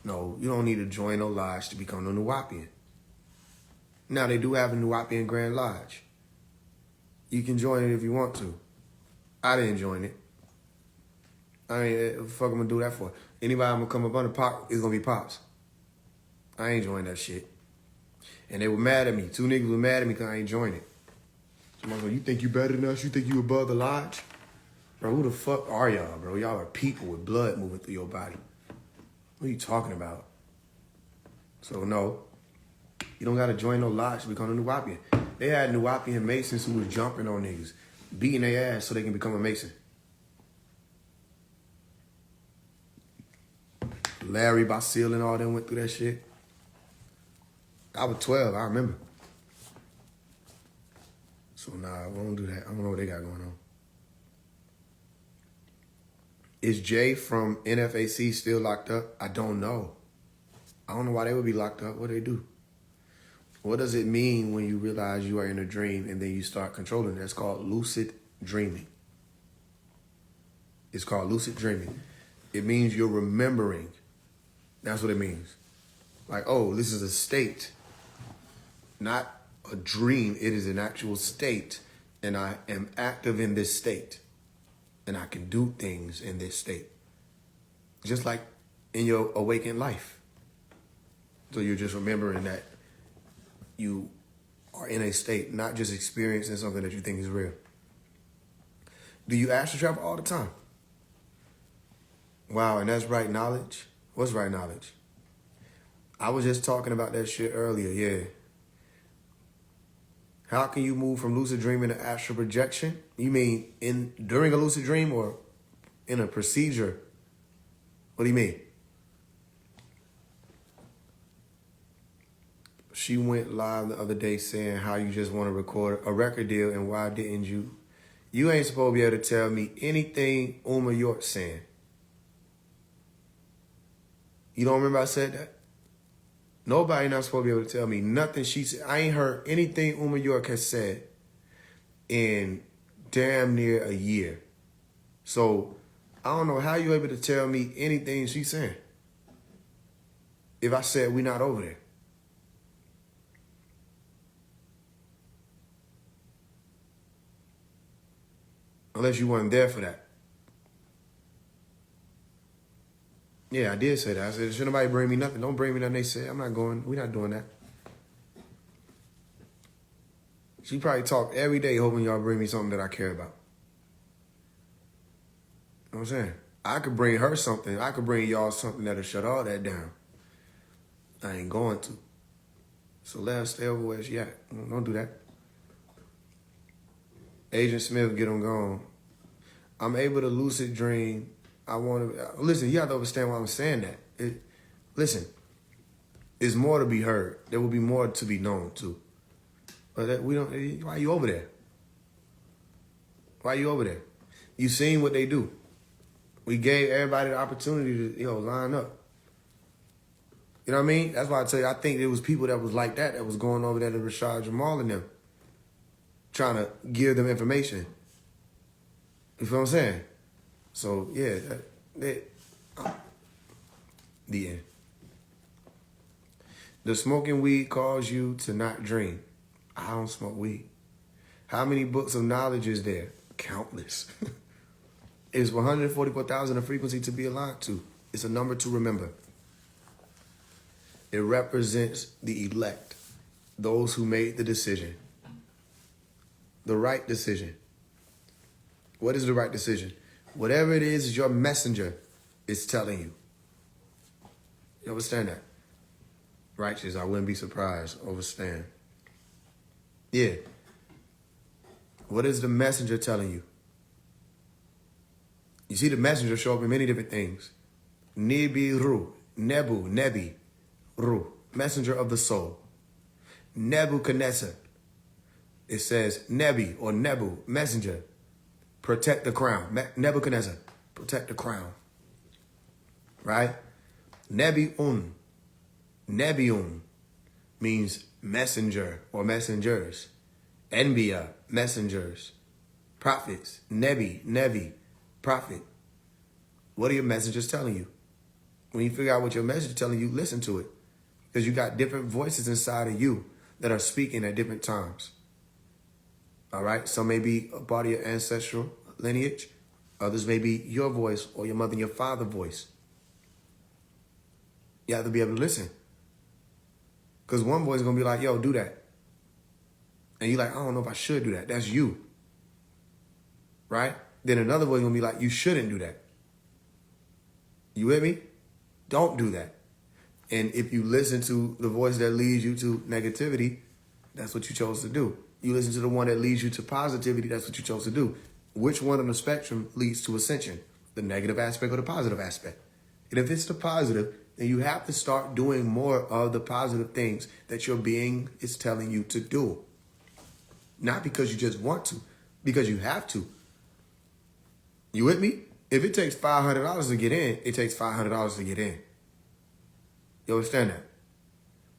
No, you don't need to join no lodge to become a Nuwapian. Now, they do have a Nuwapian Grand Lodge. You can join it if you want to. I didn't join it. I ain't, what the fuck I'm gonna do that for? Anybody I'm gonna come up under Pop, it's gonna be Pops. I ain't joined that shit. And they were mad at me. 2 niggas were mad at me because I ain't joined it. Somebody like, you think you better than us? You think you above the lodge? Bro, who the fuck are y'all, bro? Y'all are people with blood moving through your body. What are you talking about? So no, you don't gotta join no lodge to become a Nuwapian. They had Nuwapian Masons who was jumping on niggas, beating their ass so they can become a Mason. Larry Basile and all them went through that shit. I was 12, I remember. So nah, I won't do that. I don't know what they got going on. Is Jay from NFAC still locked up? I don't know. I don't know why they would be locked up. What do they do? What does it mean when you realize you are in a dream and then you start controlling it? That's called lucid dreaming. It's called lucid dreaming. It means you're remembering. That's what it means. Like, oh, this is a state, not a dream. It is an actual state, and I am active in this state, and I can do things in this state, just like in your awakened life. So you're just remembering that you are in a state, not just experiencing something that you think is real. Do you astral travel all the time? Wow, and that's right knowledge? What's right knowledge? I was just talking about that shit earlier, yeah. How can you move from lucid dreaming to astral projection? You mean during a lucid dream or in a procedure? What do you mean? She went live the other day saying how you just want to record a record deal and why didn't you? You ain't supposed to be able to tell me anything Uma York saying. You don't remember I said that? Nobody not supposed to be able to tell me nothing she said. I ain't heard anything Uma York has said in damn near a year. So I don't know how you're able to tell me anything she's saying if I said we're not over there. Unless you weren't there for that. Yeah, I did say that. I said, should nobody bring me nothing? Don't bring me nothing. They said, I'm not going. We're not doing that. She probably talked every day hoping y'all bring me something that I care about. You know what I'm saying? I could bring her something. I could bring y'all something that'll shut all that down. I ain't going to. So let her stay over where she at. Don't do that. Agent Smith, get them gone. I'm able to lucid dream. I want to listen. You have to understand why I'm saying that. Listen, there's more to be heard. There will be more to be known too. But that we don't. Why are you over there? Why are you over there? You seen what they do. We gave everybody the opportunity to line up. You know what I mean? That's why I tell you, I think there was people that was like that was going over there to Rashad Jamal and them, trying to give them information. You feel what I'm saying? So, yeah, the end. Does smoking weed cause you to not dream? I don't smoke weed. How many books of knowledge is there? Countless. It's 144,000 a frequency to be aligned to. It's a number to remember. It represents the elect, those who made the decision. The right decision. What is the right decision? Whatever it is your messenger is telling you. You understand that? Righteous, I wouldn't be surprised. Understand. Yeah. What is the messenger telling you? You see the messenger show up in many different things. Nibiru, Nebu, Nebi, Ru, messenger of the soul. Nebuchadnezzar. It says Nebi or Nebu, messenger. Protect the crown. Nebuchadnezzar, protect the crown. Right? Nebiun. Nebiun means messenger or messengers. Enbiya, messengers. Prophets. Nebi, prophet. What are your messengers telling you? When you figure out what your message is telling you, listen to it. Because you got different voices inside of you that are speaking at different times. All right? Some may be a part of your ancestral lineage. Others may be your voice or your mother and your father's voice. You have to be able to listen. Because one voice is going to be like, yo, do that. And you're like, I don't know if I should do that. That's you. Right? Then another voice is going to be like, you shouldn't do that. You with me? Don't do that. And if you listen to the voice that leads you to negativity, that's what you chose to do. You listen to the one that leads you to positivity, that's what you chose to do. Which one on the spectrum leads to ascension? The negative aspect or the positive aspect? And if it's the positive, then you have to start doing more of the positive things that your being is telling you to do. Not because you just want to, because you have to. You with me? If it takes $500 to get in, it takes $500 to get in. You understand that?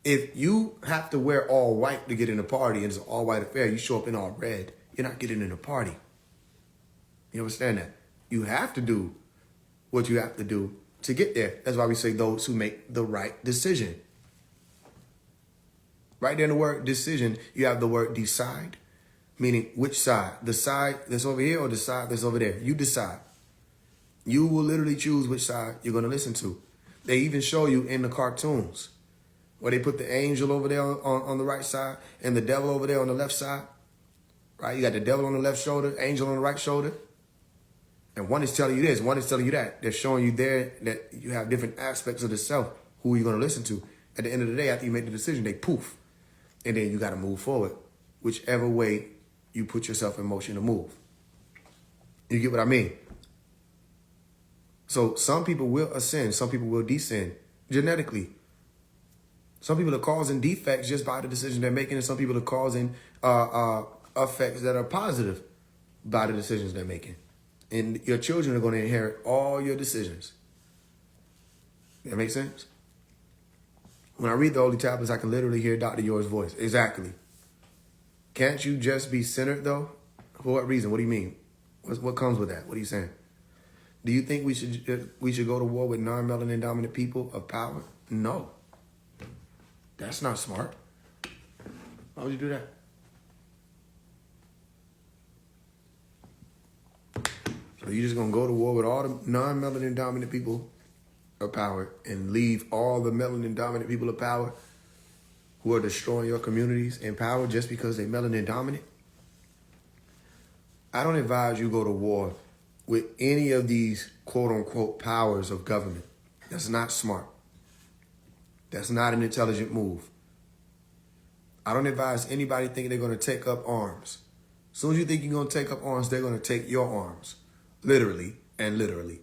If you have to wear all white to get in a party and it's an all white affair, you show up in all red, you're not getting in a party. You understand that? You have to do what you have to do to get there. That's why we say those who make the right decision. Right there in the word decision, you have the word decide, meaning which side? The side that's over here or the side that's over there? You decide. You will literally choose which side you're going to listen to. They even show you in the cartoons where they put the angel over there on the right side and the devil over there on the left side. Right? You got the devil on the left shoulder, angel on the right shoulder. And one is telling you this, one is telling you that. They're showing you there that you have different aspects of the self. Who are you going to listen to? At the end of the day, after you make the decision, they poof. And then you got to move forward. Whichever way you put yourself in motion to move. You get what I mean? So some people will ascend, some people will descend genetically. Some people are causing defects just by the decision they're making, and some people are causing effects that are positive by the decisions they're making. And your children are going to inherit all your decisions. That makes sense? When I read the Holy Tablets, I can literally hear Dr. Yor's voice. Exactly. Can't you just be centered, though? For what reason? What do you mean? What comes with that? What are you saying? Do you think we should go to war with non-melanin dominant people of power? No. That's not smart. Why would you do that? So you're just going to go to war with all the non-melanin dominant people of power and leave all the melanin dominant people of power who are destroying your communities in power just because they're melanin dominant? I don't advise you go to war with any of these quote-unquote powers of government. That's not smart. That's not an intelligent move. I don't advise anybody thinking they're going to take up arms. As soon as you think you're going to take up arms, they're going to take your arms. Literally and literally.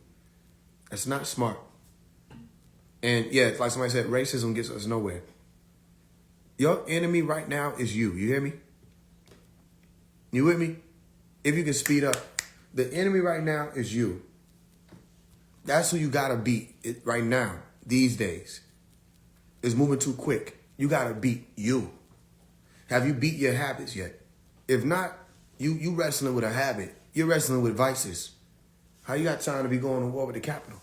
That's not smart. And yeah, it's like somebody said, racism gets us nowhere. Your enemy right now is you. You hear me? You with me? If you can speed up. The enemy right now is you. That's who you got to beat right now, these days. It's moving too quick. You got to beat you. Have you beat your habits yet? If not, you wrestling with a habit. You're wrestling with vices. How you got time to be going to war with the capital?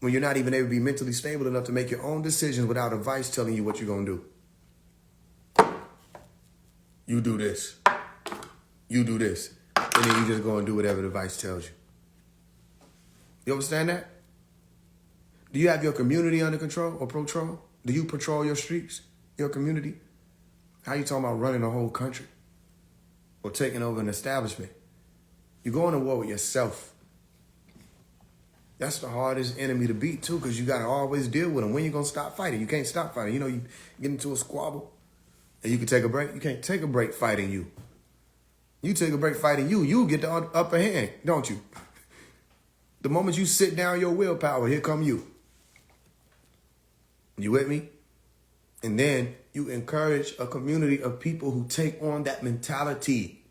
When you're not even able to be mentally stable enough to make your own decisions without a vice telling you what you're going to do. You do this. You do this. And then you just go and do whatever the vice tells you. You understand that? Do you have your community under control or patrol? Do you patrol your streets, your community? How you talking about running a whole country or taking over an establishment? You're going to war with yourself. That's the hardest enemy to beat, too, because you got to always deal with them. When you going to stop fighting? You can't stop fighting. You know, you get into a squabble and you can take a break. You can't take a break fighting you. You take a break fighting you get the upper hand, don't you? The moment you sit down your willpower, here come you. You with me? And then you encourage a community of people who take on that mentality.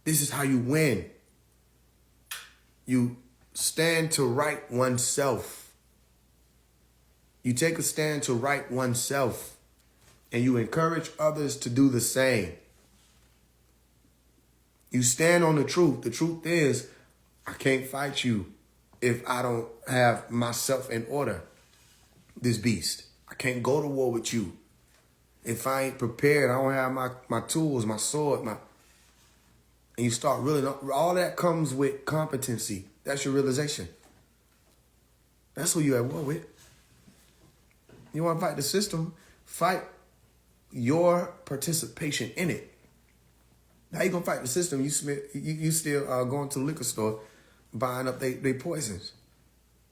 This is how you win. You stand to right oneself. You take a stand to right oneself, and you encourage others to do the same. You stand on the truth. The truth is, I can't fight you if I don't have myself in order, this beast. I can't go to war with you if I ain't prepared. I don't have my tools, my sword, and you start really, all that comes with competency. That's your realization. That's who you at war with. You want to fight the system, fight your participation in it. How you gonna fight the system? You still going to the liquor store, buying up they poisons,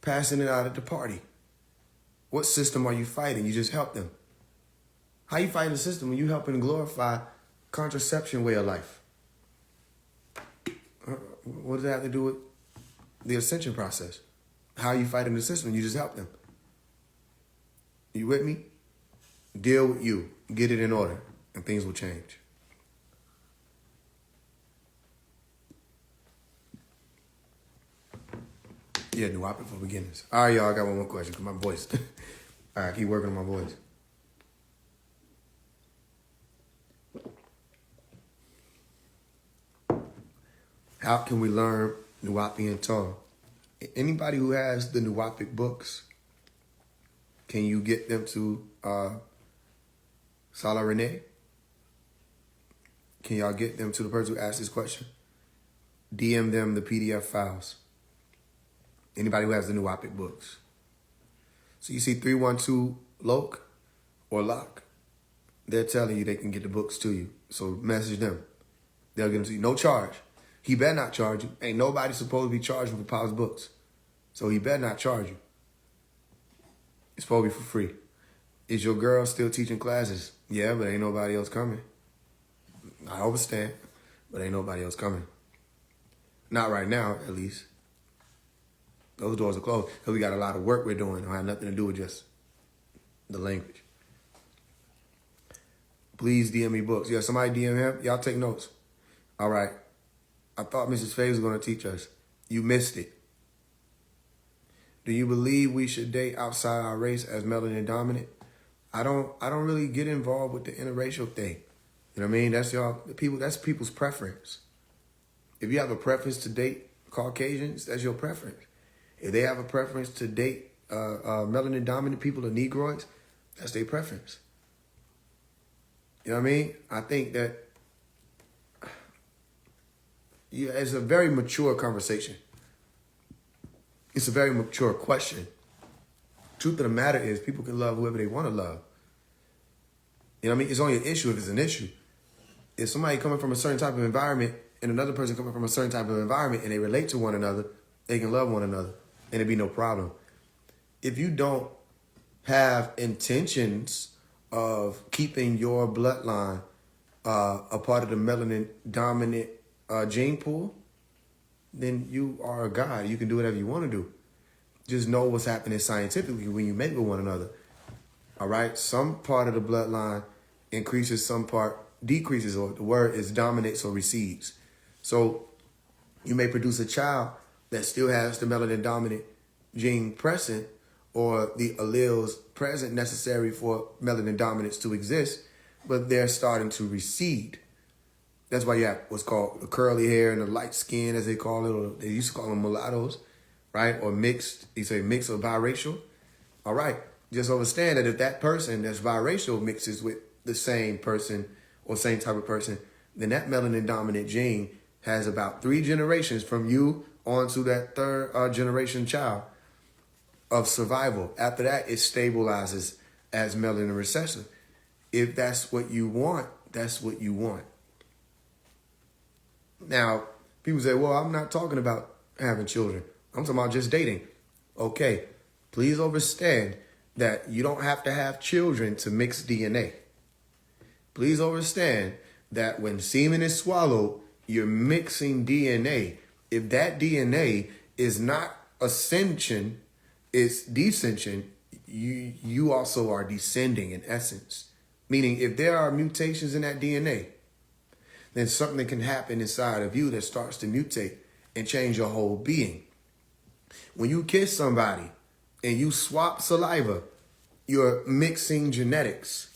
passing it out at the party. What system are you fighting? You just help them. How you fighting the system when you helping glorify contraception way of life? What does that have to do with the ascension process? How are you fighting the system? You just help them. You with me? Deal with you. Get it in order, and things will change. Yeah, new option for beginners. All right, y'all, I got one more question because my voice. All right, keep working on my voice. How can we learn Nuwapian Torah? Anybody who has the Nuwapic books, can you get them to Salah Renee? Can y'all get them to the person who asked this question? DM them the PDF files. Anybody who has the Nuwapic books. So you see 312 Loke or Lock. They're telling you they can get the books to you. So message them. They'll get them to you. No charge. He better not charge you. Ain't nobody supposed to be charging for Paul's books. So he better not charge you. It's supposed to be for free. Is your girl still teaching classes? Yeah, but ain't nobody else coming. I understand, but ain't nobody else coming. Not right now, at least. Those doors are closed because we got a lot of work we're doing. It don't have nothing to do with just the language. Please DM me books. Yeah, somebody DM him. Y'all take notes. All right. I thought Mrs. Faise was going to teach us. You missed it. Do you believe we should date outside our race as melanin dominant? I don't really get involved with the interracial thing. You know what I mean? That's y'all people. That's people's preference. If you have a preference to date Caucasians, that's your preference. If they have a preference to date melanin dominant people or Negroids, that's their preference. You know what I mean? I think that it's a very mature conversation. It's a very mature question. Truth of the matter is people can love whoever they want to love. You know what I mean? It's only an issue if it's an issue. If somebody coming from a certain type of environment and another person coming from a certain type of environment and they relate to one another, they can love one another and it'd be no problem. If you don't have intentions of keeping your bloodline a part of the melanin dominant gene pool, then you are a god. You can do whatever you want to do. Just know what's happening scientifically when you mate with one another. All right? Some part of the bloodline increases, some part decreases, or the word is dominates or recedes. So you may produce a child that still has the melanin dominant gene present or the alleles present necessary for melanin dominance to exist, but they're starting to recede. That's why you have what's called the curly hair and the light skin, as they call it, or they used to call them mulattoes, right? Or mixed, you say mixed or biracial. All right, just understand that if that person that's biracial mixes with the same person or same type of person, then that melanin dominant gene has about 3 generations from you on to that third generation child of survival. After that, it stabilizes as melanin recessive. If that's what you want, that's what you want. Now, people say, well, I'm not talking about having children. I'm talking about just dating. Okay, please understand that you don't have to have children to mix DNA. Please understand that when semen is swallowed, you're mixing DNA. If that DNA is not ascension, it's descension, you also are descending in essence. Meaning if there are mutations in that DNA, then something can happen inside of you that starts to mutate and change your whole being. When you kiss somebody and you swap saliva, you're mixing genetics.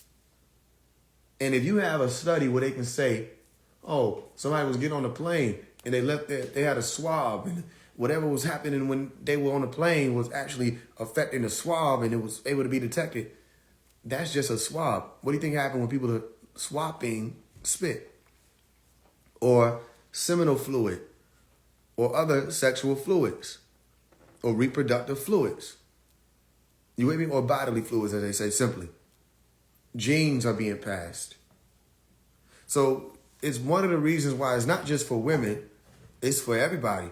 And if you have a study where they can say, oh, somebody was getting on a plane and they had a swab and whatever was happening when they were on the plane was actually affecting the swab and it was able to be detected, that's just a swab. What do you think happened when people are swapping spit or seminal fluid or other sexual fluids or reproductive fluids? You with me? Or bodily fluids, as they say simply. Genes are being passed. So it's one of the reasons why it's not just for women, it's for everybody.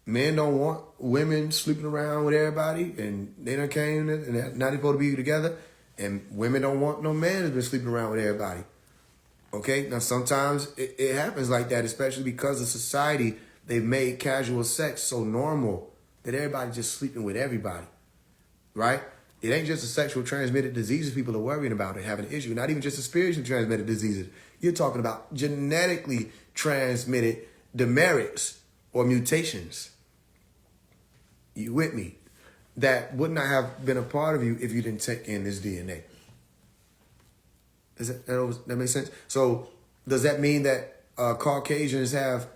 Men don't want women sleeping around with everybody, and they done came and now they're supposed to be together. And women don't want no man that's been sleeping around with everybody. Okay? Now, sometimes it happens like that, especially because of society. They've made casual sex so normal that everybody's just sleeping with everybody. Right? It ain't just the sexual transmitted diseases people are worrying about and having an issue. Not even just the spiritually transmitted diseases. You're talking about genetically transmitted demerits or mutations. You with me? That would not have been a part of you if you didn't take in this DNA. That makes sense? So does that mean that Caucasians have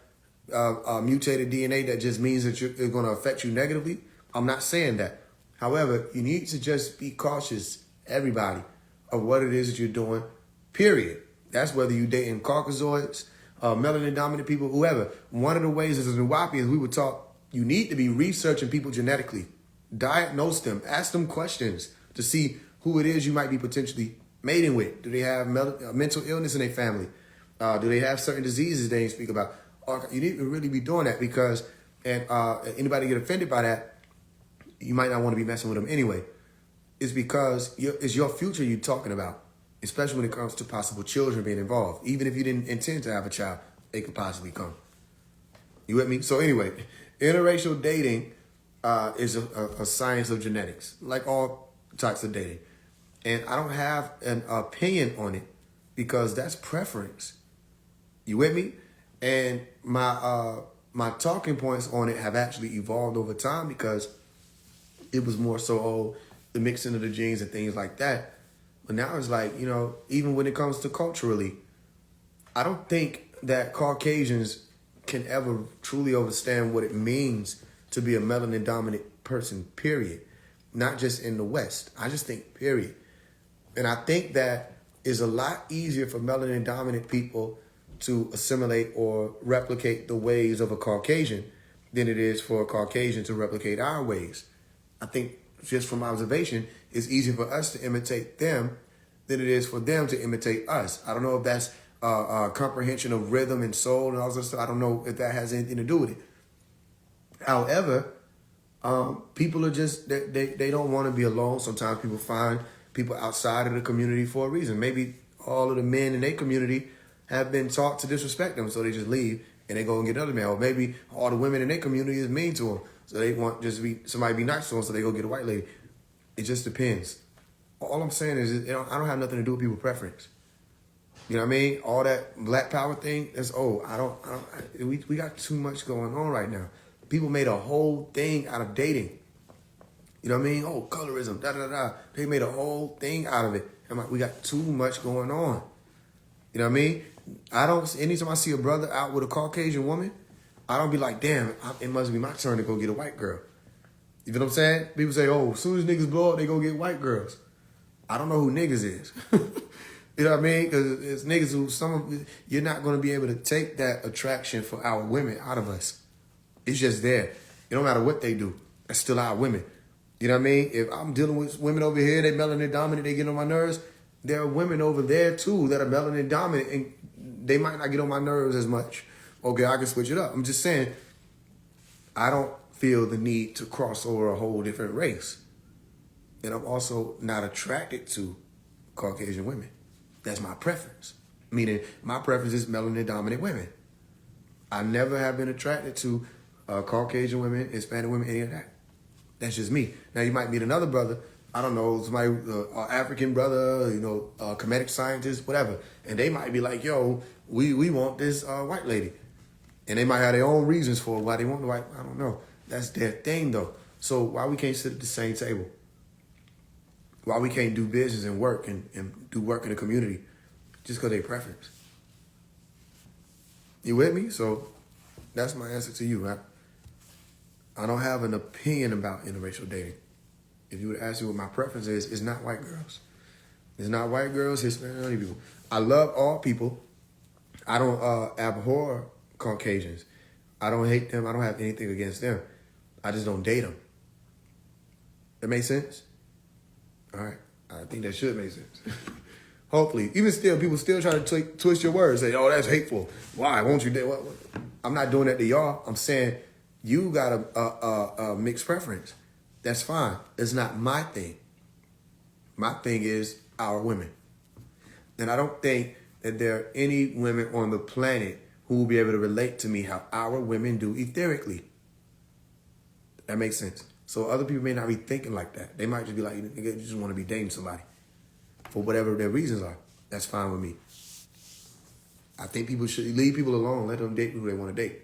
mutated DNA that just means that it's going to affect you negatively? I'm not saying that. However, you need to just be cautious, everybody, of what it is that you're doing, period. That's whether you're dating Caucasoids, melanin dominant people, whoever. One of the ways as a Nuwapians we were taught, you need to be researching people genetically. Diagnose them. Ask them questions to see who it is you might be potentially mating with. Do they have mental illness in their family? Do they have certain diseases they speak about? You need to really be doing that because, and anybody get offended by that, you might not want to be messing with them anyway. It's because it's your future you're talking about, especially when it comes to possible children being involved. Even if you didn't intend to have a child, they could possibly come. You with me? So anyway, interracial dating is a science of genetics, like all types of dating. And I don't have an opinion on it because that's preference. You with me? And my talking points on it have actually evolved over time because it was more so, the mixing of the genes and things like that. But now it's like, even when it comes to culturally, I don't think that Caucasians can ever truly understand what it means to be a melanin dominant person, period. Not just in the West. I just think, period. And I think that is a lot easier for melanin dominant people to assimilate or replicate the ways of a Caucasian than it is for a Caucasian to replicate our ways. I think just from observation, it's easier for us to imitate them than it is for them to imitate us. I don't know if that's comprehension of rhythm and soul and all this stuff. I don't know if that has anything to do with it. However, people are just, they don't want to be alone. Sometimes people find people outside of the community for a reason. Maybe all of the men in their community have been taught to disrespect them, so they just leave and they go and get another man. Or maybe all the women in their community is mean to them, so they want just to be somebody be nice to them, so they go get a white lady. It just depends. All I'm saying is, I don't have nothing to do with people's preference. You know what I mean? All that black power thing, that's old. We got too much going on right now. People made a whole thing out of dating. You know what I mean? Oh, colorism, da-da-da. They made a whole thing out of it. I'm like, we got too much going on. You know what I mean? Anytime I see a brother out with a Caucasian woman, I don't be like, damn, it must be my turn to go get a white girl. You know what I'm saying? People say, oh, as soon as niggas blow up, they go get white girls. I don't know who niggas is. You know what I mean? Because it's niggas who you're not going to be able to take that attraction for our women out of us. It's just there. It don't matter what they do. That's still our women. You know what I mean? If I'm dealing with women over here, they melanin dominant, they get on my nerves. There are women over there too that are melanin dominant and they might not get on my nerves as much. Okay, I can switch it up. I'm just saying, I don't feel the need to cross over a whole different race. And I'm also not attracted to Caucasian women. That's my preference. Meaning my preference is melanin dominant women. I never have been attracted to Caucasian women, Hispanic women, any of that. That's just me. Now you might meet another brother, I don't know, somebody, African brother, comedic scientist, whatever. And they might be like, yo, we want this white lady. And they might have their own reasons for why they want the white, I don't know. That's their thing though. So why we can't sit at the same table? Why we can't do business and work and do work in the community just because they preference? You with me? So that's my answer to you. I don't have an opinion about interracial dating. If you would ask me what my preference is, it's not white girls. It's not white girls, Hispanic, only people. I love all people. I don't abhor Caucasians. I don't hate them. I don't have anything against them. I just don't date them. That makes sense? All right. I think that should make sense. Hopefully. Even still, people still try to twist your words. Say, oh, that's hateful. Why? Won't you date? What? I'm not doing that to y'all. I'm saying you got a mixed preference. That's fine. It's not my thing. My thing is our women. And I don't think that there are any women on the planet who will be able to relate to me how our women do etherically. That makes sense. So other people may not be thinking like that. They might just be like, you just want to be dating somebody for whatever their reasons are. That's fine with me. I think people should leave people alone. Let them date who they want to date.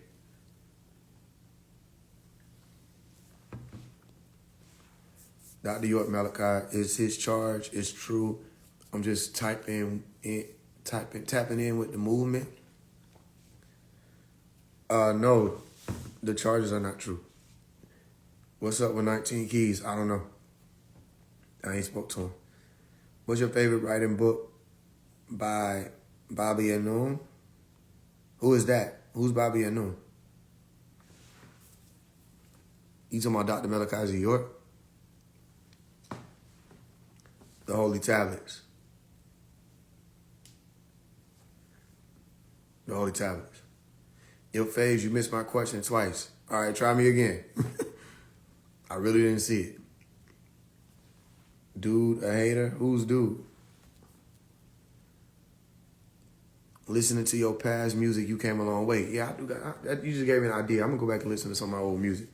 Dr. York Malachi, is his charge is true. I'm just tapping in with the movement. No, the charges are not true. What's up with 19 Keys? I don't know. I ain't spoke to him. What's your favorite writing book by Bobby Anoon? Who is that? Who's Bobby Anoon? You talking about Dr. Malachi York? The Holy Tablets. The Holy Tablets. Yo, Faise, you missed my question twice. All right, try me again. I really didn't see it. Dude, a hater? Who's dude? Listening to your past music, you came a long way. Yeah, I do that. You just gave me an idea. I'm going to go back and listen to some of my old music.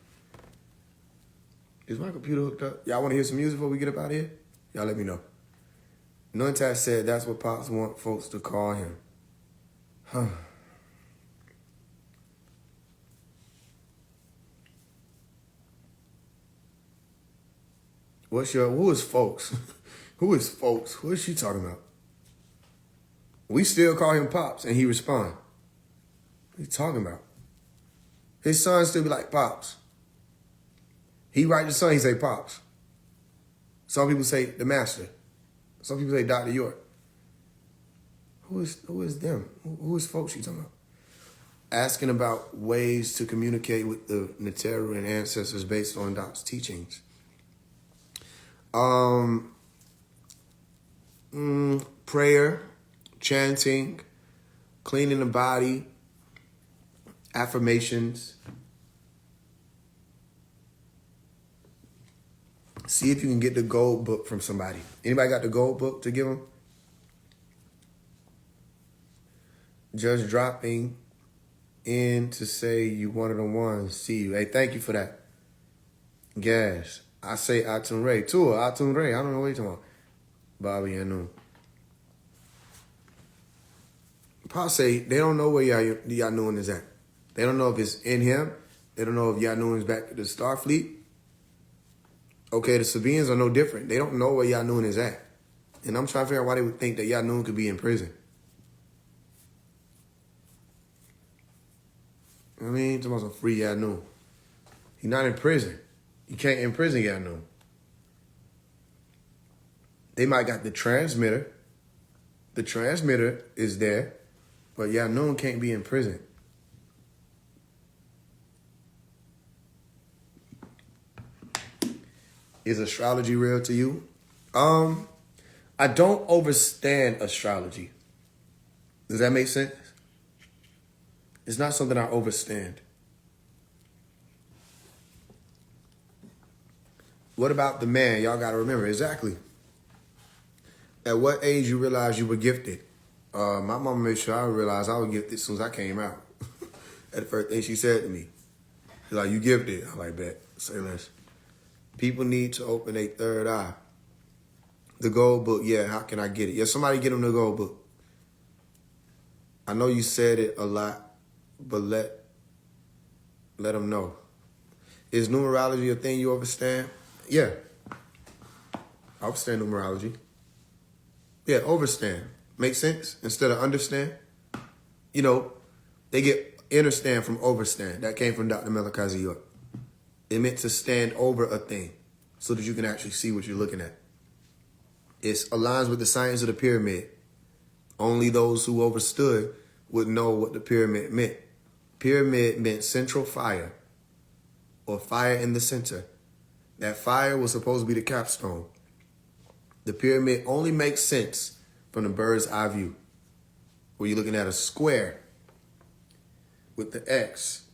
Is my computer hooked up? Y'all want to hear some music before we get up out of here? Y'all let me know. Nuntat said that's what Pops want folks to call him. Huh. Who is folks? Who is folks? Who is she talking about? We still call him Pops, and he respond. What are you talking about? His son still be like, Pops. He write the son, he say Pops. Some people say the master. Some people say Dr. York. Who is them? Who is folks you talking about? Asking about ways to communicate with the Neteru and ancestors based on Doc's teachings. Prayer, chanting, cleaning the body, affirmations. See if you can get the gold book from somebody. Anybody got the gold book to give them? Just dropping in to say you one of the ones. See you. Hey, thank you for that. Gas. I say Atun Ray. Tua, Atun Ray. I don't know what you're talking about. Bobby Anu. Pa say they don't know where Yanun is at. They don't know if it's in him. They don't know if Yanun is back at the Starfleet. Okay, the Sabians are no different. They don't know where Yanun is at. And I'm trying to figure out why they would think that Yanun could be in prison. I mean, talking about some free Yanun. He's not in prison. You can't imprison Yanun. They might got the transmitter. The transmitter is there, but Yanun can't be in prison. Is astrology real to you? I don't understand astrology. Does that make sense? It's not something I understand. What about the man? Y'all got to remember, exactly. At what age you realize you were gifted? My mama made sure I realized I was gifted as soon as I came out. That's the first thing she said to me. She's like, you gifted. I'm like, bet. Say less. People need to open a third eye. The gold book, yeah, how can I get it? Yeah, somebody get them the gold book. I know you said it a lot, but let them know. Is numerology a thing you understand? Yeah. I understand numerology. Yeah, overstand. Make sense? Instead of understand. You know, they get understand from overstand. That came from Dr. Malachi York. It meant to stand over a thing so that you can actually see what you're looking at. It aligns with the science of the pyramid. Only those who overstood would know what the pyramid meant. Pyramid meant central fire, or fire in the center. That fire was supposed to be the capstone. The pyramid only makes sense from the bird's eye view, where you're looking at a square with the X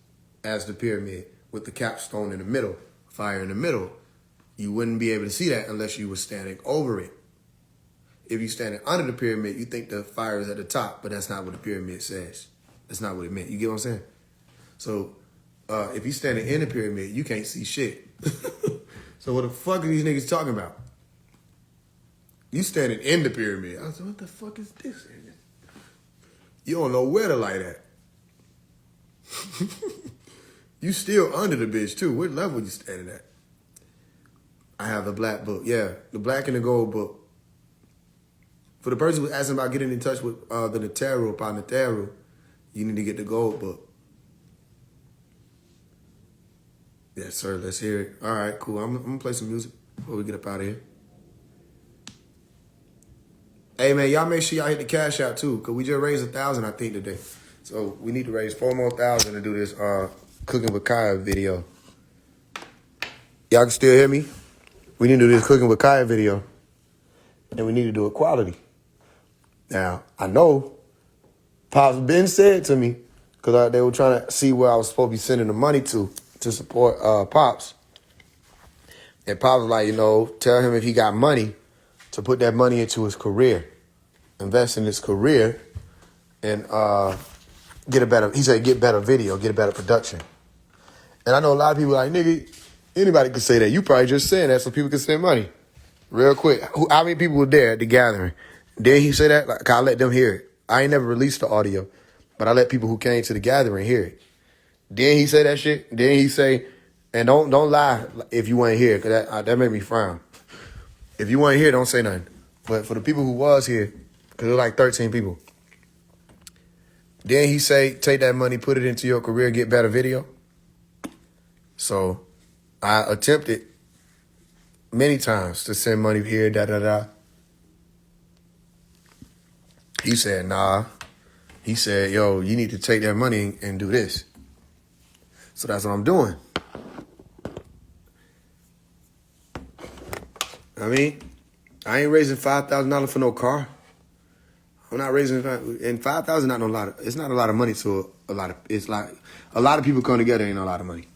as the pyramid, with the capstone in the middle, fire in the middle. You wouldn't be able to see that unless you were standing over it. If you're standing under the pyramid, you think the fire is at the top, but that's not what the pyramid says. That's not what it meant. You get what I'm saying? So if you're standing in the pyramid, you can't see shit. So what the fuck are these niggas talking about? You standing in the pyramid. I was like, what the fuck is this? You don't know where the light at. You still under the bitch too. What level you standing at? I have the black book. Yeah, the black and the gold book. For the person who's asking about getting in touch with the Neteru, Pa Neteru, you need to get the gold book. Yes, sir. Let's hear it. All right, cool. I'm going to play some music before we get up out of here. Hey, man, y'all make sure y'all hit the cash out, too, because we just raised 1,000, I think, today. So we need to raise 4 more thousand to do this Cooking with Kaya video. Y'all can still hear me? We need to do this Cooking with Kaya video. And we need to do it quality. Now, I know Pops been said to me, because they were trying to see where I was supposed to be sending the money to support Pops. And Pops was like, you know, tell him if he got money to put that money into his career. Invest in his career and get a better, he said, get better video, get a better production. And I know a lot of people like, nigga, anybody could say that. You probably just saying that so people can send money. Real quick, how many people were there at the gathering? Did he say that? Like, I let them hear it. I ain't never released the audio, but I let people who came to the gathering hear it. Then he say that shit. Then he say, and don't lie if you want to hear it, because that made me frown. If you want to hear it, don't say nothing. But for the people who was here, because there were like 13 people, Then he say, take that money, put it into your career, get better video. So I attempted many times to send money here, da-da-da. He said, nah. He said, yo, you need to take that money and do this. So that's what I'm doing. I mean, I ain't raising $5,000 for no car. I'm not raising, and $5,000 not a lot. It's not a lot of money to a lot of. It's like a lot of people come together, ain't a lot of money.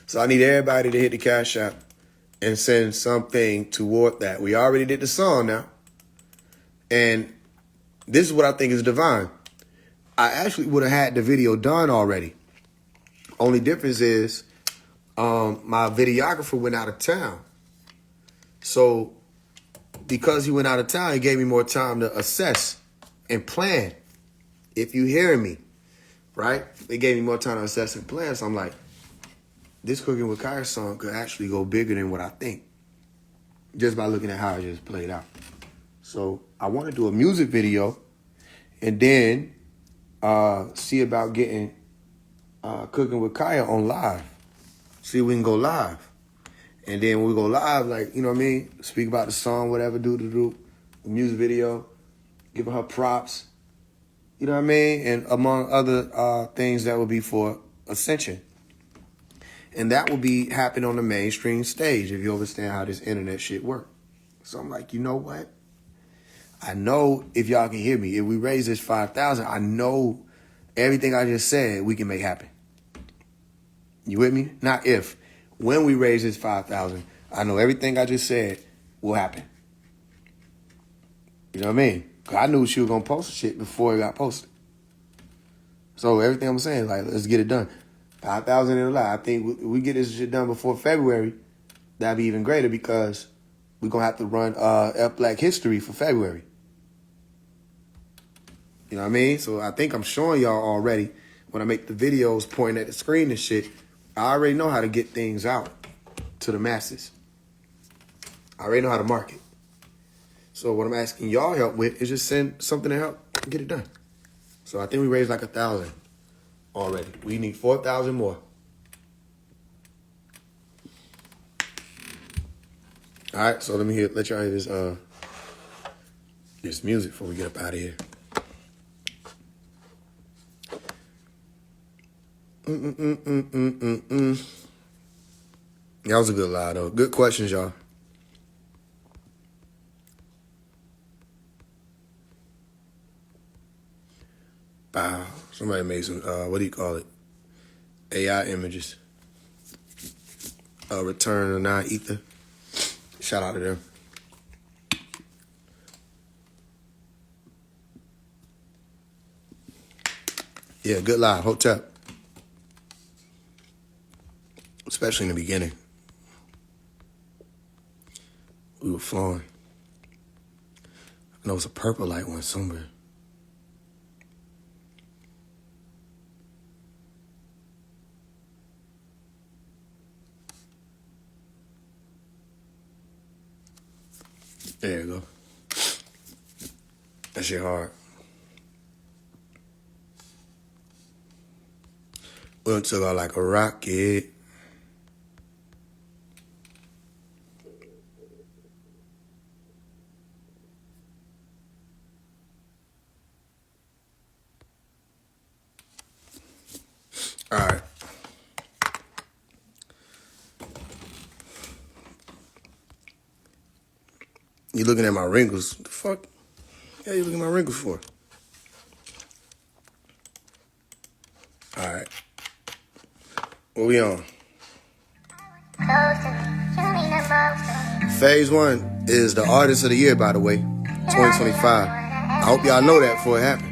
So I need everybody to hit the Cash App and send something toward that. We already did the song now, and this is what I think is divine. I actually would have had the video done already. Only difference is, my videographer went out of town, so. Because he went out of town, he gave me more time to assess and plan. If you hearing me, right? They gave me more time to assess and plan. So I'm like, this Cooking with Kaya song could actually go bigger than what I think. Just by looking at how it just played out. So I want to do a music video and then see about getting Cooking with Kaya on live. See if we can go live. And then when we go live, like, you know what I mean? Speak about the song, whatever, do the music video, giving her props, you know what I mean? And among other things that would be for Ascension. And that will be happening on the mainstream stage, if you understand how this internet shit works. So I'm like, you know what? I know if y'all can hear me, if we raise this 5,000, I know everything I just said we can make happen. You with me? Not if. When we raise this 5,000, I know everything I just said will happen. You know what I mean? Because I knew she was going to post shit before it got posted. So everything I'm saying, like, let's get it done. 5,000 in a lot. I think we get this shit done before February. That'd be even greater because we're going to have to run F Black History for February. You know what I mean? So I think I'm showing y'all already when I make the videos pointing at the screen and shit. I already know how to get things out to the masses. I already know how to market. So what I'm asking y'all help with is just send something to help get it done. So I think we raised like 1,000 already. We need 4,000 more. All right, so let y'all hear this music before we get up out of here. That was a good lie, though. Good questions, y'all. Wow. Somebody made some, what do you call it? AI images. Return of non-ether. Shout out to them. Yeah, good live. Hotep. Especially in the beginning. We were flowing. I know it was a purple light one somewhere. There you go. That shit hard. We took out like a rocket. All right. You looking at my wrinkles? What the fuck? Yeah, you looking at my wrinkles for? All right. What we on? Phase 1 is the artist of the year, by the way, 2025. I hope y'all know that before it happened.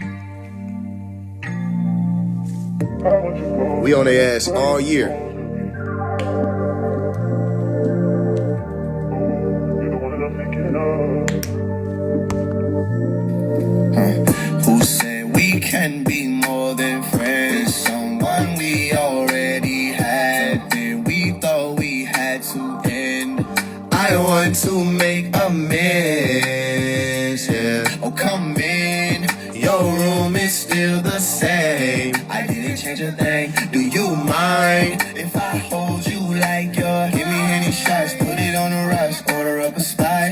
We on their ass all year. Who said we can be more than friends? Someone we already had, then we thought we had to end. I want to make amends, yeah. Oh, come in, your room is still taking shots, put it on the rocks, order up a spot.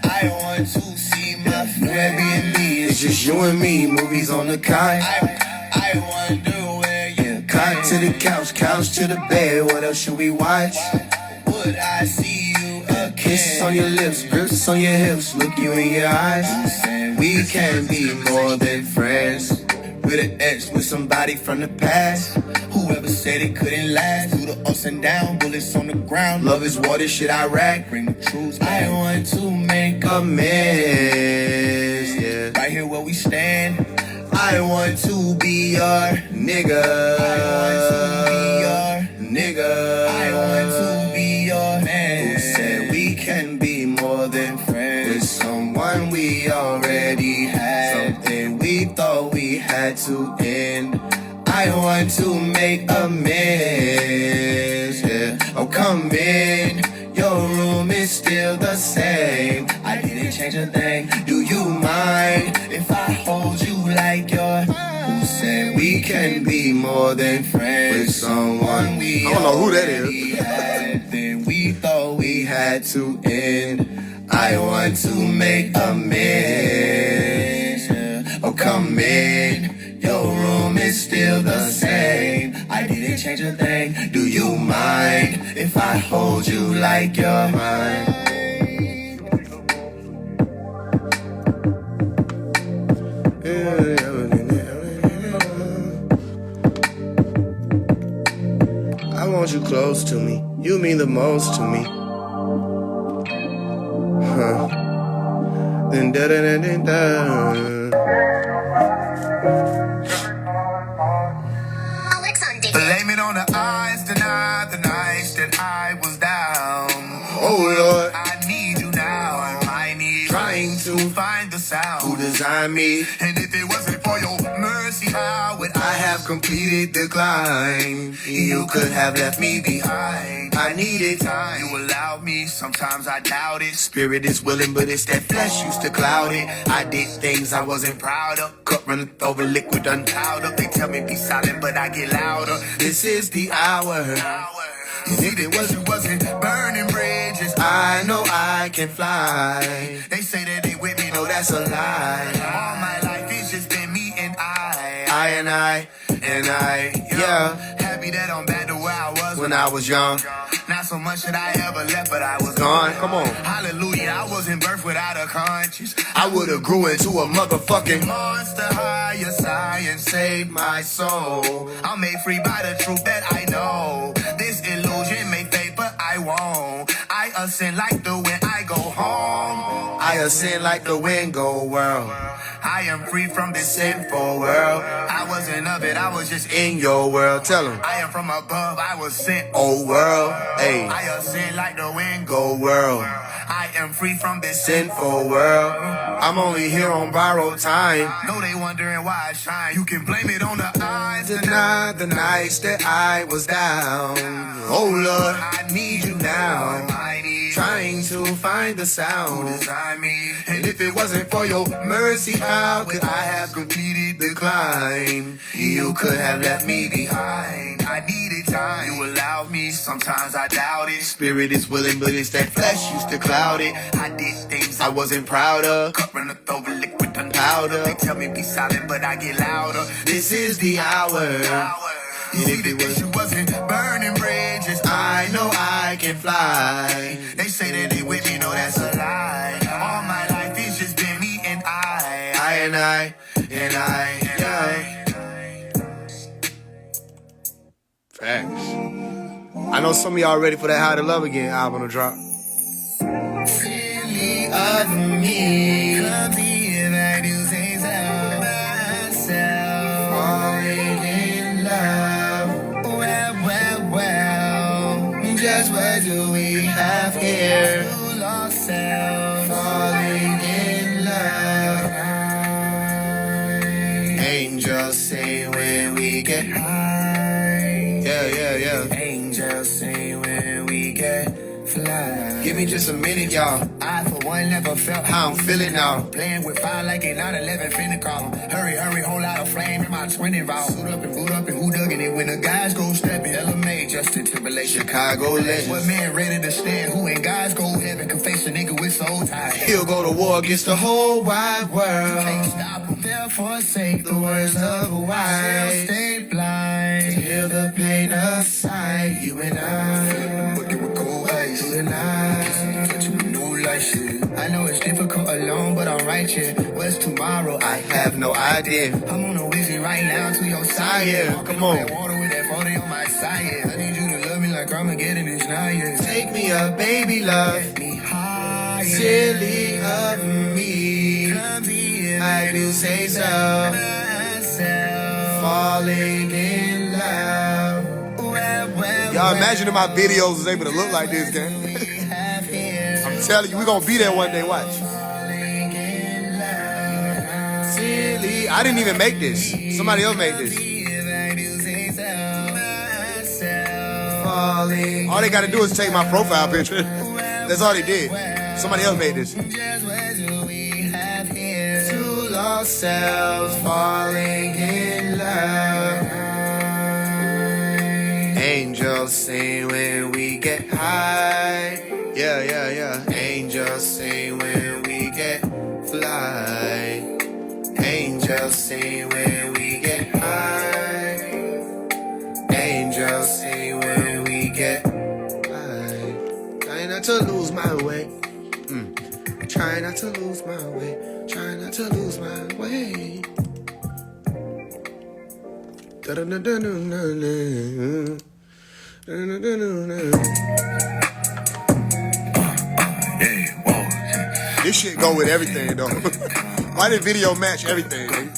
I want to see my new Airbnb. It's just you and me, movies on the cot. I wonder where you cot to the couch, couch to the bed. What else should we watch? Would I see you again? Kisses on your lips, grips on your hips, look you in your eyes. We can be more than friends. With an ex, with somebody from the past. Whoever said it couldn't last. Through the ups and downs, bullets on the ground. Love is water, shit Iraq. Bring the truth back. I want to make amends, yeah. Right here where we stand. I want to be your nigga. I want to be your nigga. I want to be your man. Who said we can be more than friends? With someone we already had. Something we thought we had to end. I want to make amends, yeah. Oh, come in. Your room is still the same. I didn't change a thing. Do you mind if I hold you like you're? Who said we can be more than friends? With someone we I don't know who that already had. Then we thought we had to end. I want to make amends, yeah. Oh, come in. Your room is still the same. I didn't change a thing. Do you mind if I hold you like you're mine? I want you close to me. You mean the most to me. Huh. Then da da da da da. Blame it on the eyes, deny the nights that I was down. Oh Lord, I need you now. I need trying to find the sound. who designed me? And if it wasn't for your mercy, how would I have completed the climb. You could have left me behind. I needed time. You allowed me, sometimes I doubt it. Spirit is willing, but it's that flesh used to cloud it. I did things I wasn't proud of. Cup running over liquid unpowder. They tell me be silent, but I get louder. This is the hour. If it wasn't burning bridges, I know I can fly. they say that they with me. No, that's a lie. All my life it's just been me and I, yeah. Happy that I'm back to where I was When I was young, Not so much that I ever left, but I was gone. Come on. Hallelujah, I wasn't birthed without a conscience. I would've grew into a motherfucking Monster higher science saved my soul. I'm made free by the truth that I know. This illusion may fade, but I won't. I ascend like the wind, I go home. I ascend like the wind go world. I am free from this sinful world. I wasn't of it, I was just In your world, tell them. I am from above, I was sent. Oh world, hey, I ascend like the wind go. go world. I am free from this Sinful world. I'm only here on borrowed time. No, they wondering why I shine. You can blame it on the eyes. Deny the nights that I was down. Oh Lord, I need you now. I need Trying to find the sound. design me. And if it wasn't for your mercy, how could I have completed the climb? You could have left me behind. I needed time. You allowed me. Sometimes I doubt it. Spirit is willing, but it's that flesh used to cloud it. I did things I wasn't proud of. cup running over liquid Powder. powder. They tell me be silent, but I get louder. This is the hour. You see, the issue wasn't burning bridges. I know I can fly. They say that they with me, no, that's a lie. All my life it's just been me and I. I, yeah. Facts. I know some of y'all ready for that How to Love Again album to drop. Silly of me. Come here, I do things of myself. Falling in love. Well. Just what do we have here? Full of self. Falling in love. Angels say when we get high. Yeah. Angels say when we get fly. Give me just a minute, y'all. I, for one, never felt How I'm feeling now. Playing with fire like a 9/11 finna call. Hurry, whole lot of flame in my 20 round. Suit up and boot up and who does thugging it when the guys go stepping. LMA, Justin Timberlake, Chicago legends. What man ready to stand? Who ain't guys go heaven? Can face a nigga with soul ties. He'll go to war against the whole wide world. Can't stop him, they'll forsake the words of a wise. Stay blind to hear the pain of sight. You and I, working with cold ice. You and I, touching with new life shit. I know it's difficult alone, but I'm right here. What's tomorrow? I have no idea. I'm on a wizard right now to your side. Yeah, come on. That water with that 40 on my side. Yeah. I need you to love me like Armageddon is now. Yeah. Take me up, baby love. Get me high. Silly of me. I do say so. Falling in love. Y'all imagine if my videos was able to look like this, gang. I'm telling you, we gonna be there one day, watch. Silly. I didn't even make this. Somebody else made this. All they gotta do is take my profile picture. That's all they did. Somebody else made this. Two lost selves falling in love. Angels sing when we get high. Yeah, yeah, yeah. Angels sing when we get fly. Angels sing when we get high. Angels sing when we get high. Try not to lose my way. Try not to lose my way. Try not to lose my way. This shit go with everything, though. Why did video match everything, nigga?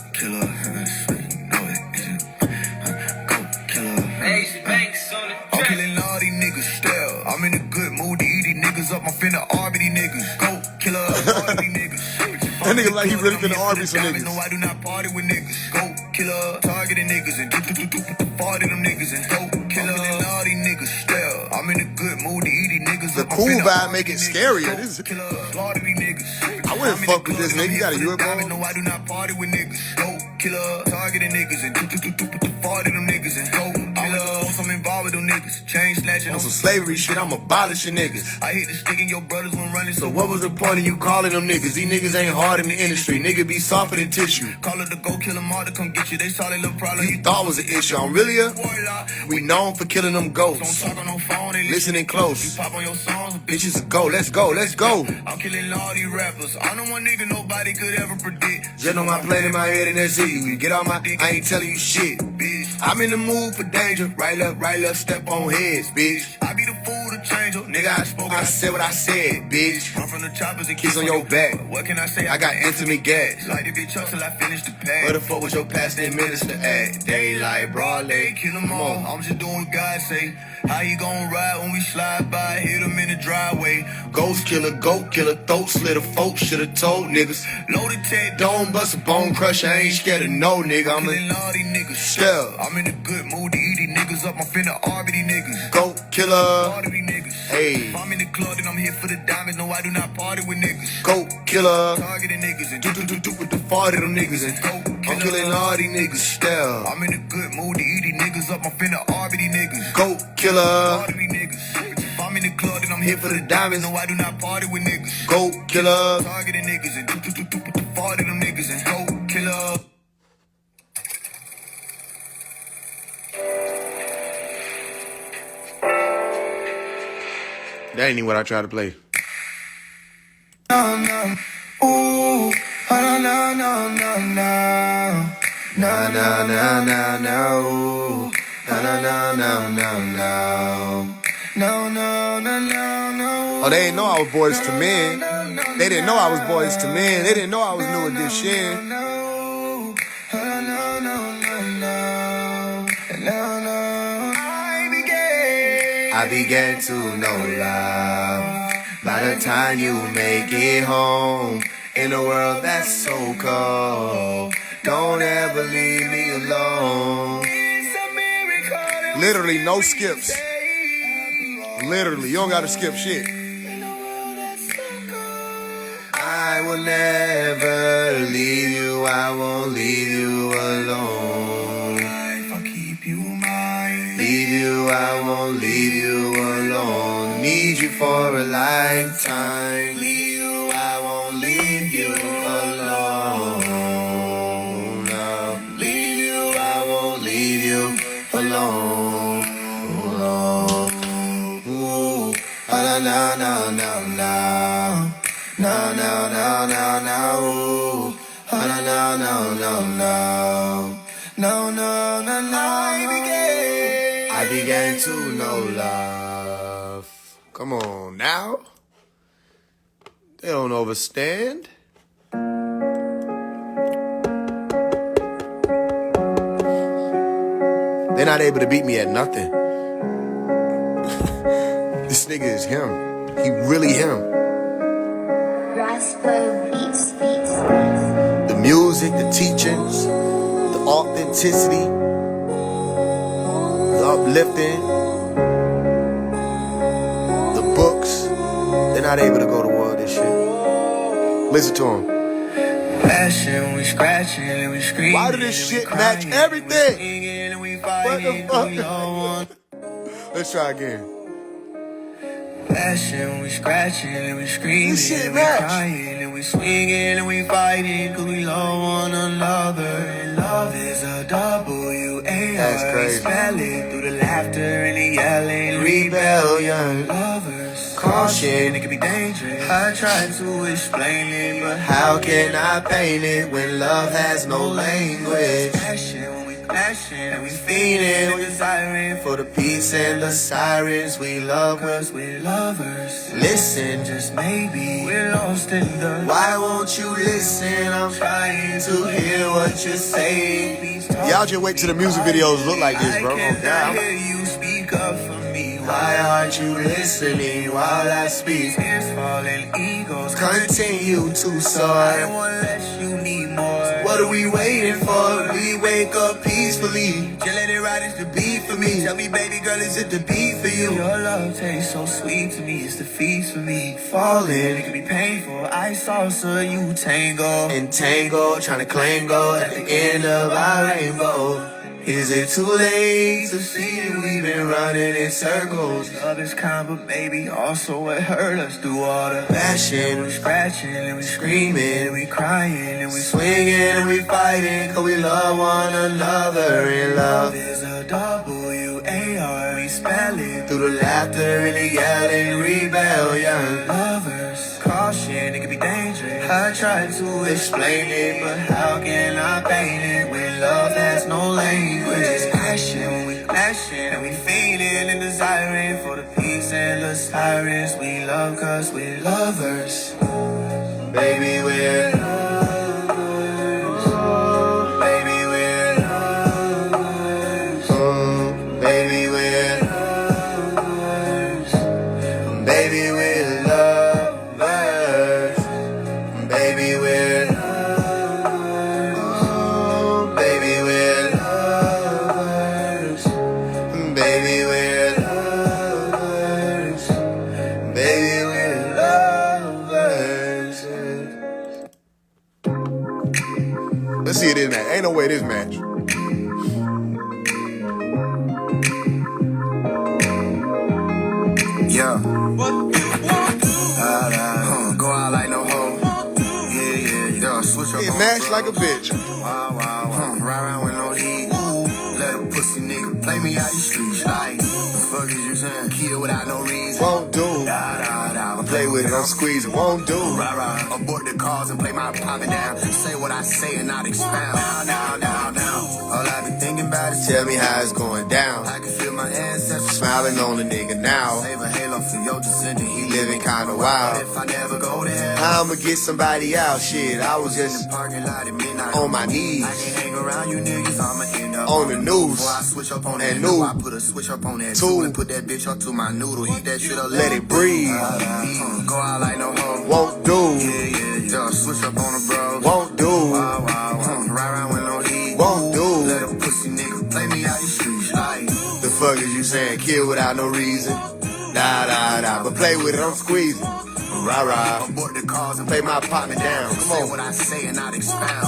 I'm killing all these niggas still. I'm in a good mood to eat these niggas up. I'm finna arb these niggas. Go killer all these niggas. That nigga like he really finna arb some niggas. No, I do not party with niggas. Go killer, targeting niggas and party them niggas and go killer. I'm killing all these niggas still. I'm in a good mood to eat these niggas The up. cool vibe make it scarier. This is... I wouldn't fuck with this nigga. You got a UFO? No, I do not party with niggas. Go killer, targeting niggas and party them niggas and go killer. I'm involved with them niggas. Chain snatching on some slavery shit. I'm abolishing niggas. I hit the stick in your brothers when running. So what was the point of you calling them niggas? These niggas ain't hard in the industry. Nigga be softer than tissue. Call it the go kill them all to come get you. They saw that little problem you thought was an issue. I'm really a... We known for killing them ghosts. Don't talk on no phone. Listening close. You pop on your songs. Bitches a go. Let's go. Let's go. I'm killing all these rappers. I know one nigga nobody could ever predict. Just know my plan in my head and that's it. You get on my... I ain't telling you shit, bitch. I'm in the mood for danger. Right left, step on heads, bitch. I be the fool to change up. Nigga, I said what I said, bitch. I'm from the choppers and kiss on your back. What can I say? I got intimate gas. Like to get chucks till I finish the pack. Where the fuck was your pastor and minister at? Daylight, broad day. Kill them all. I'm just doing what God say. How you gon' ride when we slide by? Hit them in the driveway. Ghost killer, goat killer, throat slitter, folks should've told niggas. Loaded tech, don't bust a bone crusher, I ain't scared of no nigga. I'm killing all these niggas. Still, I'm in a good mood to eat these niggas up. I'm finna arb these niggas. Goat killer. All these niggas. Hey. If I'm in the club, then I'm here for the diamonds. No, I do not party with niggas. Goat killer. Targeting niggas and do with the party them niggas and I'm killing all these niggas still. I'm in a good mood to eat these niggas up. I'm finna arb these niggas. Goat killer. All these niggas. If I'm in the club, then I'm here for the diamonds. No, I do not party with niggas. Goat killer. Targeting niggas and party them niggas and goat killer. That ain't even what I tried to play. No, no, ooh, oh, no, no, no, no, no, no, no, no, no, no, no, no, no, no, no. Oh, they didn't know I was Boys to Men. They didn't know I was Boys to Men. They didn't know I was new edition. I began to know love by the time you make it home in a world that's so cold. Don't ever leave me alone. Literally no skips. Literally, you don't gotta skip shit. I will never leave you. I won't leave you alone. I'll keep you my I won't leave you alone. Need you for a lifetime. Leave you, I won't leave you alone. No. Leave you, I won't leave you alone. Ooh. Na na na na na. Na na na na na. Ooh. Na na na na na. No, no, no, no. I began to know love. Come on now. They don't overstand. They're not able to beat me at nothing. This nigga is him. He really him. The music, the teachings, the authenticity, the uplifting, the books. They're not able to go to war with this shit. Listen to them. Passion, we scratching and we screaming. Why do this shit match everything? What the fuck? Let's try again. Passion, we scratching and we screaming. This shit and we match. crying and we swinging and we fighting. Cause we love one another. And love is a W-A-R. That's crazy. We spell it through the laughter and the yelling. Rebellion. Lovers, caution, it can be dangerous. I tried to explain it, but How can I paint it when love has no language? passion, when we passion, and we Feeling, we desiring for the peace and the sirens we love. cause we're lovers. Listen, Just maybe we're lost in the why won't you listen? I'm trying to hear what you're saying. Y'all just wait till the music videos look like this, bro. I Oh, cannot God. hear you speak up for me. Why aren't you listening while I speak? Tears falling, egos Continue to I soar. won't let you need more. What are we waiting for? We wake up peacefully. Just let it ride, it's the beat For me, Tell me, baby girl, is it the beat for you? Your love tastes so sweet to me, it's the feast for me. Falling, it can be painful. I salsa, you tango. entangled, trying to claim gold at the end of our rainbow. Is it too late to see that we've been running in circles? Love is kind, but baby, also it hurt us through all the Passion, we scratching and we screaming and we crying and we swinging and we fighting, cause we love one another in love love. is a W-A-R. We spell it Through the laughter and the yelling, rebellion. lovers. Caution, it can be dangerous. I tried to explain it, but how can I paint it when love has no language? It's passion, we passion, and we feeling and desiring for the peace and the sirens. We love cause we're lovers. Baby, we're Lovers. Baby, we're lovers. baby, we're Lovers. baby, we're lovers. Baby, we're baby, we're lovers. Baby, we're lovers. Baby, we're lovers. Let's see it in that. Ain't no way this match. Yeah. Go out like no hoe. Yeah. Switch up It on matched the like a bros. bitch. Wow. Ride around with no heat. Let a pussy nigga play me out the streets. Like, the fuck is you saying? Kill without no reason. Won't do. Play with it, I'm squeezing. Won't do. Rah. Abort the cars and play my poppin' down. Say what I say and not expound. Now. All I be thinking about is Tell me how it's going down. I can feel my ancestors Smiling on the nigga now. Save a halo for your descendant. He living kinda wild. If I never go there, I'ma get somebody out. Shit, I was just parking lot at midnight. on my knees. I can't hang around you niggas, I'ma end up On the news. Before I switch up on that And new, new. I put a switch up on that Two. tool and put that bitch up to my noodle. Heat that shit up, Let it breathe. Go out like no hoe. Won't do. Yeah. Switch up on the bros. Won't do. Wow. Ride around with no heat. Won't do. Let a pussy nigga play me out the streets. Like, The fuck is you saying? Kill without no reason. Nah. But play with it, I'm squeezing. Rah. abort the cars and Play my partner down. Come Say on. what I say and not expound.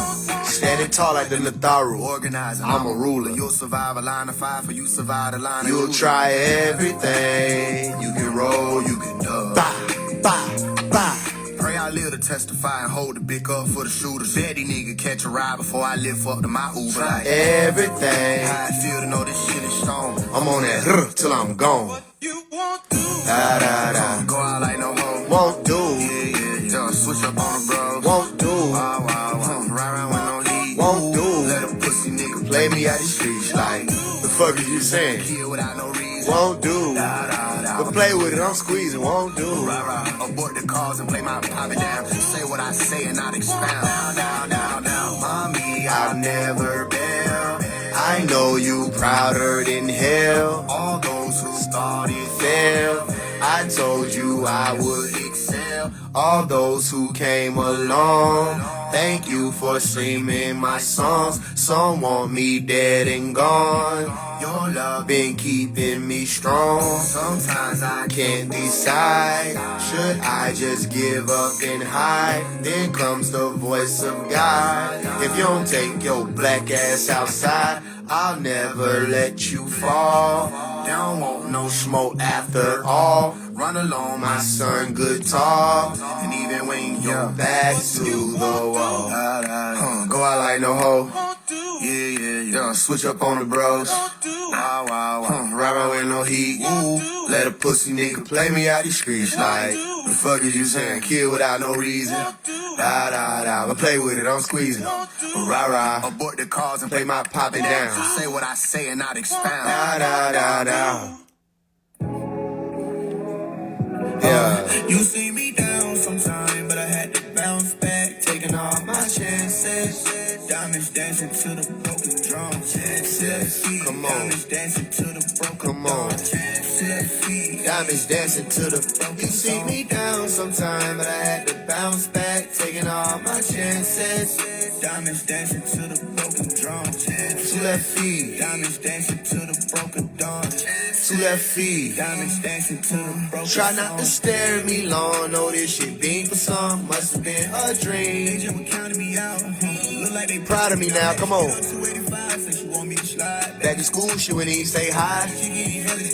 Standing tall like the Natharu. Organizer, I'm a ruler. You'll survive a line of fire, for you survive a line of You'll try everything. You can roll, you can dub. Pray I live to testify and hold the big up for the shooters. Bet these niggas catch a ride before I lift up to my Uber. Like everything. How I feel to know this shit is strong. I'm on that till I'm gone. What you won't do. Da da da. Go out like no hoe. Won't do. Yeah. Switch up on the bros. Won't do. Wow. Ride around with no heat. Won't do. Let a pussy nigga play me out the streets. Like, the fuck are you saying? Kill without no reason. Won't do. But play with it, I'm squeezing. Won't do. Abort the calls and play my poppy down. Say what I say and not expound. Now, mommy, I'll never bail. I know you prouder than hell. All those who started fail. I told you I would excel. All those who came along, thank you for streaming my songs. Some want me dead and gone. Your love been keeping me strong. Sometimes I can't decide. Should I just give up and hide? Then comes the voice of God. If you don't take your black ass outside, I'll never let you fall. Don't want no smoke after all. Run along, my son, good talk. And even when your back's to the wall, go out like no hoe. Yeah. Switch up on the bros. Wow. Ride around with no heat. Let a pussy nigga play me out these streets. Like, the fuck is you saying? Kill without no reason. Da. But play with it, I'm squeezing. Rah. Abort the calls and play my poppin' down. Say what I say and not expound. Da. Yeah. You see me down sometime, but I had to bounce back, taking all my chances. Diamonds dancing to the broken drum. Chances. Come on. Diamonds dancing to the broken Come on. Chances. Diamonds dancing to the broken You see me down sometime, but I had to bounce back, taking all my chances. Diamonds dancing to the broken drum. To left feet. Diamonds dancing to the broken dawn. To left feet. Diamonds dancing to the broken Try not to stare at me long. Know this shit been for some. Must have been a dream. They just were counting me out. Look like they proud of me now. Come on. Back in school, she wouldn't even say hi.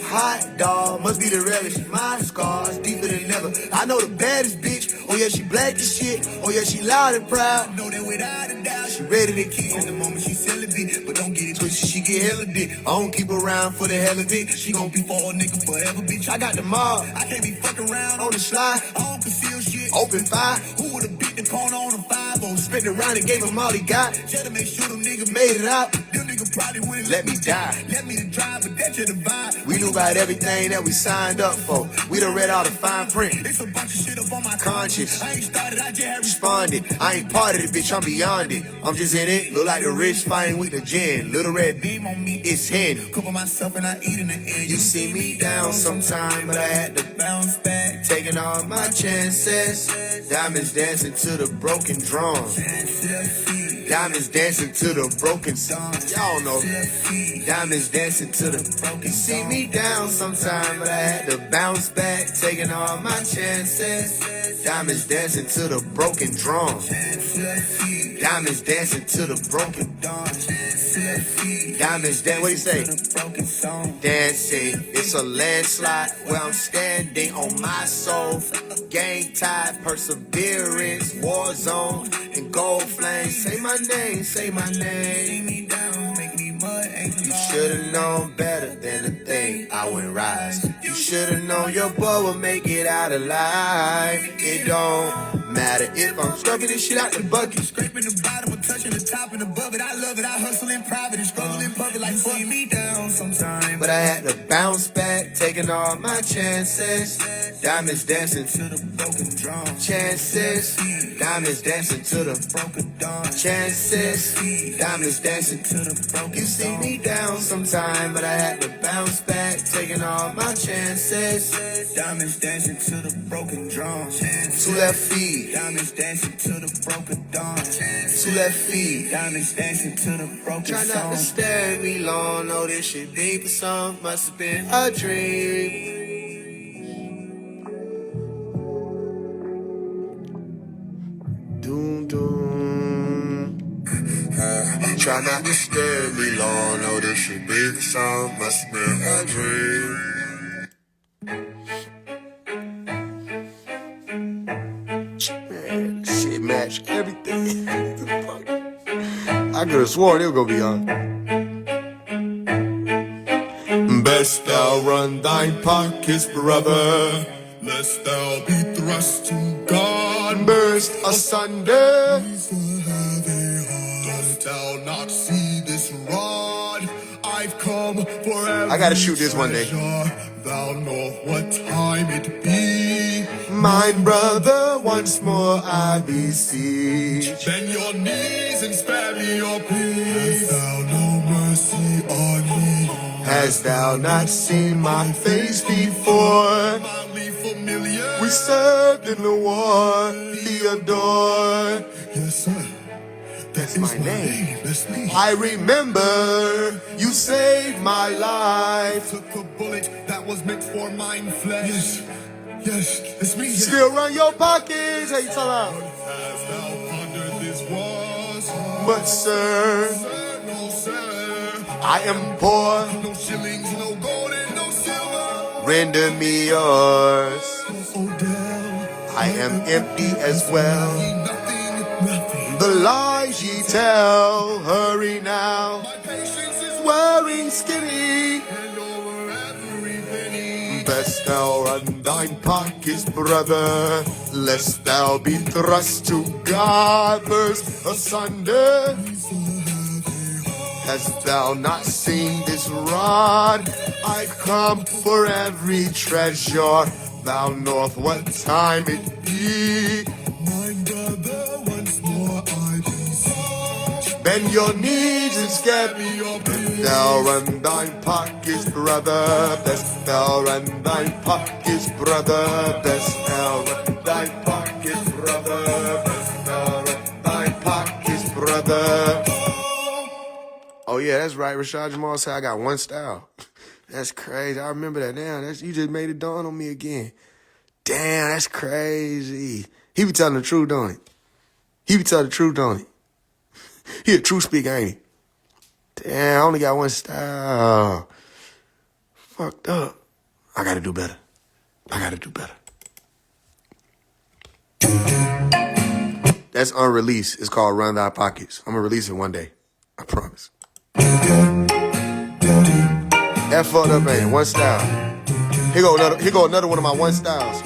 Hot dog, must be the relish. My scars deeper than ever. I know the baddest bitch. Oh yeah, she black as shit. Oh yeah, she loud and proud. Know that without a doubt, she ready to kill. The moment she celibate, but don't get it twisted, she get hella dick. I don't keep around for the hell of it. She gon' be for a nigga forever, bitch. I got the mob. I can't be fucking around on the slide. I don't conceal shit. Open fire. Who would've beat the corner on a 5-0? Spin around and gave him all he got. Just to make sure them niggas made it out. Them niggas probably wouldn't let me die. Let me to drive, but that's just the vibe. We knew about everything that we signed up for. We done read all the fine print. It's a bunch of shit up on my conscience. I ain't started, I just have responded. I ain't part of it, bitch, I'm beyond it. I'm just in it, look like the rich fighting with the gin. Little red beam on me, it's hen. Cook myself and I eat in the end. You see me down sometime, but I had to bounce back. Taking all my chances. Diamonds dancing to the broken drum. Diamonds dancing to the broken song. Y'all know. Diamonds dancing to the broken You see me down sometime, but I had to bounce back. Taking all my chances. Diamonds dancing to the broken drum. Diamonds dancing to the broken Diamonds dancing, what do you say? Dancing, it's a landslide where I'm standing on my soul. Gang tide, perseverance, war zone, and gold flames. Say my name, say my name. You should've known better than to think I would rise. You should've known your boy would make it out alive. It don't matter if I'm scrubbing this shit out the bucket. Scraping the bottom or touching the top and above it. I love it, I hustle in private and struggle in public like fuck me down sometime. But I had to bounce back, taking all my chances. Diamonds dancing to the broken drum. Chances. Diamonds dancing to the broken dawn. Chances. Diamonds dancing to the broken You see me down sometime, but I had to bounce back, taking all my chances. Diamonds dancing to the broken drum. To left feet. Diamonds dancing to the broken dawn. To left feet. Diamonds dancing to the broken Try not to stare at me long, know this shit deep or something. Must have been a dream. Doom, doom. Try not to stare me long. No, this should be the song. Must have been a dream. Man, shit match everything. I could have sworn it was gonna be on. Best thou run thine pockets, brother, lest thou be thrust to God, burst asunder. Dost thou not see this rod? I've come for every I gotta shoot this one day. Thou know what time it be. Mine brother, once more I beseech. Bend your knees and spare me your peace. Hast thou no mercy on me? Hast thou not seen my face before? Mildly familiar. We served in the war, Theodore. Yes, sir. That's my name. That's me. I remember you saved my life. Took a bullet that was meant for mine flesh. Yes, it's me. Still run your pockets. How you talking about? Hast thou pondered this was? But sir, no sir, I am poor. No shillings, no gold, and no silver. Render me yours. I am empty as well. The lies ye tell, hurry now. My patience is wearing skinny. And over every penny. Best thou run thine pockets, brother, lest thou be thrust to God, burst asunder. Hast thou not seen this rod? I come for every treasure. Thou knowest what time it be. Mine brother, once more I beseech. Bend your knees and scare me your peace. Thou run thine pockets, brother. Best thou run thine pockets, brother. Best thou run thine pockets, brother. Best thou run thine pockets, brother. Oh yeah, that's right. Rashad Jamal said I got one style. That's crazy. I remember that now. You just made it dawn on me again. Damn, that's crazy. He be telling the truth, don't he? He be telling the truth, don't he? He a true speaker, ain't he? Damn, I only got one style. Fucked up. I gotta do better. I gotta do better. That's unreleased. It's called Run Thy Pockets. I'm gonna release it one day. I promise. That fucked up, ain't it? One style. Here go another one of my one styles.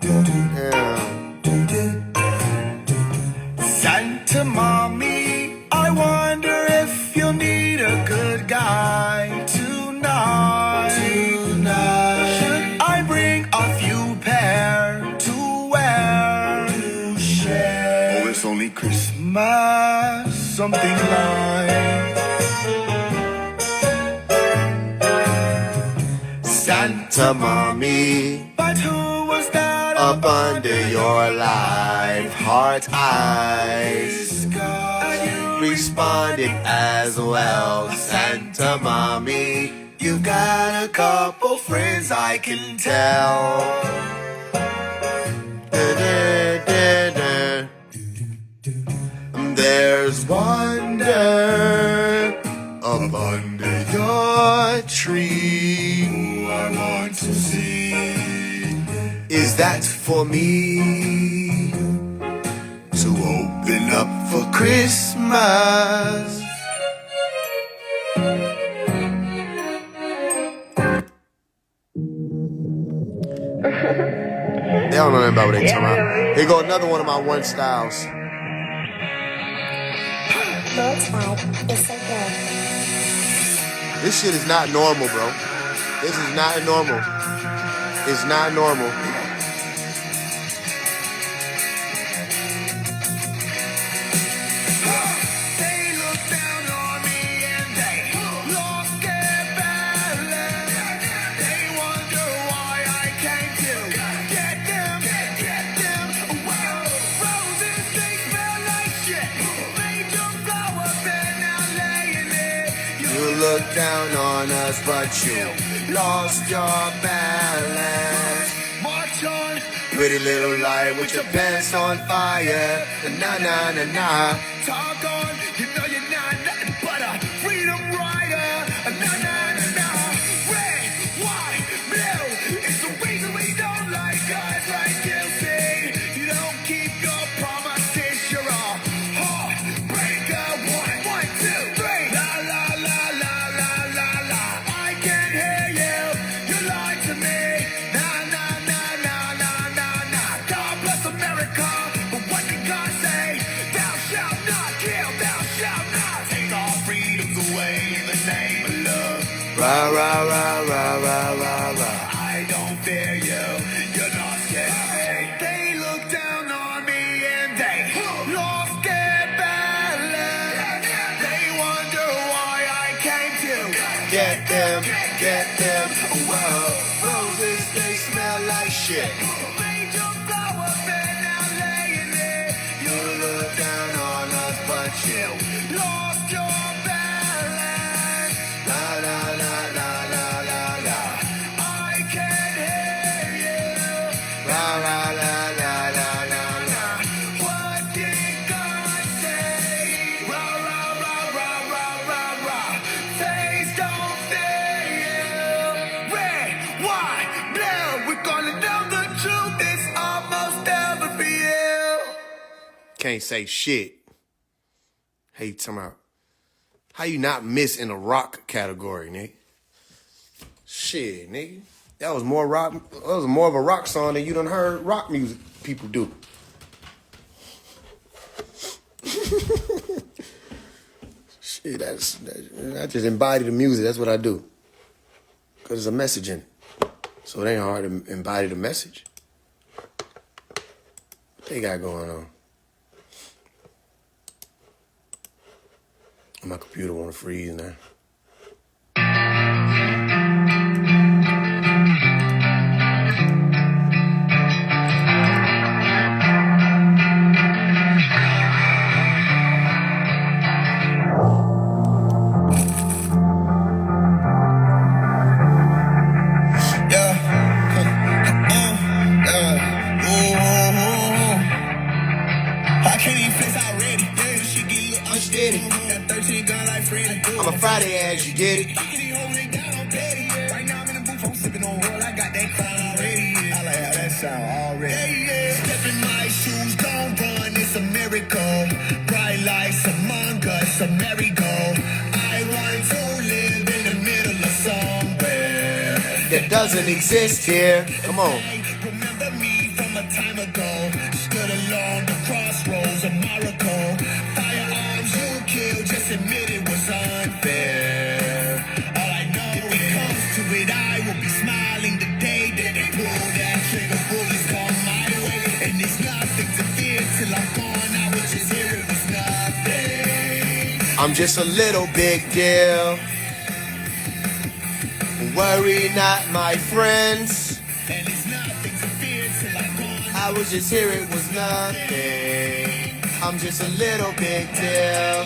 Yeah. Santa Mommy, I wonder if you'll need a good guy tonight. Should I bring a few pair to wear to share? Oh, it's only Christmas, something like Santa Mommy. But who was that Up under your life, heart eyes. Responded as well, Santa Mommy. You've got a couple friends I can tell. There's wonder up under your tree. Who I want to see. Is that for me to open up for Christmas? They don't know nothing about what they talking about. Here go another one of my one styles. Lord's vibe is so good. This shit is not normal, bro. This is not normal. It's not normal. Look down on us, but you lost your balance. March on, pretty little light with your pants on fire. Na na na na. Talk on, you know you're not nothing but Rah, rah, rah, rah, rah, rah, rah. I don't fear you, you're not scared. They look down on me and they lost their balance. They wonder why I came to Get them, get them. Whoa, roses, they smell like shit. Angel flower bed now laying there. You look down on us, but you Lost your balance. la la la la la la la. I can hear you. La la la la la la la. What did God say? Rah, rah, rah, rah, rah, rah, rah. Face don't fear you. Red, white, blue. We're gonna know the truth. It's almost ever real. Can't say shit. Hey, talking about how you not miss in the rock category, nigga? Shit, nigga. That was more rock. That was more of a rock song than you done heard rock music people do. Shit, I just embody the music. That's what I do. Cause there's a message in it, so it ain't hard to embody the message. What they got going on? My computer wanna freeze now. I can't even flex already. Yeah, this shit get a little unsteady. That 13 gun like Freddy. I'm a Friday ass, you get it? Kitty holding it down on petty. Yeah. Right now I'm in the booth, I'm sipping on roll. I got that crown already. Yeah. I like how that sound already. Yeah, yeah. Step in my shoes, don't run, it's a miracle. Bright lights among us, a merry-go. I want to live in the middle of somewhere That doesn't exist here. Come on. Remember me from a time ago. Stood along the crossroads of Morocco. Firearms you killed, just admit it was unfair. All I know, if it comes to it, I will be smiling the day that they pull that trigger. Bullets come my way, and it's nothing to fear till I'm gone. I will just hear it was nothing. I'm just a little big deal. Worry not, my friends. And it's nothing to fear till I'm gone. I was just here, it was nothing. I'm just a little big deal.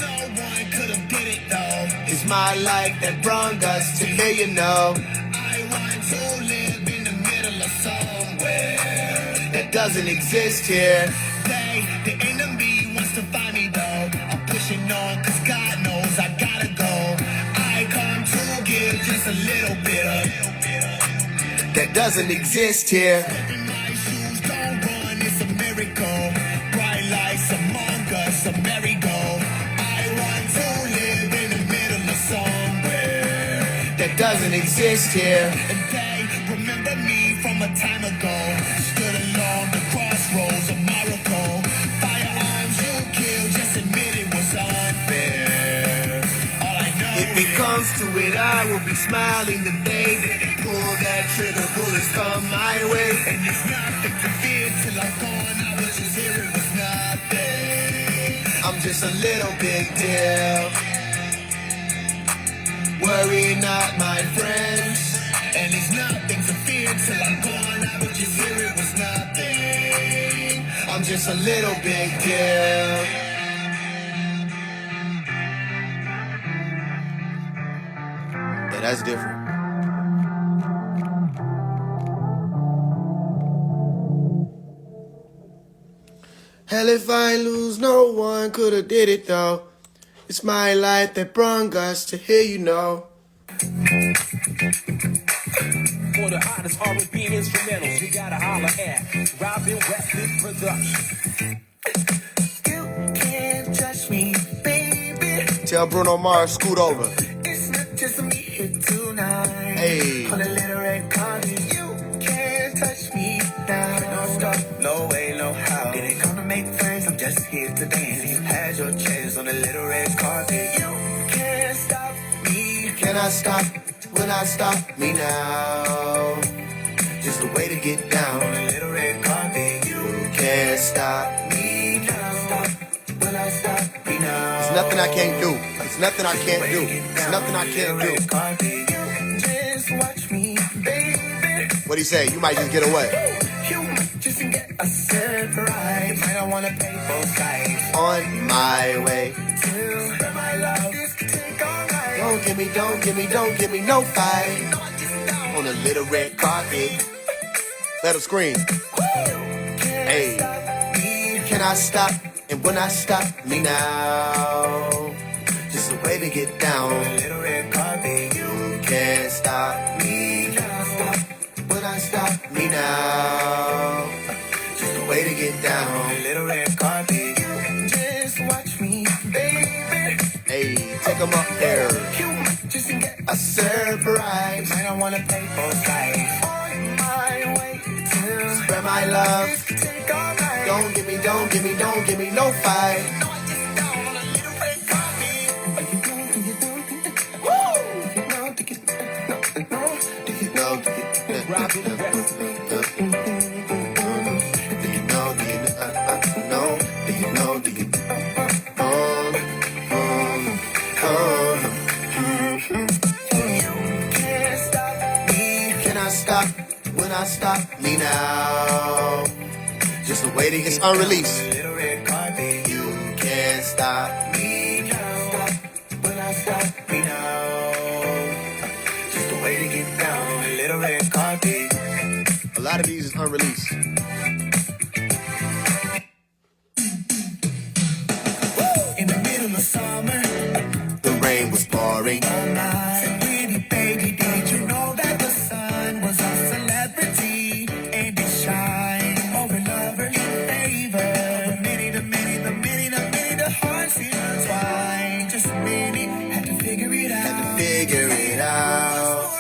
No one could have did it though. It's my life that brought us to here, you know. I want to live in the middle of somewhere That doesn't exist here. the enemy wants to find me though. I'm pushing on cause God knows I gotta go. I come to give just a little bit of. That doesn't exist here. In my shoes, don't run, it's a miracle. Bright lights among us, a merry-go. I want to live in the middle of somewhere That doesn't exist here. And they remember me from a time ago. Stood along the crossroads of Morocco. Firearms you killed, just admit it was unfair. All I know If it comes to it, I will be smiling the day that they pull that trigger. Bullets come my way. and it's nothing to fear till I'm gone. I was just here, it was nothing. I'm just a little big deal. Worry not, my friends. And it's nothing to fear till I'm gone. I was just here, it was nothing. I'm just a little big deal. Yeah, that's different. Hell, if I lose, no one could have did it though. It's my life that brought us to here, you know. For the hottest R&B instrumentals, you gotta holler at Robin Westwood Production. You can't touch me, baby. Tell Bruno Mars, scoot over. It's not just me here tonight. Hey. On a little red carpet, you can't touch me now. No stop, no way, no how. Didn't come to make friends, I'm just here to dance. You had your chance on a little red carpet. You can't stop me. Can I stop? will not stop me now. Just a way to get down. A little red carpet. You can't stop me now. Will I stop me now? There's nothing I can't do. There's nothing I can't do. There's nothing I can't do. Just watch me, baby. What'd he say? You might just get away. You might just get a surprise. Might not wanna pay both sides. On my way. Till my love, this could take all night. Don't give me no fight. On a little red carpet. Let her scream. Hey, can I stop? And when I stop me now, just a way to get down. A little red carpet. You can't stop me. When I stop me now, just a way to get down. A little red carpet. Just watch me, baby. Hey, take 'em up there. You might just get A surprise. might not wanna pay both sides. On my way till Spread my love. this could take all night. Don't give me no fight. Stop when I stop me now. Just a waiting, it's unreleased. Little red carpet. You can't stop me now. When I stop me now. Just a way to get down. A little red carpet. A lot of these is unreleased. In the middle of summer, The rain was pouring. oh my. Said, pretty baby, did you know that the sun was a celebrity? And it shine over lover in favor. The hearts intertwined. Just a minute, had to figure it out. Figure it out.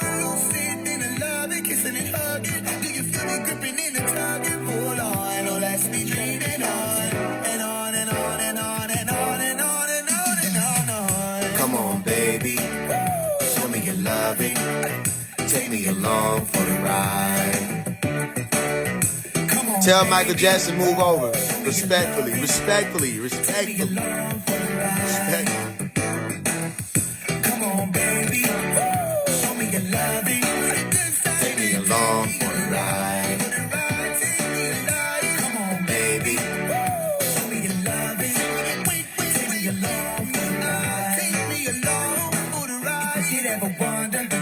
Sitting in the lobby, kissing and hugging. Do you feel me gripping in the tugging? Hold on, oh, let's be dreaming on. And on and on and on and on and on and on and on and on. Come on, baby. Show me your loving. Take me along for the ride. Come on, Tell Michael Jackson move over. Respectfully. Respect. come on, baby. Show me your loving. Take me along for the ride. Come on, Baby. show me your loving. Take me along for the ride. Take me along for the ride. If you did ever wonder the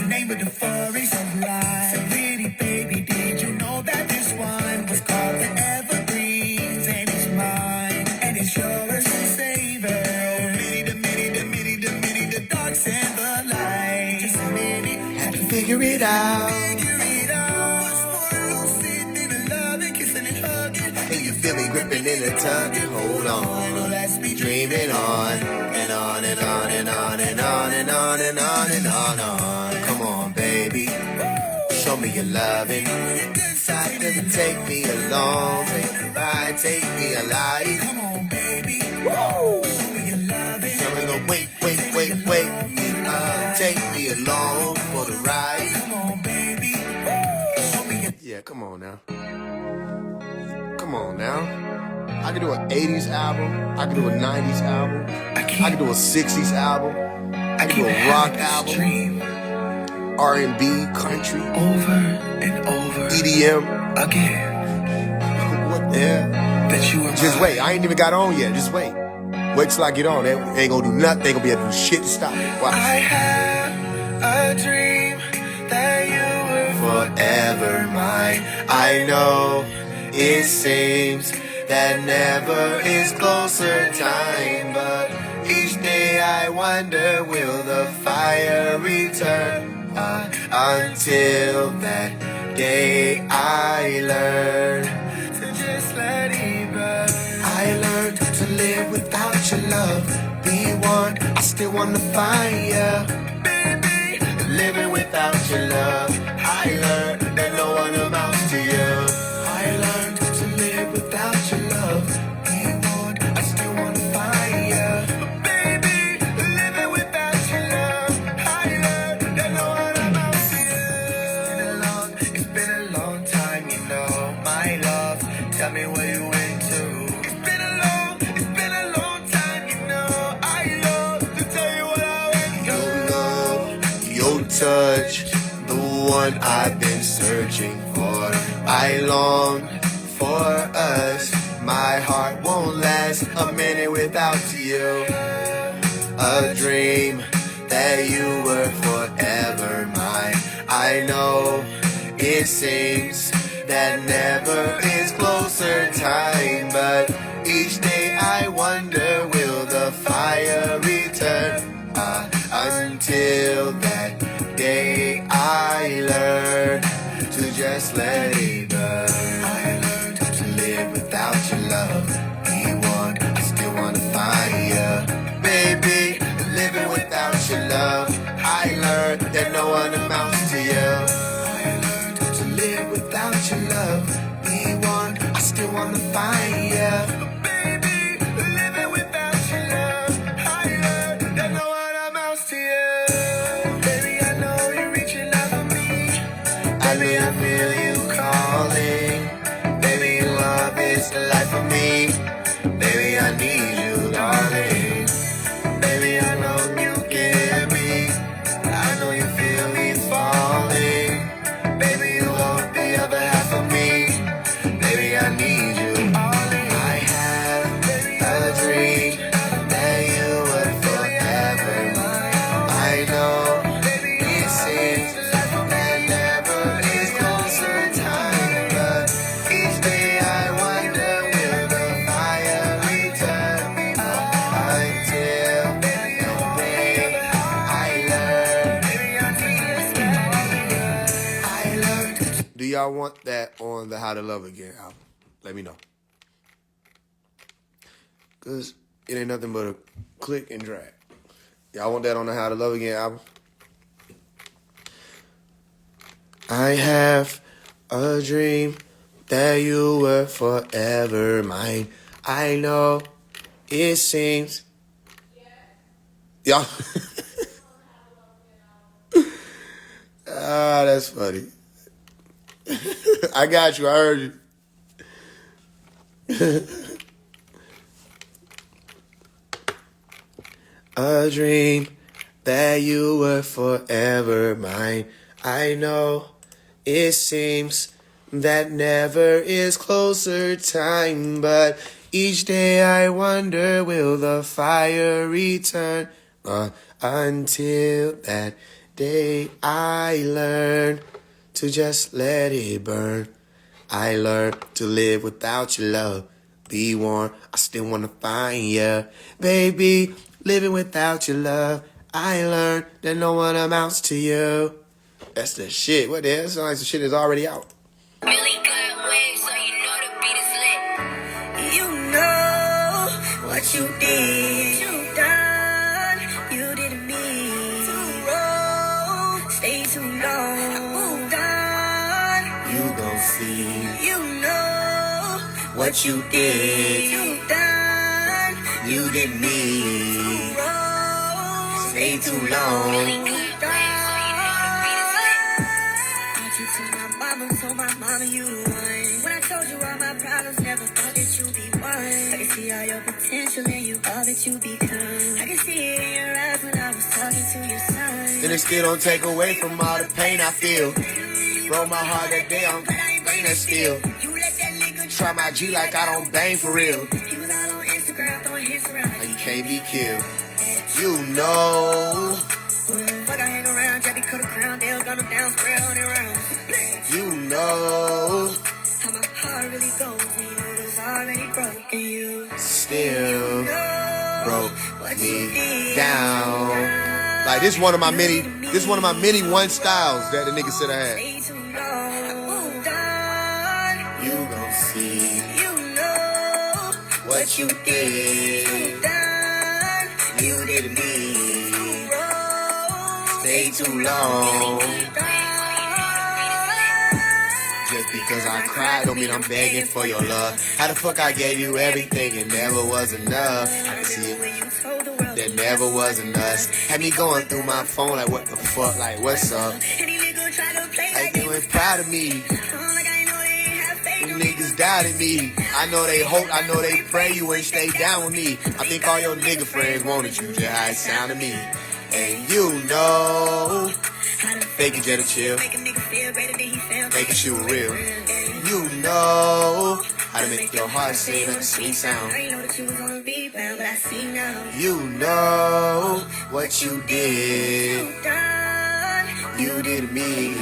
name of the forest of life. So pretty baby, did you know that this one was called the Evergreens? And it's mine, and it's yours to savor. The darks and the light. Just a minute, had to Figure it out. figure it out. Sitting in the love and kissing and hugging. And you feel me gripping in the tug. Hold on. Oh, let's be Dreaming on and on and on and on and on and on and on and on. Come on, baby. Show me your loving. Side doesn't take me along. Take me ride, take me alive. Come on, baby. Show me your loving. Tell me no wait. Take me along for the ride. Come on, baby. Show me your Yeah, come on now. Come on now. I can do an 80s album. I can do a 90s album. I can do a 60s album. I can do a rock album. dream R&B, country, over and over EDM. again. What the hell? That you were Just wait. I ain't even got on yet. Just wait. Wait till I get on. They ain't gonna do nothing. They ain't gonna be able to do shit to stop me. Watch. I had a dream that you were Forever mine. I know it seems that never is closer time, but each day I wonder, will the fire return? Until that day I learn to just let it burn. I learned to live without your love. Be one, I still wanna find ya. Baby, Living without your love, I learned that no one amounts to you. I learned to live without your love. Be one, I still wanna find ya. baby, living without your love. I learned that no tell me where you went to. It's been a long time, you know. I love to tell you what I went through. Your love, your touch, the one I've been searching for. I long for us. My heart won't last a minute without you. A dream that you were forever mine. I know it seems that never is closer time, but each day I wonder, will the fire return? Until that day I learn to just let it burn. I learned to live without your love. Be one, I still wanna find you. Baby, living without your love. I learned that no one amounts to you. I learned to live without your love. Be one, I still wanna find you. Baby, living without your love. I learned that no one amounts to you. Baby, I know you're reaching out for me. Baby, I feel you calling. Baby, love is the life of me. Baby, I need you, darling. Baby, I know you get me. I know you feel me falling. Baby, you want the other half of me. Baby, I need you. I have a dream that you were forever mine. I know it seems that never is closer time, but each day I wonder, will the fire return? Until the day I learned. Do y'all want that on the How to Love Again album? Let me know. Cause it ain't nothing but a click and drag. Y'all want that on the How to Love Again album? I have a dream that you were forever mine. I know it seems. Y'all. Ah, that's funny. I got you. I heard you. A dream that you were forever mine. I know it seems that never is closer time, but each day I wonder, will the fire return? Until that day I learn to just let it burn. I learned to live without your love. Be warm, I still wanna find you. Baby, living without your love. I learned that no one amounts to you. That's the shit. What the hell? Sounds like the shit is already out. Really good waves, so you know the beat is lit. You know what you did. You done, you did me. Too wrong, stay too long. Moved on, You gon' see you know what you did. you done. You did me. Too wrong, Stay too long. moved on. I took to my mama, told my mama you the one. When I told you all my problems, never thought that you'd be one. I can see all your potential and you all that you become. I can see it in your eyes when I was talking to your son. Then it still don't take away from all the pain I feel. Broke my heart that day, I'm playing that still. You let that nigga Try my G like I don't bang for real. He was all on Instagram throwing hits around. Now you can't be killed. You know. Fuck, I hang around, Jackie cut a crown, they'll gun him down, spread on it round. You know. How my heart really goes when you know it was already broken. You Still know broke what you me did. down. Like this one of my many one styles that the nigga said I had. Stay too long. Moved on. You gon' see You know what you did. you done. You did me. Wrong. Stay too long. Moved on. Just because I cried don't mean I'm begging for your love. How the fuck I gave you everything and never was enough? I can see it. When you told the world That never wasn't us. Had me going through my phone like what the fuck, like what's up? any nigga try to play Like they was proud of me. like I know they ain't have faith. Them niggas doubted me. I know they hope, I know they pray you ain't stay down with me. I think all your nigga friends wanted you, just how it sound to me. And you know, fake it just to chill, Make a nigga feel better than he felt. making shit real. You know how to make your heart sing a sweet sound. I ain't know that you was gonna be bound, but I see now. You know what you did. Done. You did to me.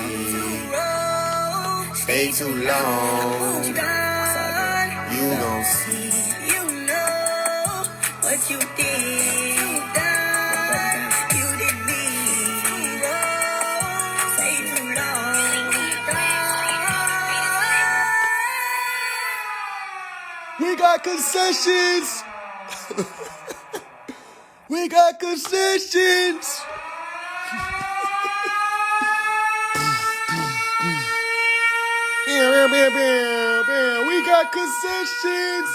Roll. Stay too long. Done. You gon' see. You know what you did. Done. You did me. Roll. Stay too long. Done. We got concessions. We got concessions. We got concessions.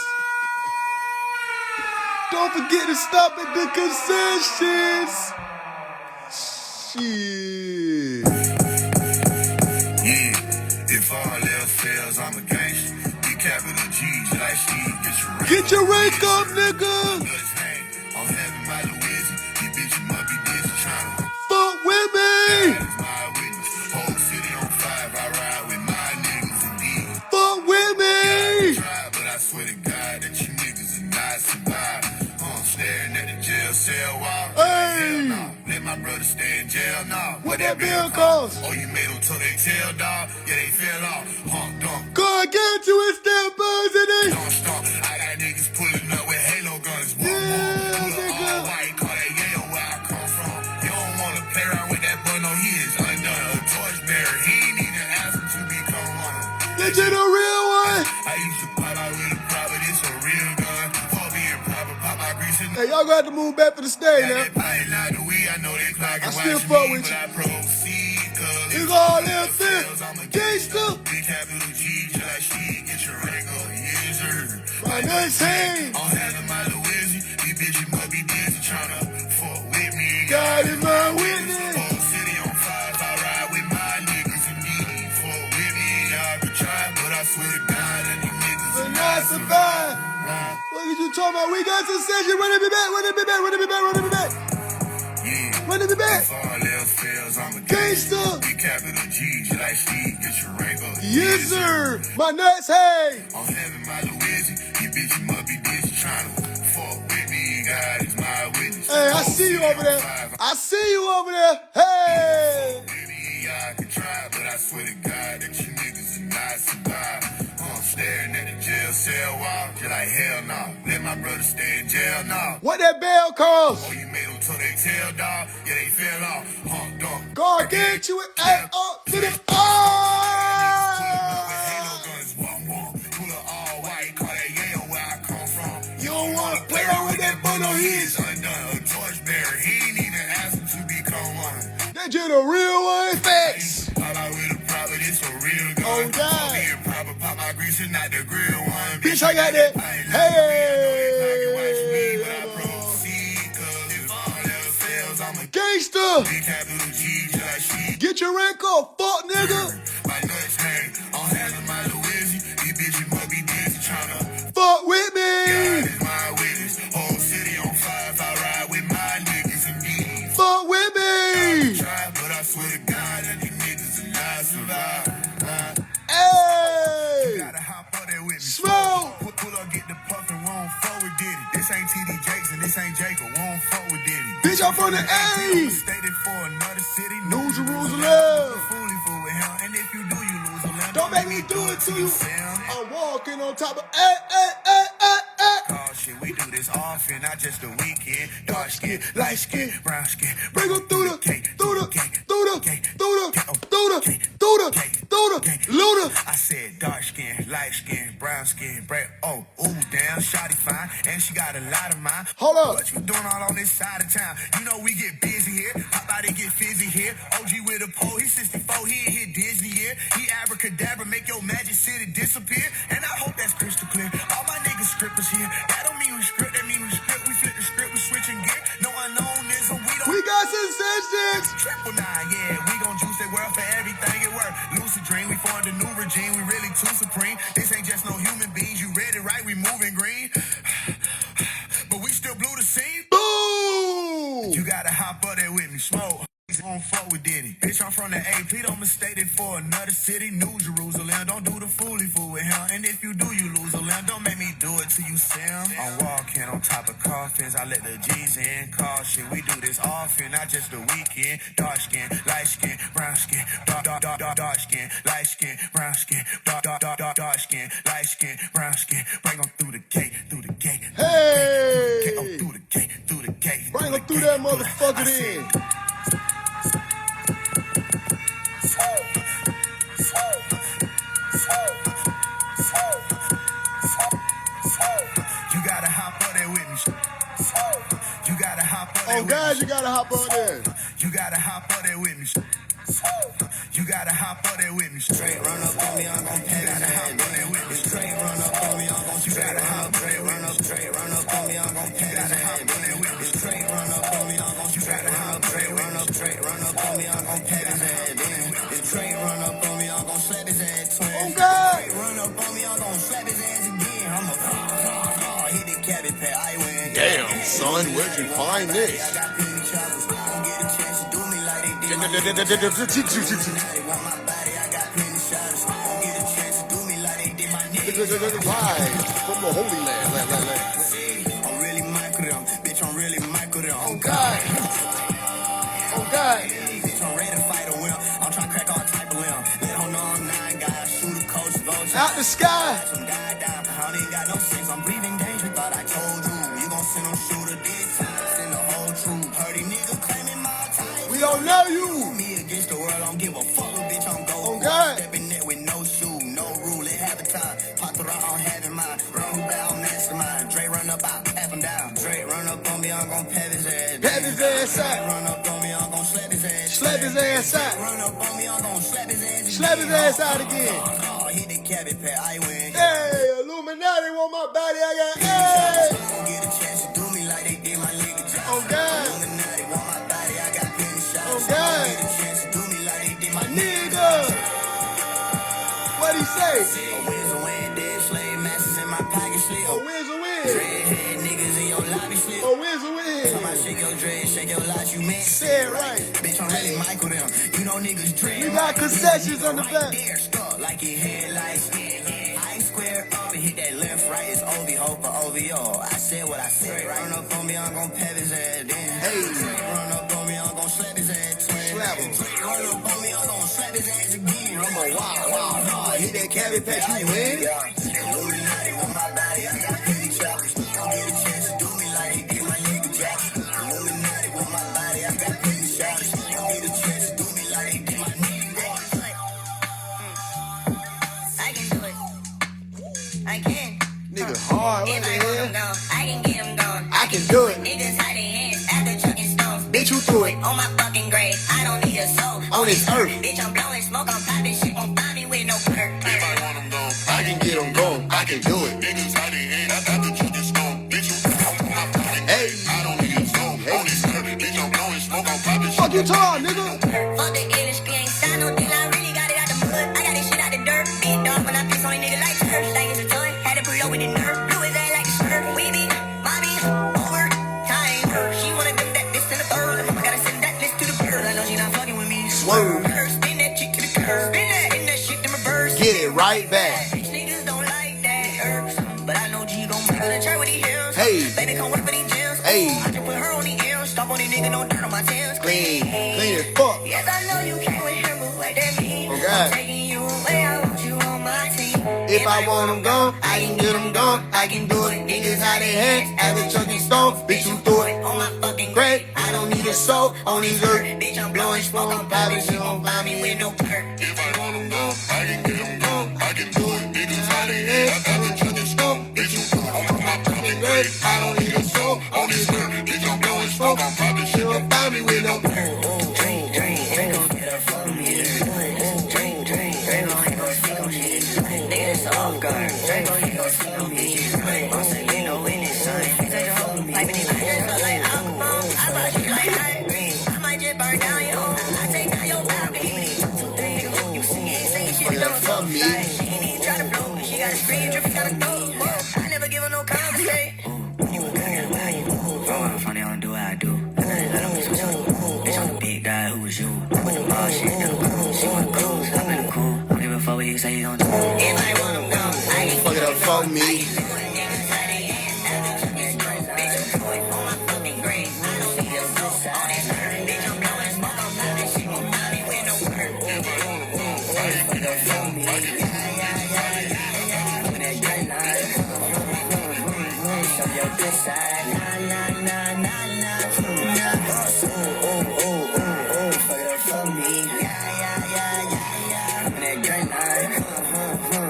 Don't forget to stop at the concessions. Shit. Yeah, if all else fails, I'm a gangster. Be capital G's like Steve. Get your rank up, nigga. Let's hang on heaven by the whiz. You bitch, you must be busy trying to Fuck with me. that is my witness. Whole city on fire, I ride with my niggas indeed. Fuck with me. Try, but I swear to God that you niggas will not survive. I'm staring at the jail cell wall. Hey. Hell no. Let my brother stay in jail now. What that bill cost? Oh, you made them till they tail, dog? Yeah, they fell off. Don't Go get you and step buzz in it. stop. I got niggas pulling up with Halo guns. Yeah, Pull up nigga. all white, call that Yale where I come from. You don't wanna play around with that boy, no, he is under a torchbearer. He ain't even asked him to become one. Get you the real one. I used to pop out with a private, it's a real gun. For being proper, pop my grease and Hey, y'all got to move back to the stage now. I know they clock I and still watch fuck me, with but you. I proceed, cause It's all in else fit. fails, I'm a Gangsta. Big capital G, till I see, get your rank up, yes sir. My nice hand. I'm having my Louisiana, these bitches must be busy tryna fuck with me. God is my witness. Whole city on fire, I ride with my niggas indeed. Fuck with me, y'all could try, but I swear to God that you niggas But will not not survive. survive. What are you talking about? We got concession. Run it back. Run it back. Run it back. Run it back. Yeah. Run it back. If all else fails, I'm a Gangsta. Big capital G, like Steve, get your rank up. Yes, sir. My nuts, hey. I'm having my Louisiana, you bitch, you must be busy trying to fuck with me. God is my witness. Hey, I see you over there. I see you over there. Hey. With me, y'all can try, but I swear to God that you niggas will not survive. I'm staring at the jail cell wall, just like hell no. Let my brother stay in jail now. What that bell cost? Oh, you made them till they tail, dog? Yeah, they fell off. Don't. God get you and hey, up to the oh. You don't want to play around with that boy, no, he is. That you the real one. Facts. Oh, God. Bitch, I got that. Hey. Gangsta. Get your rank up, fuck nigga. My nuts hang. I'm having my Louisiana. These bitches must be busy tryna. Fuck with me. God is my witness. Whole city on fire. I ride with my niggas indeed. Fuck with me. Try, but I swear to God that you niggas will not survive. Hey. Gotta hop on there with me. Smoke. Pull up, get the puff and we don't fuck with Diddy. This ain't TD Jakes and this ain't Jacob. We don't fuck with Diddy. Bitch, I'm from the A. Stated for another city. New Jerusalem. Fully fool with him. And if you do, you lose a limb. Don't make me do it to you. Sound. I'm walking on top of hey. Oh shit, we do this often, not just the weekend. Dark skin, light skin, brown skin. Bring them through the Luda. I said dark skin, light skin, brown skin, break. Oh, ooh, damn, shawty fine, and she got a lot of mine. Hold up. What you doing all on this side of town? You know we get busy here. How about it get fizzy here? OG with a pole, he's 64, he ain't hit Disney yet. He abracadabra, make your magic city disappear. And I hope that's crystal clear. All my niggas scripters here. That don't mean we script, that mean we script. We flip the script, we switching gear. No unknownism, we don't. We got concessions. 999, yeah, we gon' juice that world for everything it worth. Lucid dream, we formed a new regime, we really too supreme. This ain't just no human beings. You read it right, we moving green. But we still blew the scene. Boom! You gotta hop up there with me, smoke. Don't fuck with Diddy. Bitch, I'm from the AP, don't mistake it for another city. New Jerusalem, don't do the fooly fool with him. And if you do, you lose a limb. Don't make me do it till you see him. I'm walking on top of coffins, I let the G's in. Caution, we do this often, not just the weekend. Dark skin, light skin, brown skin. Dark skin, light skin, brown skin. Dark skin, light skin, brown skin. Bring them through the gate, through the gate. Hey! Oh, through the gate, through the gate. Bring them through that motherfucker then. You gotta hop on there with me. You gotta hop on there Oh, with God, me. you gotta hop on there. You gotta hop on there with me. You gotta hop on there with me. Straight run up on me, I'm gon' pay. You gotta hop on there with me. Straight run up on me, I'm gon' you gotta hop on there with me. Straight run up on me, I'm gon' pay. You gotta hop on there with me. Straight run up on me, I'm gon' you gotta hop on there with me. Straight run up on me, I'm gon' pay his ass. Straight run up on me, I'm gon' slap his ass twin. Oh, God. Straight run up on me, I'm gon' slap his ass again. I'm a hit the cabbage pad, I win. Damn, son, where'd you find this? I got plenty choppers, don't get a chance to do me like they did. They want my body, I got plenty shots. Don't get a chance to do me like they did my niggas. Live from the Holy Land. I'm really Michael them, bitch, I'm really Michael them. Oh, God. Oh, God. Bitch, I'm ready to fight a wimp. I'm trying to crack all type of limb. Let them know I'm 9 guys, shoot a coach, vulture. Out the sky. Some guy down, I don't even got no sense. I'm breathing danger, thought I told you. You gon' send them shooter this time, send the whole truth. Heard these niggas claiming my time. We don't know you. Me against the world, I don't give a fuck, little bitch, I'm gold. Oh, God. Stepping there with no shoe, no rule, it have a time. Pop the rock, I'm having mine. Run who bout, mastermind. Dre run up, I pat him down. Dre run up on me, I'm gon' pat his ass. Pat his ass Dre out. run up on me, I'm gon' slap his ass. Slap his ass out. Run up on me, I'm gon' slap his ass. Slap his ass out again. Oh, hit the cabbage pad, I win. Hey, Illuminati want my body. I got, hey. Don't get a chance to do me like they did my nigga John. Oh, God. Illuminati want my body, I got plenty shots. Oh, God. Don't get a chance to do me like they did my Nigga. What'd he say? A wins a win, dead slave masters in my pocket slip. A win's a win. Dreadhead niggas in your lobby slip. A win's a win. Somebody shake your dread, shake your lot, you meant. Say it right. Bitch, I'm really Michael them. You know niggas dread. You got concessions on the right back. there, stuck like your headlights. I square up and hit that left, right. It's OVO for OVO. I said what I said. Run up on me, I'm gon' pat his ass then. Hey. Run up on me, I'm gon' slap his ass twin. Slap him. Run up on me, I'm gon' slap his ass again. I'm a Wow. Hit that cabbage patch, you win. Illuminati want my body, I got plenty choppers. Don't get a chance to do me like they did my nigga Jackson. Illuminati want my body, I got plenty shots. Don't get a chance to do me like they did my nigga. I can do it. I can. Nigga hard. What If the I want hell? them gone, I can get them gone. I can do it. Niggas hide their hands after chucking stones. Bitch, you threw it. On my fucking grave, I don't need a soul. On this earth. Bitch, I'm blowing smoke, I'm popping shit, won't find me with no perk. If I want them gone, I can get them going. I can do it. niggas hide their hands after chucking stone. Bitch, you Hey. I don't need a soul. On this earth, bitch, I'm blowing smoke, I'm popping Fuck you talking, nigga. Fuck the industry, ain't signed no deal, I really got it out the mud. I got this shit out the dirt. Big dog when I piss on a nigga like turf. Like it's a toy, had to pull up with the nerve. Blew his ass like a smurf. We be, mommy, over time. She wanna do that, this to the bird. I gotta send that list to the bird. I know she not fucking with me. Swerve. Spin that chick to the curb. Spin that shit in reverse. Get it right back. Bitch niggas don't like that herbs. But I know G gon' bring her to church with these heels. Hey. Baby, come work for these jails. Hey. I can put her on the L. Stop on these nigga, no dirt on my tails. Clean. Clean as fuck. Yes, I know you came with him, but what that mean? Oh, God. I'm taking you away, I want you on my team. If I want them gone, I can get them gone. I can do it. Niggas hide their hands after chucking stone. Bitch, you threw it. On my fucking Great. I don't need a soul on these earth. bitch, I'm blowing smoke, I'm popping shit, won't find me with no perk. If I want them gone, I can get them gone. I can do it. Niggas hide their hands after chucking stone. Bitch, you on my fucking grave. I don't need a soul on this earth. Bitch, I'm blowing smoke, I'm popping shit, don't find me with no Drink, gon' get her from me. Drink, gon' go speak on shit. Niggas off guard. Drink gon' go speak on me. I'm saying, you know, in this sun. Like, I just feel like alcohol. I bought you like hot green. I might just burn down your home. I take down your balcony. 2, 3, you see it, say shit, don't From me. She ain't even try to blow, she got a scream I never give her no conversation. I'm funny, I don't do what I do. Bitch, I'm the big guy, who was you? With the ball shit, though. She wanna cruise, I'm in the cool. Don't give a fuck what you say, you don't do. Everybody wanna go, I ain't Fuck it up for me.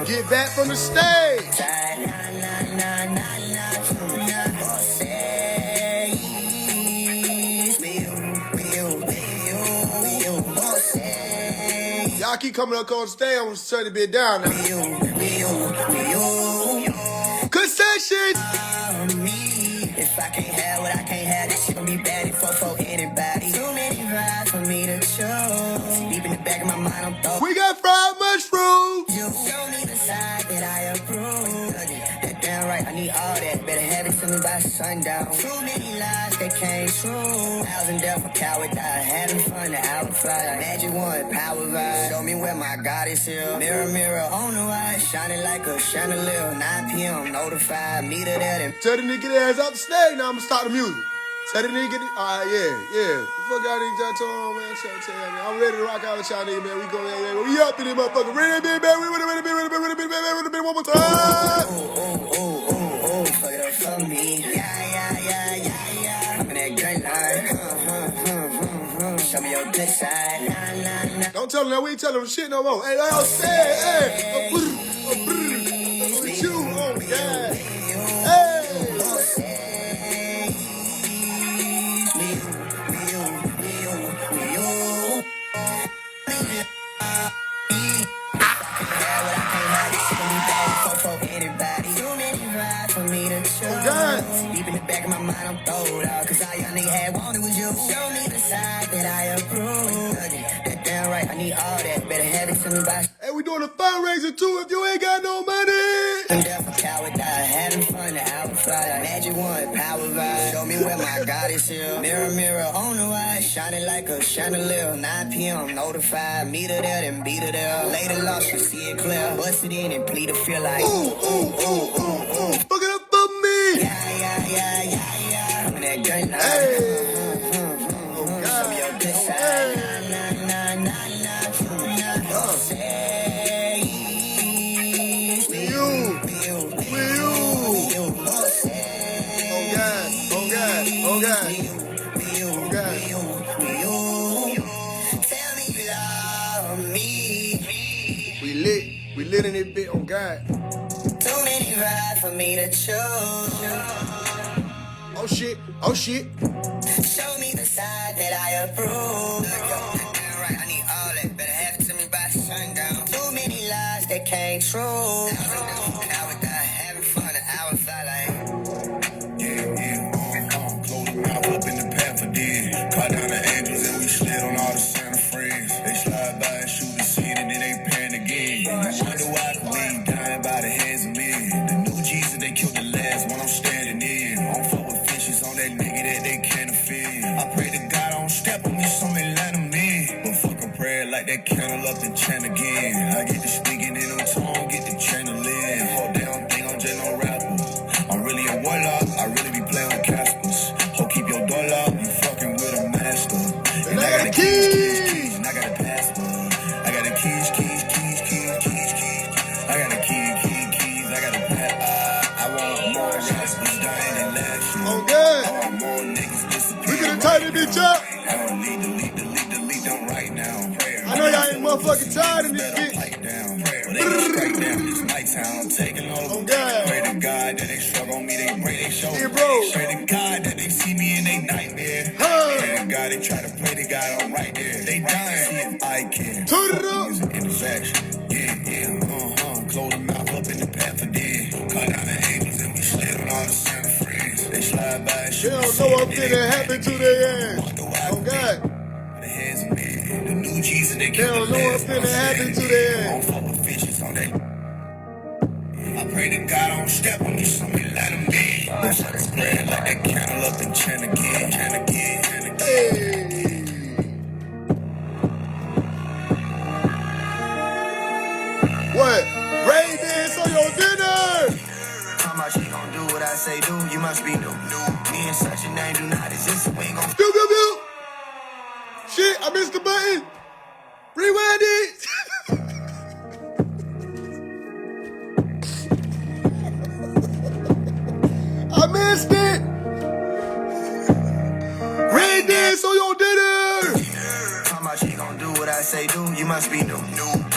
Get back from the stage. Y'all keep coming up on stage. I'm gonna turn the bit down now. Concessions. If I can't have what I can't have, this shit gon' be bad for anybody. Too many rides for me to choose. Deep in the back of my mind, I'm throwing. We got fried mushrooms. You show me the side that I approve. That damn right, I need all that. Better have it to me by sundown. Too many lies that came true. Thousand death for coward die. Having fun, the hour fly. Magic one, power vibe. Show me where my God is here. Mirror, mirror on the wire, shining like a chandelier. 9 p.m. notified, meet her there. Then Tell the nigga get his ass up the stage. Now I'm gonna start the music. Tell the nigga, alright, yeah. Fuck y'all niggas y'all talking on, man. Tell y'all, man. I'm ready to rock out with y'all niggas, man. We go, man. We up in this motherfucker. Ready, baby. Ready, one more time. oh, fuck it up for me. Yeah. I'm in that great line. Show me your good side. Don't tell them that. We ain't telling them shit no more. Hey, like I said, hey. With you, oh, God. Hey. Deep in the back of my mind, I'm throwed out. Cause all y'all niggas had wanted was you. Show me the side that I approve. That damn right, I need all that. Better have it to me by. Hey, we doing a fundraiser too if you ain't got no money. I'm down for coward die. Having fun, the hour fly. Magic one, power vibe. Show me where my God is here. Mirror, mirror on the wire, shining like a chandelier. 9 p.m. notified. Meet her there, then beat her there. Later lost, you see it clear. Bust it in and plead to feel like. Ooh. Fuck it up for me. Yeah. I'm in that great line. Hey. Show me your good side. Oh God. Tell me you love me. We lit in it bit, oh God. Too many rides for me to choose. Oh shit. Show me the side that I approve. Damn right, I need all that. Better have it to me by sundown. Too many lies that came true. Coward die, having fun, an hour fly like. Close the mouth up in the path of dead. Caught down the angels and we slid on all the Santa friends. They slide by and shoot the scene and then they pan again. I wonder why the lean dying by the hands of men. The new Jesus, they killed the last one I'm standing in. I don't fuck with fishes on that nigga that they can't offend. I pray to God I don't step on me, some Atlanta men. But fuck a prayer like that candle up and chant again. I get to speaking in them tongue, get to channeling. Hold down, think I'm just no rapper. I'm really a warlock, I really be playing with Caspers. Ho, keep your door locked, you fucking with a master. And I got the keys, and I got a password. I got the keys. I got the keys, I got a pass. I want more rappers dying than last year. Oh God. I want more niggas disappearing. We gonna tighten this bitch up. I don't need delete them right now. I know y'all ain't motherfucking tired in this bitch. Pipe down. Well, they just straight down. It's nighttime, I'm taking over. Oh God. Pray to God that they shrug on me, they break their shoulder. Yeah, bro. Pray to God that they see me in their nightmare. Huh. Pray to God they try to pray to God, I'm right there. They dying, see if I can. Turn it up. It's an intersection. Yeah. Close the mouth up in the path of dead. Caught down the angels and we slid on all the Santa friends. They slide by and They shoot don't the know scene what and then finna they happen pan to again. their ass. Wonder why Oh God. the hands of men. The new Jesus, they They killed don't the know last what one finna happen to standing. their I don't ass. fuck with fishes on that. I pray to God I I don't step on you, so we let them be. Looks like it's spread like that candle up in China again. What? Rain dance on your dinner! How much you gon' do what I say do? You must be new. Me and such a name do not exist. We ain't gon' Pew, pew, pew. Shit, I missed the button. Rewind it. I missed it. Rain dance on your dinner. How much you gon' do what I say do? You must be new.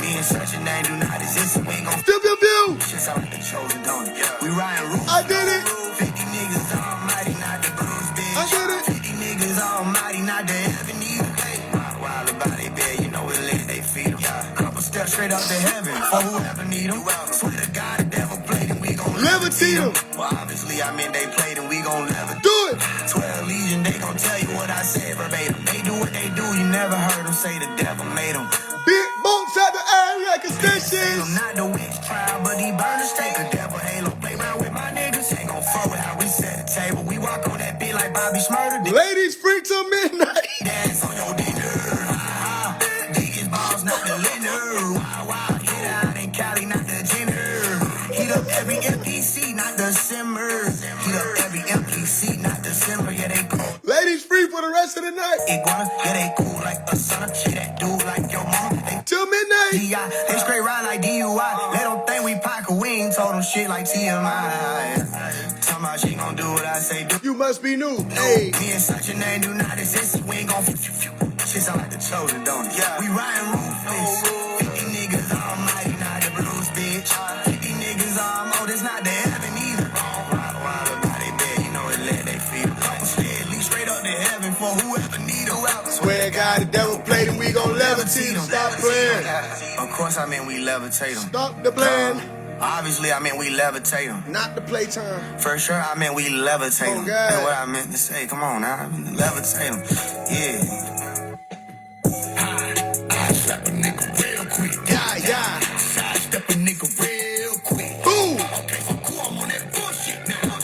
Me and such a name do not exist. We ain't gon' Pew, pew, pew. shit sound like the chosen, don't it? We riding roof. I did it. 50 niggas almighty, not the blues, bitch. I did it. 50 niggas almighty, not the heaven either. Wild about they bed, you know it lit, they feed them. Couple steps straight up to heaven for whoever need them. Swear to God, the devil played and we gon' Levitate them. Well, obviously, I mean they played and we gon' levitate. Do it. 12 Legion, they gon' tell you what I said verbatim. They do what they do, you never heard them say the devil made them. Big bumps at the area like extensions. I'm not the witch trial, but he burners take a devil halo. Play around with my niggas, ain't gon' fuck with how we set the table. We walk on that beat like Bobby Smurder. Ladies free till midnight. Dance on your dinner. Deacons balls, not the litter. Wow, get out in Cali, not the dinner. Heat up every MPC, not the simmer. Heat up every MPC, not the simmer. Yeah, they cool. Ladies free for the rest of the night. Iguana, yeah, they cool like a son of shit. That dude like your mama. They Till midnight. DI, they straight ride like DUI. They don't think we pocket, we ain't told them shit like TMI. Tell my she gon' do what I say do. You must be new. Hey. Me and such a name do not exist. We ain't gon' shit sound like the chosen, don't it? Yeah. We riding ruthless. 50 niggas almighty, not the blues, bitch. 50 niggas almost, it's not the heaven either. Wild about they bed, you know it let they feel. Steadily straight up to heaven for whoever need them. Swear to God, the devil played and we gon' levitate him. Stop playing. Of course, I mean we levitate them. Stop the plan. Obviously, I mean we levitate them. Not the playtime. For sure, I meant we levitate Oh, them. God. That's what I meant to say. Come on now, levitate them. Yeah. I slap a nigga real quick. Yeah. Side step a nigga real quick. Boom. Okay, so cool, I'm on that bullshit now.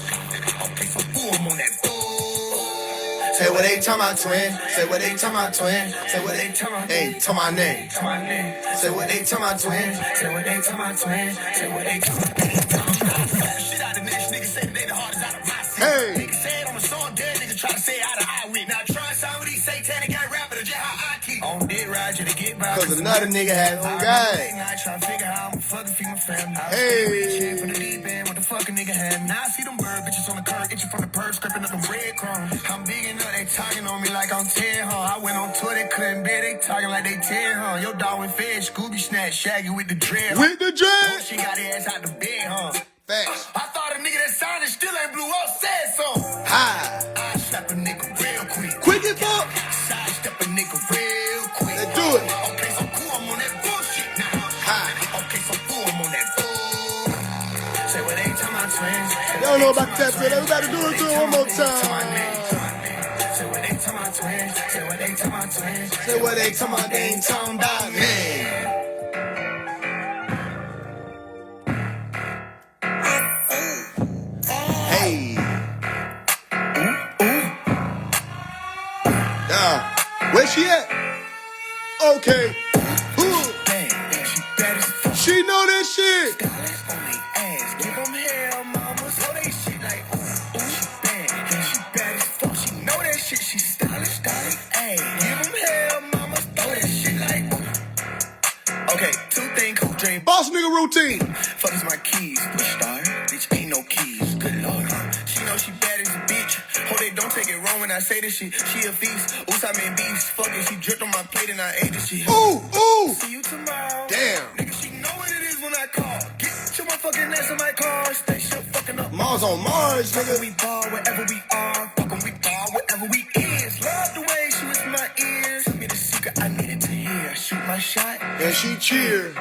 Okay, so cool, I'm on that bull. Say what they talking about, twin. Say what they talking about, twin. Say what they talking about. Hey, tell my name. Say what they talking about, twin. Say what they talking about, twin. Say what they talking about. Shit out of this, niggas say that they the hardest out of my city. Hey. Niggas say it on the song, dead niggas try to say it out of eye with. Now try to sound with these satanic guy rapping, just how I keep. On dead ride, you to get by. Cause another nigga had on God. I try to figure how I'ma fucking feed my family. Hey. From the deep end, what the fucking nigga had. Now I see them bird bitches on the curb, itching from the perp, scraping up them breadcrumbs. I'm digging up, they talking on me like I'm 10, huh? I went on tour, they couldn't bear, they talking like they 10, huh? Your dog went fed, Scooby Snatch, Shaggy with the dread. With the dread. She got her ass out the bed, huh? Facts. I thought a nigga that signed it still ain't blew up, said so. Hi. I slap a nigga real quick. Quick as fuck. Side step a nigga real quick. Let's do it. Okay, so cool, I'm on that bullshit now. Hi. Okay, so cool, I'm on that bull. Say what they tell my twins. They don't know about that shit. Everybody do it to it one more time. Say what they tell my twins. Say what they tell my twins. Say what they talking about, they ain't talking about me. Hey. Where she at? Okay. Ooh. She know that shit. Give them hell, mama. So they shit like, ooh, she bad. She bad as fuck. She know that shit. She stylish. Ayy, give them hell, mama. Throw that shit like, ooh. Okay, two things, cool dream. Boss nigga routine. Fuck is my keys, push start. Bitch, ain't no keys. Good lord. She know she bad as a bitch. Hold it, don't take it wrong when I say this shit. She a feast. Oops, I mean beast. Fuck it, she dripped on my plate and I ate this shit. Ooh. See you tomorrow. Damn. Nigga, she know what it is when I call. Get your motherfucking ass in my car. Spaceship fucking up. Mars on Mars, nigga. We ball wherever we are. Fuckin' we ball wherever we is. Love the way she whisper my ears. Tell me the secret I needed to hear. Shoot my shot. And she cheered.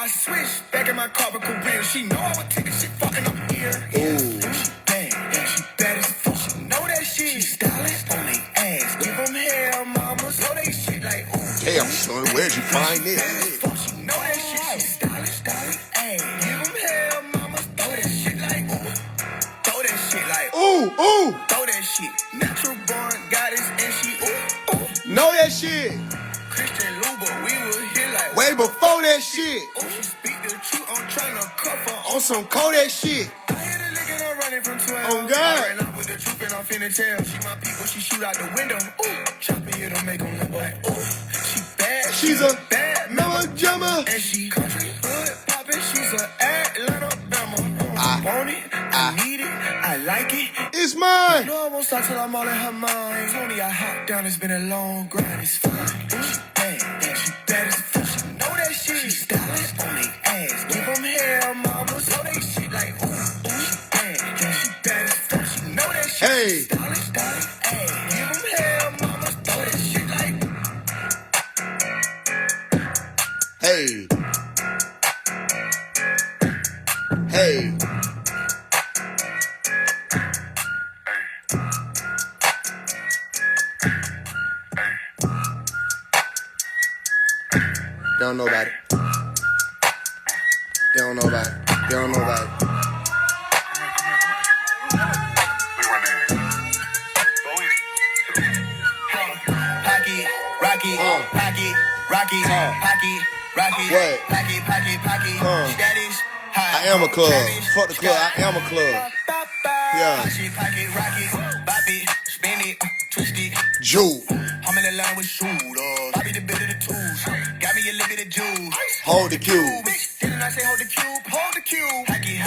Switch back in my car with career. She know I would take a shit fucking up here. Ooh. She bad. Yeah, she bad as fuck. She know that shit. She stylish on they ass. Give them hell, mama. So they shit like, ooh. Damn, son, where'd you find this? She know that shit. She stylish. Ayy, give them hell, mama. Throw shit. Oh, she speak the truth, I'm tryna cuff her On some Kodak shit. I hit a lick and I'm running from 12. Oh, God. I ran out with the truth and I'm finna tell. She my people, she shoot out the window. Ooh, chopping it don't make them look like, ooh. She bad, She's a bad melodrama. and she country hood poppin', she's a Atlanta Bama. I want it, I need it, I like it. It's mine. No, I won't stop till I'm all in her mind. Tony, I hop down, it's been a long grind, it's fine. She bad, she bad as fuck, she know that shit. She stylish on they ass, give them hell, mama, so they shit like, ooh, she bad as fuck, she know that shit. Hey. Stylish, ass, give them hell, mama, throw that shit like. Hey. Hey. They don't know about it. They don't know about it. They don't know about it. Pocket, Rocky, pocket, Rocky, pocket, Rocky, What? pocket, status, high. I am a club. Travis, Fuck the club. I am a club. Yeah. Pocket, Rocky, bop it, spin it, twist it. Jewel. I'm in the line with shooters. I be the bit of the tools. Got me a little bit of juice. Hold the cube. Bitch, didn't I say hold the cube? Hold the cube. Hockey.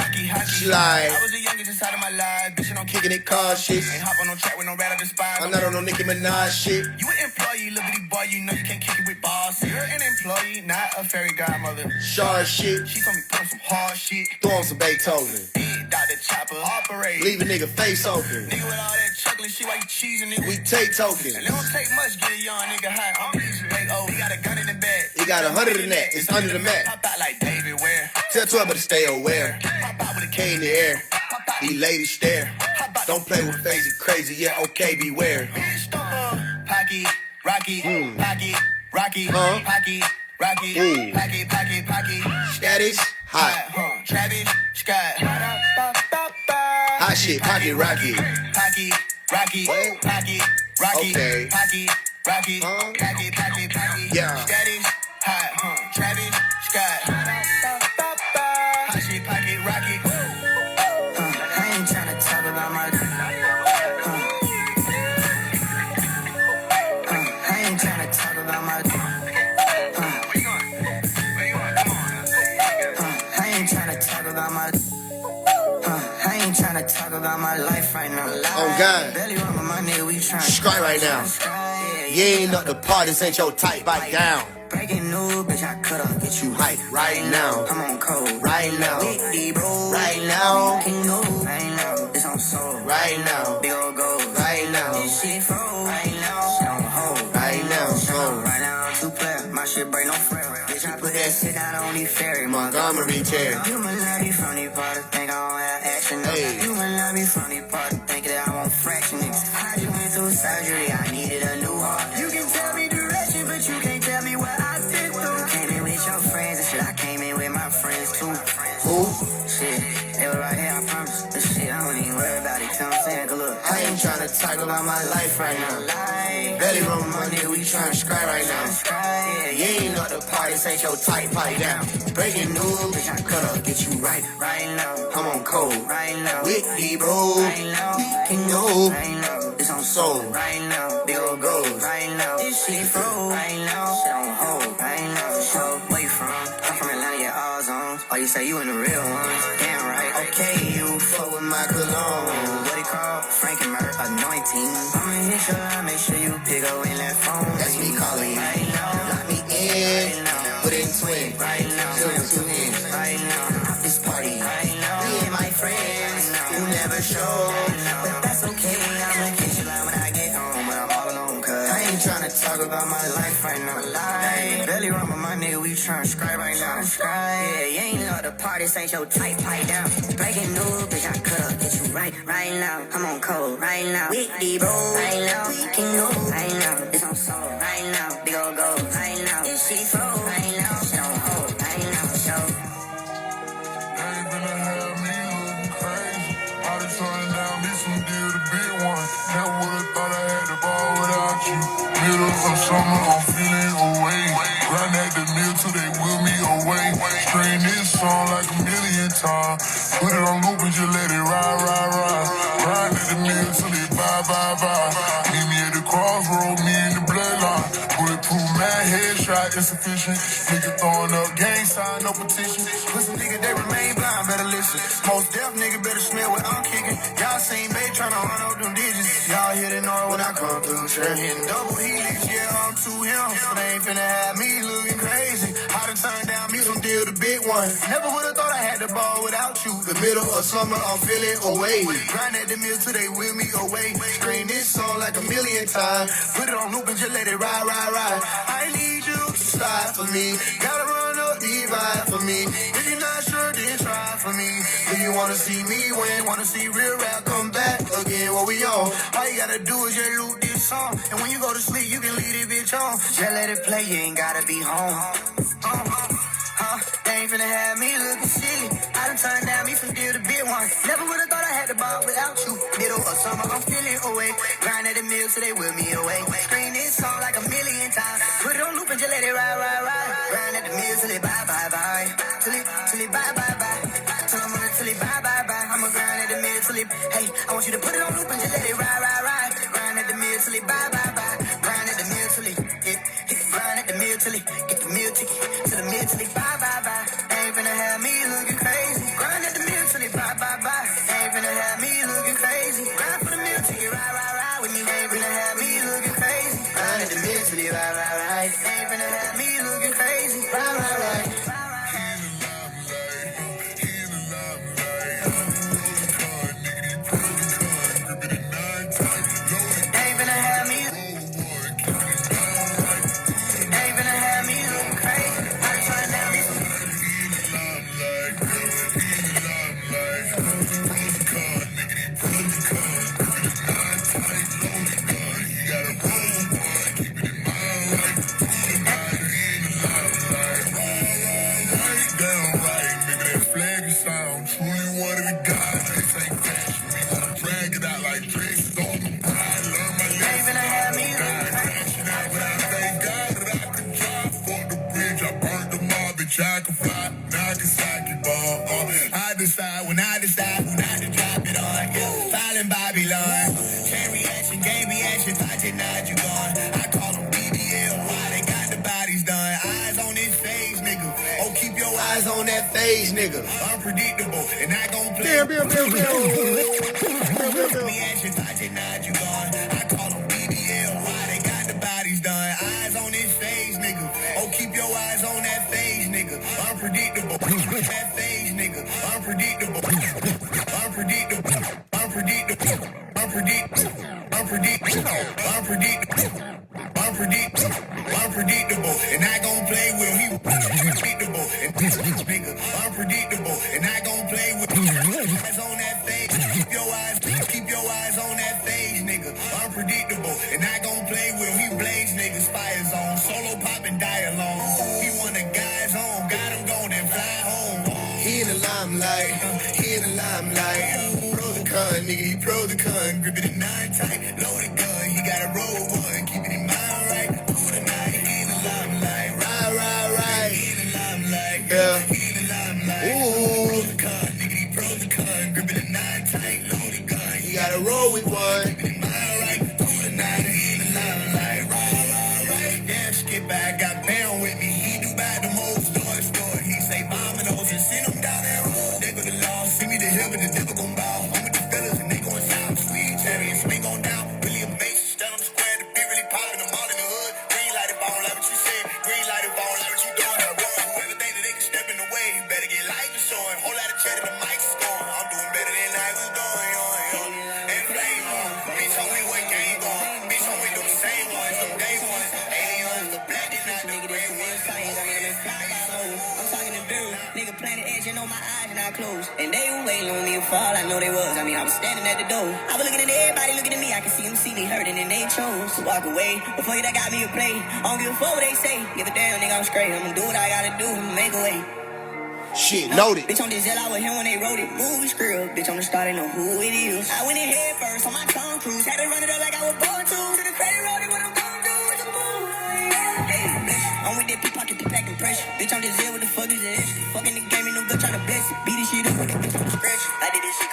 Slide. I was the youngest inside of my life. Bitch, and I'm Kicking it car shit. Ain't hop on no track with no rat of the spine. I'm not on no Nicki Minaj shit. You an employee, little bitty boy, you know you can't kick it with boss. You're an employee, not a fairy godmother. Shard shit. She told me put on some hard shit. Throw on some Beethoven. Big Dr. Chopper, operate. Leave a nigga face open. Nigga with all that chocolate shit, why you cheesing it? We take tokens. And it don't take much, get a young nigga high. I'm easy, like, oh, he got a gun in the bag. He got 100 in that. It's under the mat. Pop out like David Ware. Tell 12 but stay aware. Pop out with a K K in the air. Pop out These ladies stare. Don't play with Faise, crazy. Yeah, okay, beware. Pocket, Rocky, pocket, Rocky, Huh? pocket, Rocky, Ooh. pocket. Status hot. Travis, Scott. Hot shit, pocket rocky. Pocket, Rocky, What? pocket, Rocky, Okay. pocket, Rocky, Huh? pocket. Yeah. Status, hot, Travis, Scott. Hot shit, pocket, Rocky. I ain't tryna talk about my. I ain't tryna talk about my. I ain't tryna talk about my. I ain't tryna talk about my life right now. Oh, God. Belly run with my nigga, we tryna. Strike right now. You ain't up the party, this ain't your type, bite down. Breaking news, bitch, I coulda get you Hype right now. I'm on code Right now. With the bro. Right now. King no. Right now. It's on soul. Right now. Big old gold. Right now. This shit froze. Right now. Shit on hold. Right now. So, Right now, I'm too player. My shit break no frail. Bitch, I put that shit down on the ferry. Montgomery chair. You might not be from the party, think I don't have action. Hey. You might not be from the party, think that I won't fraction it. I just went through surgery, I needed a new heart. You can tell me direction, but you can't tell me what I been through. Came in with your friends and shit, I came in with my friends too. Who? Shit, they were right here, I promise. This shit, I don't even worry about it, you know what I'm saying? 'Cause look, I ain't tryna talk about my life right now. Belly roll my nigga, we tryna scry right now. You ain't up the party, this ain't your type, pipe down. Breaking news, bitch, I coulda get you right. Right now, I'm on code. right now, With the bro. right now, Can go. right now, it's on Soul. right now, big old goals, right now, this shit froze, right now, shit on hold, right now, so where you from? I'm from Atlanta, yeah, all zones. Oh, you say you in the real ones? Damn right, okay, you fuck with my cologne. What it called? Frankenmurder anointing. I'ma hit your line, make sure you pick up in that phone. That's me calling. Right now, Lock me in. Put in twin. right now, Two in. right now, off this party, right now, me and my friends who never show, but that's okay. I'ma catch you line when I get home, but I'm all alone, cause I ain't tryna talk about my life right now. Belly run with my nigga, we tryna scry right now. Yeah, you ain't know the party, this ain't your type, pipe down. Breaking news, bitch, I coulda get you right now. I'm on code right now. With the bro, right now. We can go right now. It's on soul right now. Big old gold right now. This shit froze right now. Shit on hold right now. Show. They finna have me looking crazy. All the turning down me some deal the big one. Never would've thought I had the ball without you. Middle of summer, I'm feeling away. Run at the mill till they will me away. Put it on loop and just let it ride, ride, ride. Ride at the mill till it bye, bye, bye. Meet me at the crossroad, me in the bloodline. Bulletproof mad headshot insufficient. Nigga throwing up gang sign, no petition. Pussy nigga, they remain blind, better listen. Most deaf nigga better smell what I'm kicking. Y'all seen babe tryna run up them digits. Y'all hear the noise when I come through. Sure hitting double helix, yeah, I'm too him. But they ain't finna have me looking crazy. I done turned down me some deal, the big one. Never would've thought I had the ball without you. The middle of summer, I'm feeling away. Grind at the mill till they wheel me away. Scream this song like a million times. Put it on loop and just let it ride, ride, ride. I need you to slide for me. Gotta run up the vibe for me. If you're not sure, then try for me. If you wanna see me win, wanna see real rap come back again, what we on? All you gotta do is just loop this song. And when you go to sleep, you can leave this bitch on. Just let it play, you ain't gotta be home. They ain't finna have me looking silly. I done turned down me some deal to big one. Never would've thought I had the ball without you. Middle of summer, I'm feeling away. Grind at the mill so they will me away. Scream this song like a million times. Put it on loop and just let it ride, ride, ride. Grind at the mill till it bye, bye, bye. Till it bye, bye, bye. Till I'm on it till it bye, bye, bye. I'ma grind at the mill till it, hey, I want you to put it on loop and just let it ride, ride, ride. Grind at the mill till it bye, bye, bye. Grind at the mill till it, grind at the mill till it, get the meal ticket. To the mill till it bye, bye, bye. They ain't finna have me looking crazy. Grind at the mill till it bye, bye, bye. They ain't finna have me looking crazy. Grind for the meal ticket, ride, ride, ride with me. They ain't finna have me looking crazy. Grind at the mill till it ride, ride, ride. They ain't finna have me looking crazy. Ride, ride, ride. I can fly, now I can sock it, I decide when I decide when I to drop it on. Silent Babylon. Chain reaction, game reaction, touch it, nod you gone. I call them BBL, why they got the bodies done. Eyes on this phase, nigga. Oh, keep your eyes on that phase, nigga. Unpredictable, and I gon' play. Reaction, touch it, nod you gone. I call them BBL, why they got the bodies done. Eyes on this phase, nigga. Oh, keep your eyes on that phase, nigga. Unpredictable. That phase, nigga. Unpredictable. Unpredictable. Unpredictable. Unpredictable. Unpredictable. Unpredictable. Unpredictable. And I gon' play with him. Unpredictable. Nigga. Unpredictable. And I gon' play with eyes on that phase. Keep your eyes on that phase, nigga. Unpredictable. And I gon' play with him. Blaze niggas fire zone. Solo pop and die alone. He one of guys home. Got him gone and fly home. He in the limelight. He in the limelight. Pro the con, nigga. He pro the con. Grip it in 9 tight. Loaded gun. He got a roll one. Keep it in mind right. Through the night. He in the limelight. Ride, ride, ride. He in the limelight. Yeah. He in the limelight. Ooh. Pro the con, nigga. He pro the con. Grip it in 9 tight. Loaded gun. He got a roll with one. Keep it in mind right. Through the night. He in the limelight. Ride, ride, ride. Damn, skip back. Got pound with me. He do bad the most. Store. He say bombing those and send them down that road. They go to law. See me the hill, but the devil gon' bow. I'm with the fellas and they gon' sound sweet. Chariots swing on down. Really amazing. Stand on the square. The beat really popping. I'm all in the hood. Green light if I don't like what you said. Green light if I don't like what you doing. I run. Whoever think that they can step in the way, better get life to showing. Whole lot of chat and the mic's scoring. I'm doing better than I was doing. And flame on. Bitch, on me what game going. Bitch, on me do the same ones. Them day ones. Aliens, the black and not the gray ones. I'm talking to dude, nigga planted edging on my eyes and I closed. And they were waiting on me to fall, I know they was. I mean, I was standing at the door. I was looking at everybody looking at me. I could see them see me hurting and they chose to walk away. Before that got me a play. I don't give a fuck what they say. Give a damn, nigga, I'm straight. I'ma do what I gotta do, make a way. Shit, loaded. Bitch on this L, I was here when they wrote it. Movie script, bitch on the start, they know who it is. I went in head first on my Tom Cruise. Had to run it up like I was born to. To the credit road, what I'm gonna do is a move. Hey, bitch, I'm with that pickpocket, the pack and pressure. Bitch on this L, what the fuck is this? Fucking the game, ain't no good tryna bless it. Beat this shit up with that bitch on the scratch.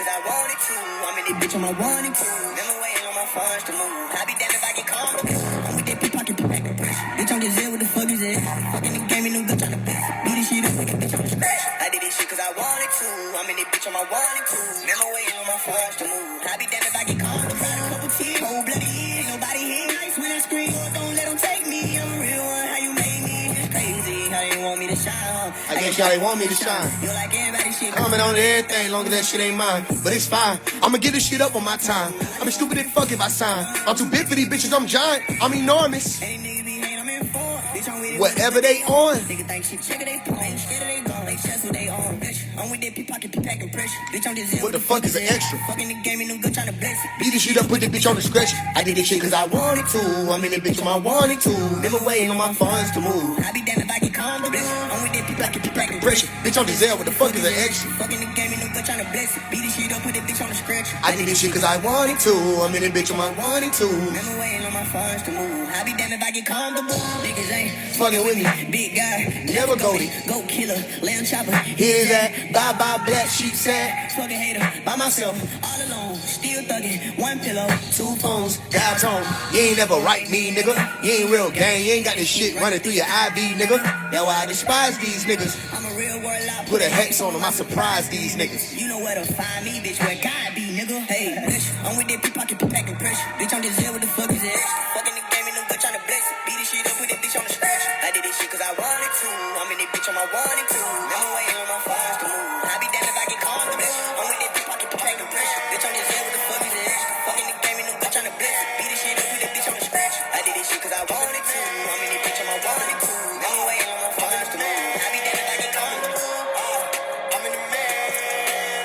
cause I wanted to. I'm in this bitch on my one and two. Never waiting on my funds to move. I be damned if I get comfortable. I'm with that pickpocket, pack the pressure. Bitch, I'm just what the fuck is it? Fucking the game and no good trying to bitch. Beat this shit up, make a bitch on the scratch. I did this shit cause I wanted to. I'm in this bitch on my one and two. Never waiting on my funds to move. I be damned if I get comfortable. Got a couple tears, cold bloody ain't nobody here. Nice when I scream, don't let them take me. I'm a real one, how you made me crazy? How you want me to shine? I guess y'all ain't want me to shine. You like everybody shit. Comment on everything, long as that shit ain't mine. But it's fine, I'ma get this shit up on my time. I'm stupid as fuck if I sign. I'm too big for these bitches, I'm giant, I'm enormous. Any niggas be hating, I'm in for. Bitch, I'm with it. Whatever they on. Nigga think shit, check it, they phone. Scared they gone, they chest what they on. Bitch, I'm with that pickpocket, packing pressure. Bitch, I'm just What the fuck is an extra? Fucking the game and them good trying to bless it. Beat this shit up, put this bitch on the scratch. I did this shit cause I wanted to. I'm in this bitch on my wanted to. Never waiting on my funds to move. I be damned if I get comfortable. I'm with that pickpocket, packing Pressure, bitch on Giselle, what the fuck is an extra? Fucking the game and them good trying to bless it. Beat this shit up, put that bitch on the scratch. I did this shit cause I wanted to. I'm in this bitch on my wanted to. Never waiting on my funds to move. I be damned if I get comfortable. Niggas ain't Fucking with me, big guy, never goated. go killer, lamb chopper. Here's that, bye bye black sheep sad. Fucking hater, by myself, all alone, still thugging, one pillow, two phones. Dial tone, you ain't never write me, nigga. You ain't real gang, you ain't got this shit running through your IV, nigga. That's why I despise these niggas. I'm a real world lot. Put a hex on them, I surprise these niggas. You know where to find me, bitch, where God be, nigga. Hey, bitch, I'm with that pickpocket, packing pressure. Bitch, I'm just there, what the fuck is it? Fucking the game and them good trying to bless it. Beat this shit up, put that bitch on the scratch. I did this shit cause I wanted to. I'm in that bitch on my wanted to. Never waiting on my funds to move. I be damned if I get comfortable. I'm with that pickpocket, packing pressure. Bitch, I'm just there, what the fuck is it? Fucking the game and them good trying to bless it. Beat this shit up, put that bitch on the scratch. I did this shit cause I wanted to. I'm in that bitch on my wanted to. Never waiting on my funds to move. I be damned if I get comfortable.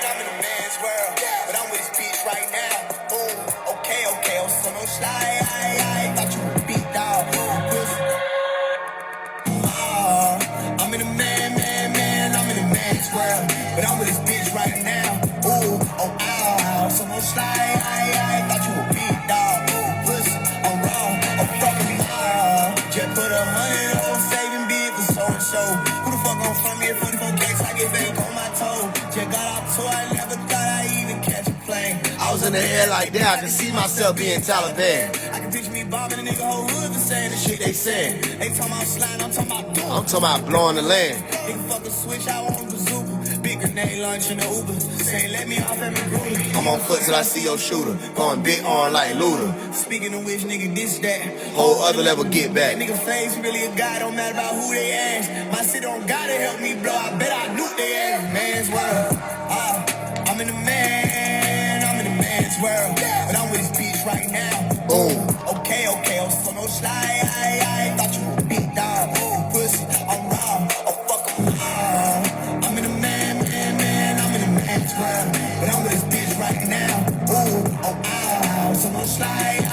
I'm in the man's world. But I'm with this bitch right now. Boom, okay, I'm so no slide. I thought you were beat dog. I'm in the I'm in the man's world. But I'm with this bitch right now. Ooh, oh, ow, so no slide. I thought you were beat dog. Pussy, I'm wrong, I'm fucking wrong. Just put 100 on saving bid for so-and-so. Who the fuck gon' front me at 44 cakes? I get back on my toe. Just got off tour, I never thought I'd even catch a plane. I was in the air like that, I can see myself being Taliban. I can picture me bombing a nigga whole hood for saying the shit they said. They talking about sliding, I'm talking about doing. I'm talking about blowing the land. Nigga fuck a switch, I want a bazooka. Big grenade launch in the Uber. Say let me off every groove. I'm on foot till I see your shooter. Going big on like Luda. Speaking of which, nigga, this that. Whole other level get back. Nigga Faise really a guy, don't matter about who they ask. My city don't gotta help me blow, I bet I knew they ass. Man's world. I'm in the man's world. But I'm with this bitch right now. Boom. Okay, I'm so no slide. I thought you were big dog. Pussy, I'm raw. Oh, fuck 'em all. I'm in the I'm in the man's world. But I'm with this bitch right now. Ooh, oh, ow. So no slide. I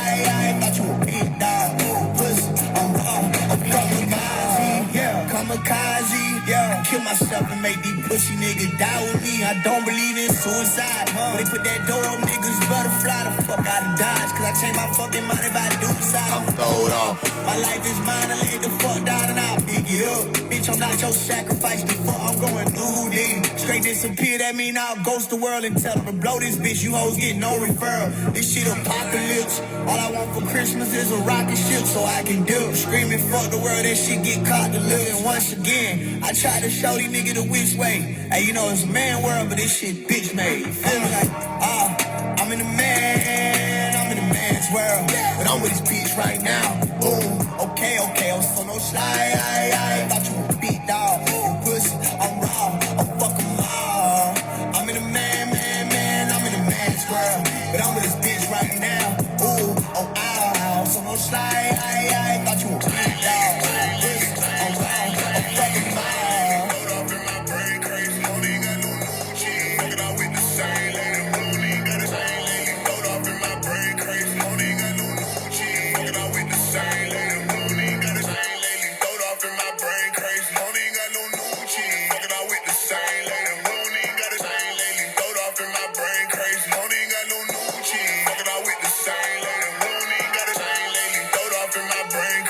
thought you were big dog. Pussy, I'm raw. Oh, fuck 'em all. Yeah, kamikaze. Yeah, kill myself and make these pussy niggas die with me. I don't believe in suicide. When they put that door up, niggas better fly the fuck out of Dodge. Cause I change my fucking mind if I do decide. I'm throwed off. My life is mine, I lay the fuck down and I'll pick it up. Bitch, I'm not your sacrifice, the fuck I'm going through this. Straight disappear, that mean I'll ghost the world and tell them to blow this bitch. You hoes get no referral. This shit apocalypse. All I want for Christmas is a rocket ship so I can dip. Screaming fuck the world, that shit get caught to living once again. I try to show these niggas the which way. Hey, you know it's a man world, but this shit bitch made. Feel me like, I'm in the man's world. But I'm with this bitch right now. Boom, okay, I'm so no slide. I thought you were beat dog. Pussy, I'm raw. Oh, fuck 'em all. I'm in the I'm in the man's world. But I'm with this bitch right now. Ooh, oh, ow, so no slide. I thought you were beat dog. Pussy, I'm raw. Oh, fuck 'em all. Boom. 'Cause I with the same lady, money ain't got no new cheese. Fucking out with the same lady, money ain't got no new cheese. Fucking out with the same lady, money ain't got no new cheese. Fucking out with the same lady, money ain't got no new cheese. Fucking out with the same lady, throw it off in my brain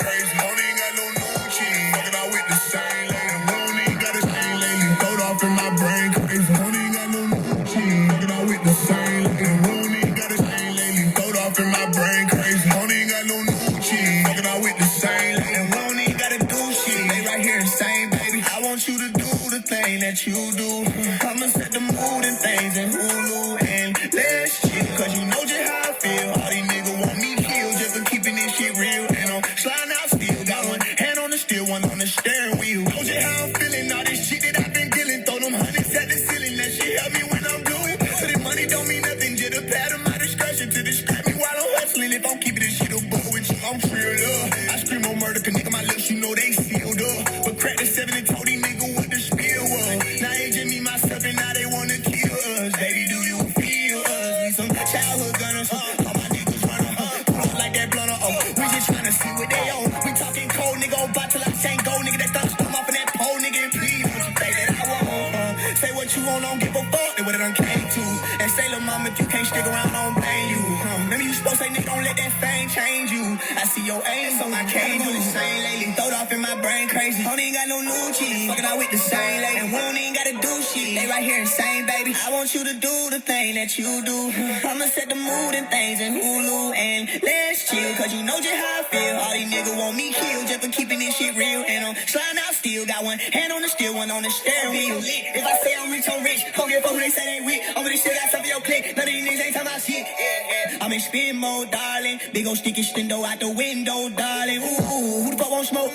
that you do. I'ma set the mood and things in Hulu and let's chill. Cause you know just how I feel. All these niggas want me killed just for keeping this shit real. And I'm sliding out still. Got one hand on the steering, one on the steering wheel. Know just how I'm feeling. All this shit that I've been dealing. Throw them hundreds at the ceiling. That shit help me when I'm doing. So this money don't mean nothing. Just a pad of my discretion to distract me while I'm hustling. If I'm keeping this shit a buck with you, I'm real love. I scream on murder, cause nigga, my lips, you know they sealed up. But crack the 7 and told these niggas what the spiel was. Now they just me, myself, and now they wanna kill us. Baby, do you feel us? We some childhood gunners, all my niggas running, pull up like that blunter, we just tryna see what they own. We talking cold, nigga, oh, bottle I ain't gold, nigga, that thumb stomp off in that pole, nigga, and please, what you think that I want? Say what you want, don't give a fuck, that what it done came to. And say, lil' mama, if you can't stick around, I don't blame you. Remember you supposed to say, nigga, don't let that fame change you. I see your aim, so I can't do the same lately. Throwed off in my brain crazy. Don't even got no new cheese. Fucking out with the same lady. And we don't even gotta do shit. They right here insane, baby. I want you to do the thing that you do. I'ma set the mood and things in Hulu and let's chill. Cause you know just how I feel. All these niggas want me killed just for keeping this shit real. And I'm sliding out still. Got one hand on the steer, one on the steering wheel. If I say I'm rich, I'm rich. Don't give a fuck who they say they weak. Over this shit, got something your click. None of these niggas ain't talking about shit. Yeah. I'm in spin mode, darling. Big ol' sticky stendo out the window, darling. Ooh, who the fuck won't smoke?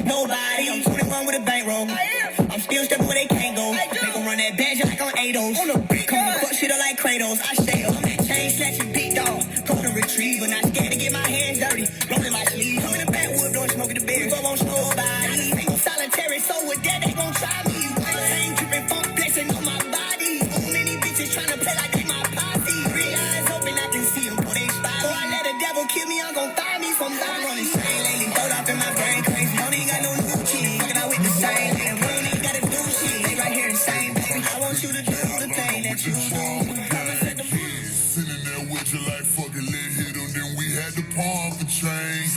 Nobody. I'm 21 with a bankroll. I'm still stepping where they can't go. Make them run that badge like on ADOS. Come to fuck shit up like Kratos. I stay up. Chain snatching, big dog. Golden retriever. Not scared to get my hands dirty. Rolling my sleeves. I'm in the backwood, doing smoking the beer. Fuck won't smoke nobody. Ain't gon' solitary, so with that they gon' try me. Ain't dripping funk blessing on my body. Too many bitches tryna play like they my posse. Three eyes open, I can see them for they spot. So I let the devil kill me, I'm gon' find me some time on this chain lately. Throwed off in my brain crazy. Don't even got no new cheese. Fucking out with the same. And we don't even gotta do shit. They right here insane, baby. I want you to do the thing that you do. Sitting there with you like fucking lit hit them, then we had to pawn for change.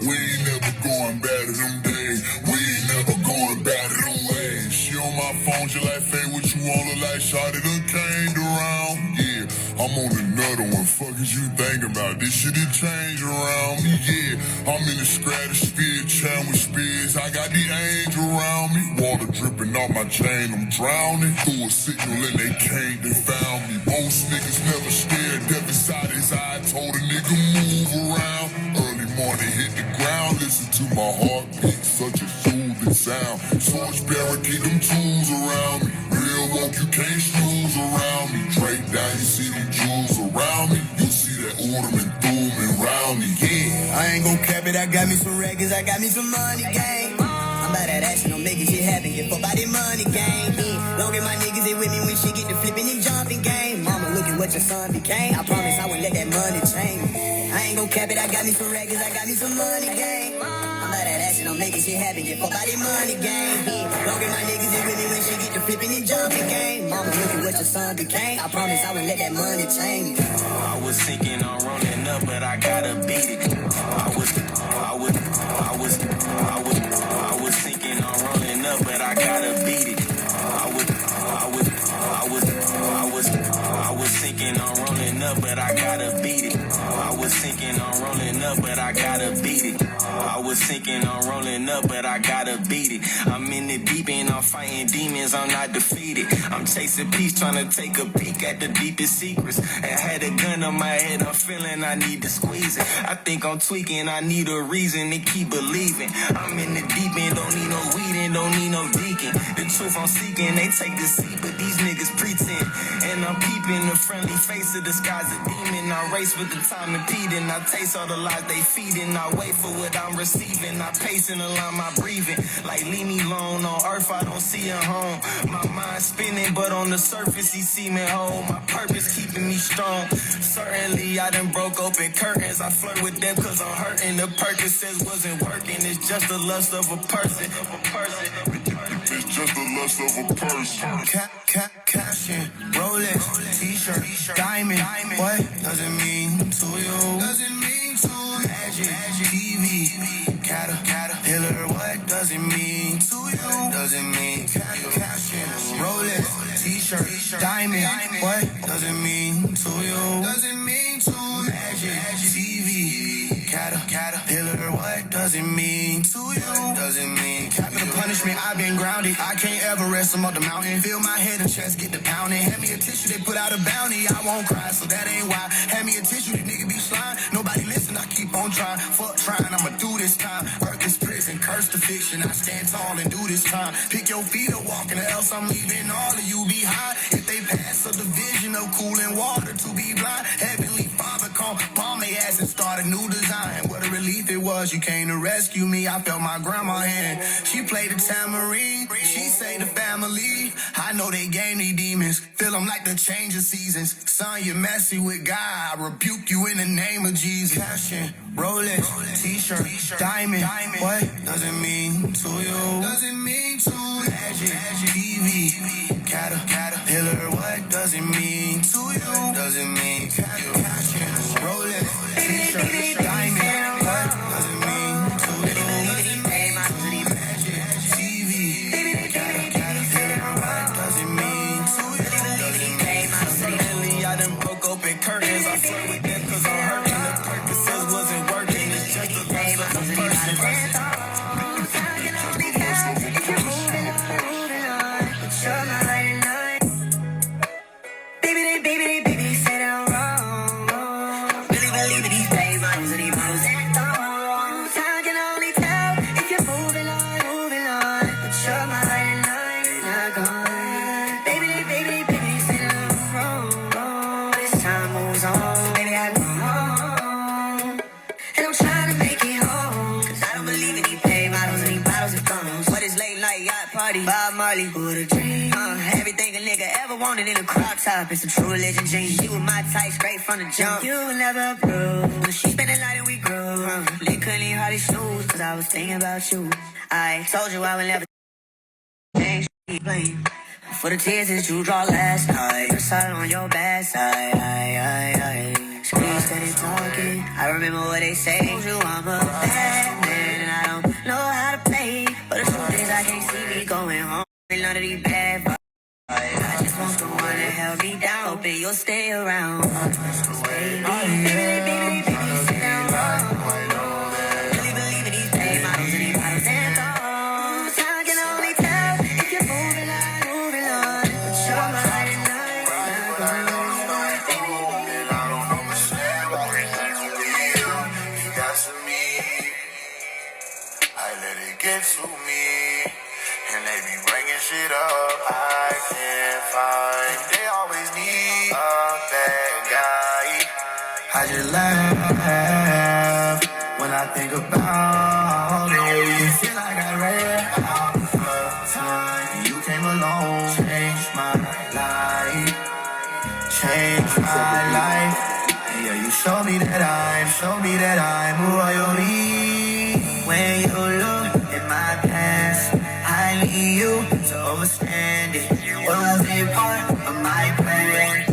We ain't never going back to them days. We ain't never going back to them ways. She on my phone, just like Faye, what you want, look like shawty done came around. Yeah, I'm on another one. Fuck is you thinking about? This shit it changed around me. Yeah, I'm in the stratosphere, chatting with spears. I got the angel around me. Water dripping off my chain, I'm drowning. Threw a signal and they came, they found me. Most niggas never stared, death inside his eye. Told a nigga move around. Early morning hit the ground, listen to my heartbeat, such a soothing sound. Torch barricade them tools around me. Real woke, you can't snooze around me. Drake down, you see them jewels around me. You see that ornament booming around me. Yeah, I ain't gon' cap it, I got me some records, I got me some money, gang. I'm about that action, I'm making shit happen, get fucked by the money, gang. Yeah, long as my niggas ain't with me when shit get to flipping and jumping, gang. Mama, look at what your son became. I promise I wouldn't let that money change. I ain't gon' cap it, I got me some records, I got me some money, gang. I'm about that action, I'm making shit happen, get fucked by the money, gang. Yeah, long as my niggas ain't with me when shit get to flipping and jumping, gang. Mama, look at what your son became. I promise I wouldn't let that money change. I was thinking on rolling up, but I gotta beat it. I was thinking on rolling up, but I gotta beat it. I was thinking on rolling up, but I gotta beat it. I was thinking on rolling up, but I gotta beat it. I was thinking on rolling up, but I gotta beat it. I'm in the deep end, I'm fighting demons, I'm not defeated. I'm chasing peace, trying to take a peek at the deepest secrets. I had a gun on my head, I'm feeling I need to squeeze it. I think I'm tweaking, I need a reason to keep believing. I'm in the deep end, don't need no weed and don't need no deacon. The truth I'm seeking, they take the seat, but these niggas pretend. And I'm peeping the friendly face of the sky's a demon. I race with the time impeding, I taste all the lies they feeding. I wait for what I'm receiving, I pace and align my breathing. Like leave me alone, on earth I don't see a home. My mind spinning, but on the surface he see me whole. My purpose keeping me strong. Certainly I done broke open curtains. I flirt with them cause I'm hurting. The Percocets wasn't working, it's just the lust of a person. It's just the lust of a person. Cashing, Rolex, t-shirt, diamond. What does it mean to you? Does it mean to Magic, TV, caterpillar? What does it mean to you? Does it mean cashing, Rolex, t-shirt, diamond? What does it mean to you? Does it mean to Magic, TV, caterpillar? What does it mean to you? Does it mean capital? punishment, I've been grounded. I can't ever rest, I'm up the mountain. Feel my head and chest get the pounding. Hand me a tissue, they put out a bounty. I won't cry, so that ain't why. Hand me a tissue, the nigga be slime. Nobody listen, I keep on trying. Fuck trying, I'ma do this time. Earth is prison, curse the fiction. I stand tall and do this time. Pick your feet or walking, or else I'm leaving all of you behind. If they pass a division of cooling water to be blind, Heavenly Father come, palm they ass and start a new design. What a relief it was, you came to rescue me. I felt my grandma hand. She played the tambourine, she saved the family. I know they gave me demons, feel them like the change of seasons. Son, you're messy with God, I rebuke you in the name of Jesus. Cash in, Rolex, t-shirt, diamond. What does it mean to you? Does it mean to Magic, TV, caterpillar? What does it mean to you? Does it mean cash in, Rolex, t-shirt, diamond? What does it mean to you? Does it mean Magic, TV, caterpillar? What does it mean to you? Does it mean lately I done broke open curtains. I slept with them cause I'm hurting. The purposes wasn't working. It's just a game. Baby, say that I'm wrong. Really believe in these days, models and these models and thongs. Time can only tell if you're moving on. But you're my light not gone. Baby, say that I'm wrong. As time moves on, baby, I go home. And I'm trying to make it home. Cause I don't believe in these paid models and these bottles and thongs. But it's late night yacht party, Bob Marley, with a dream. Everything a nigga ever wanted in a crop top. It's a true religion jeans. She was my type straight from the jump. You will never approve. She spent the night and we grew. Lee couldn't even hardly snooze. Cause I was thinking about you. I told you I would never change. Blame for the tears that you draw last night. You're silent on your bad side. Scream steady talking. I remember what they say. Told you I'm a bad man and I don't know how to play. But the truth is I can't see me going home. None of these bad vibes. I just want the one to help me down. Hoping you'll stay around. Baby, sit down. Really believe in these paid models and these bottles and thongs. Time can only tell if you're moving on. But you're my light at night. I let it get to me, and they be bringing shit up I can't find. They always need a bad guy. I just laugh when I think about it. Feel like I ran out of time. You came along, changed my life, And yeah, you show me that I'm royalty. When you look at my past, I need you to understand it. Was it part of my plan?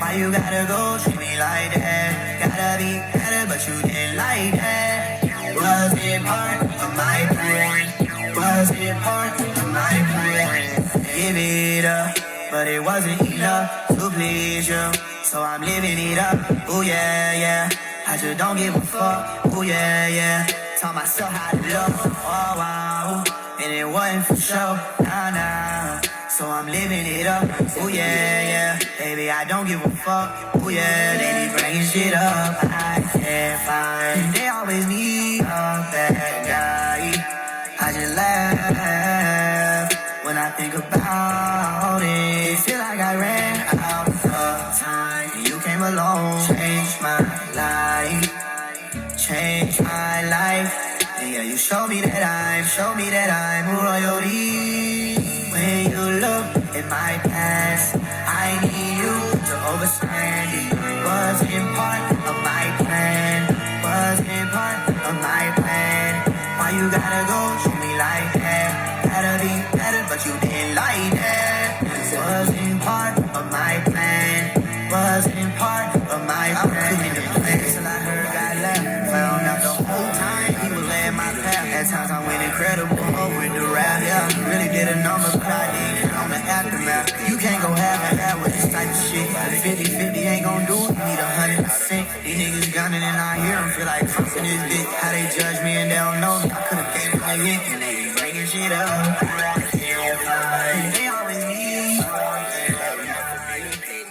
Why you gotta go treat me like that? Gotta be better, but you didn't like that. Was it part of my plan? Give it up, but it wasn't enough to please you. So I'm living it up, ooh yeah. I just don't give a fuck, ooh yeah. Tell myself how to love, oh wow. And it wasn't for show, nah. So I'm living it up, ooh yeah. Baby, I don't give a fuck, ooh yeah. They be bringing shit up, I can't find. They always need a bad guy. I just laugh when I think about it. Feel like I ran out of time. You came along, changed my life. And yeah, you show me that I'm royalty. When you look at my past, I need you to understand it. Wasn't part of my plan. Why you gotta go treat me like that? Gotta be better, but you didn't like that. Wasn't part of my plan. Till I heard God left. Found out the whole time he was laying my path. At times I went incredible with the rap. Yeah, really did a number, but I did it on the aftermath. You can't go half and half with this type of shit. 50-50 ain't gon' do it. You need 100%. These niggas gunning and I hear them feel like fucking this bitch. How they judge me and they don't know me. I could've gave it my hit and they just bringing shit up. They always need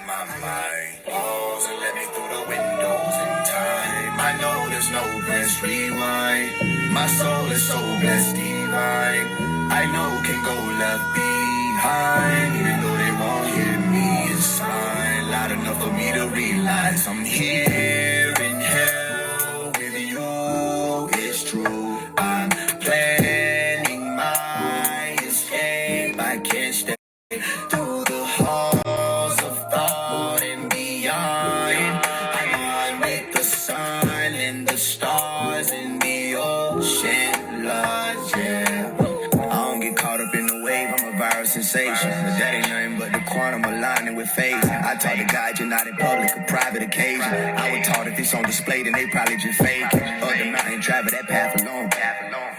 my mind. Pause and let me through the windows in time. I know there's no press rewind. My soul is so blessed divine. I know can go left behind. Even though they won't hear me, it's fine. Loud enough for me to realize I'm here in hell with you. It's true. I'm planning my escape. I can't stay through the halls of thought and beyond. I run with the sun and the stars and the ocean, Lord, yeah. I don't get caught up in the wave, I'm a viral sensation. But that ain't nothing but the quantum aligning with Faise. I taught the God you're not in public, a private occasion. I was taught if it's on display, then they probably just fake it. Other mountain travel that path alone.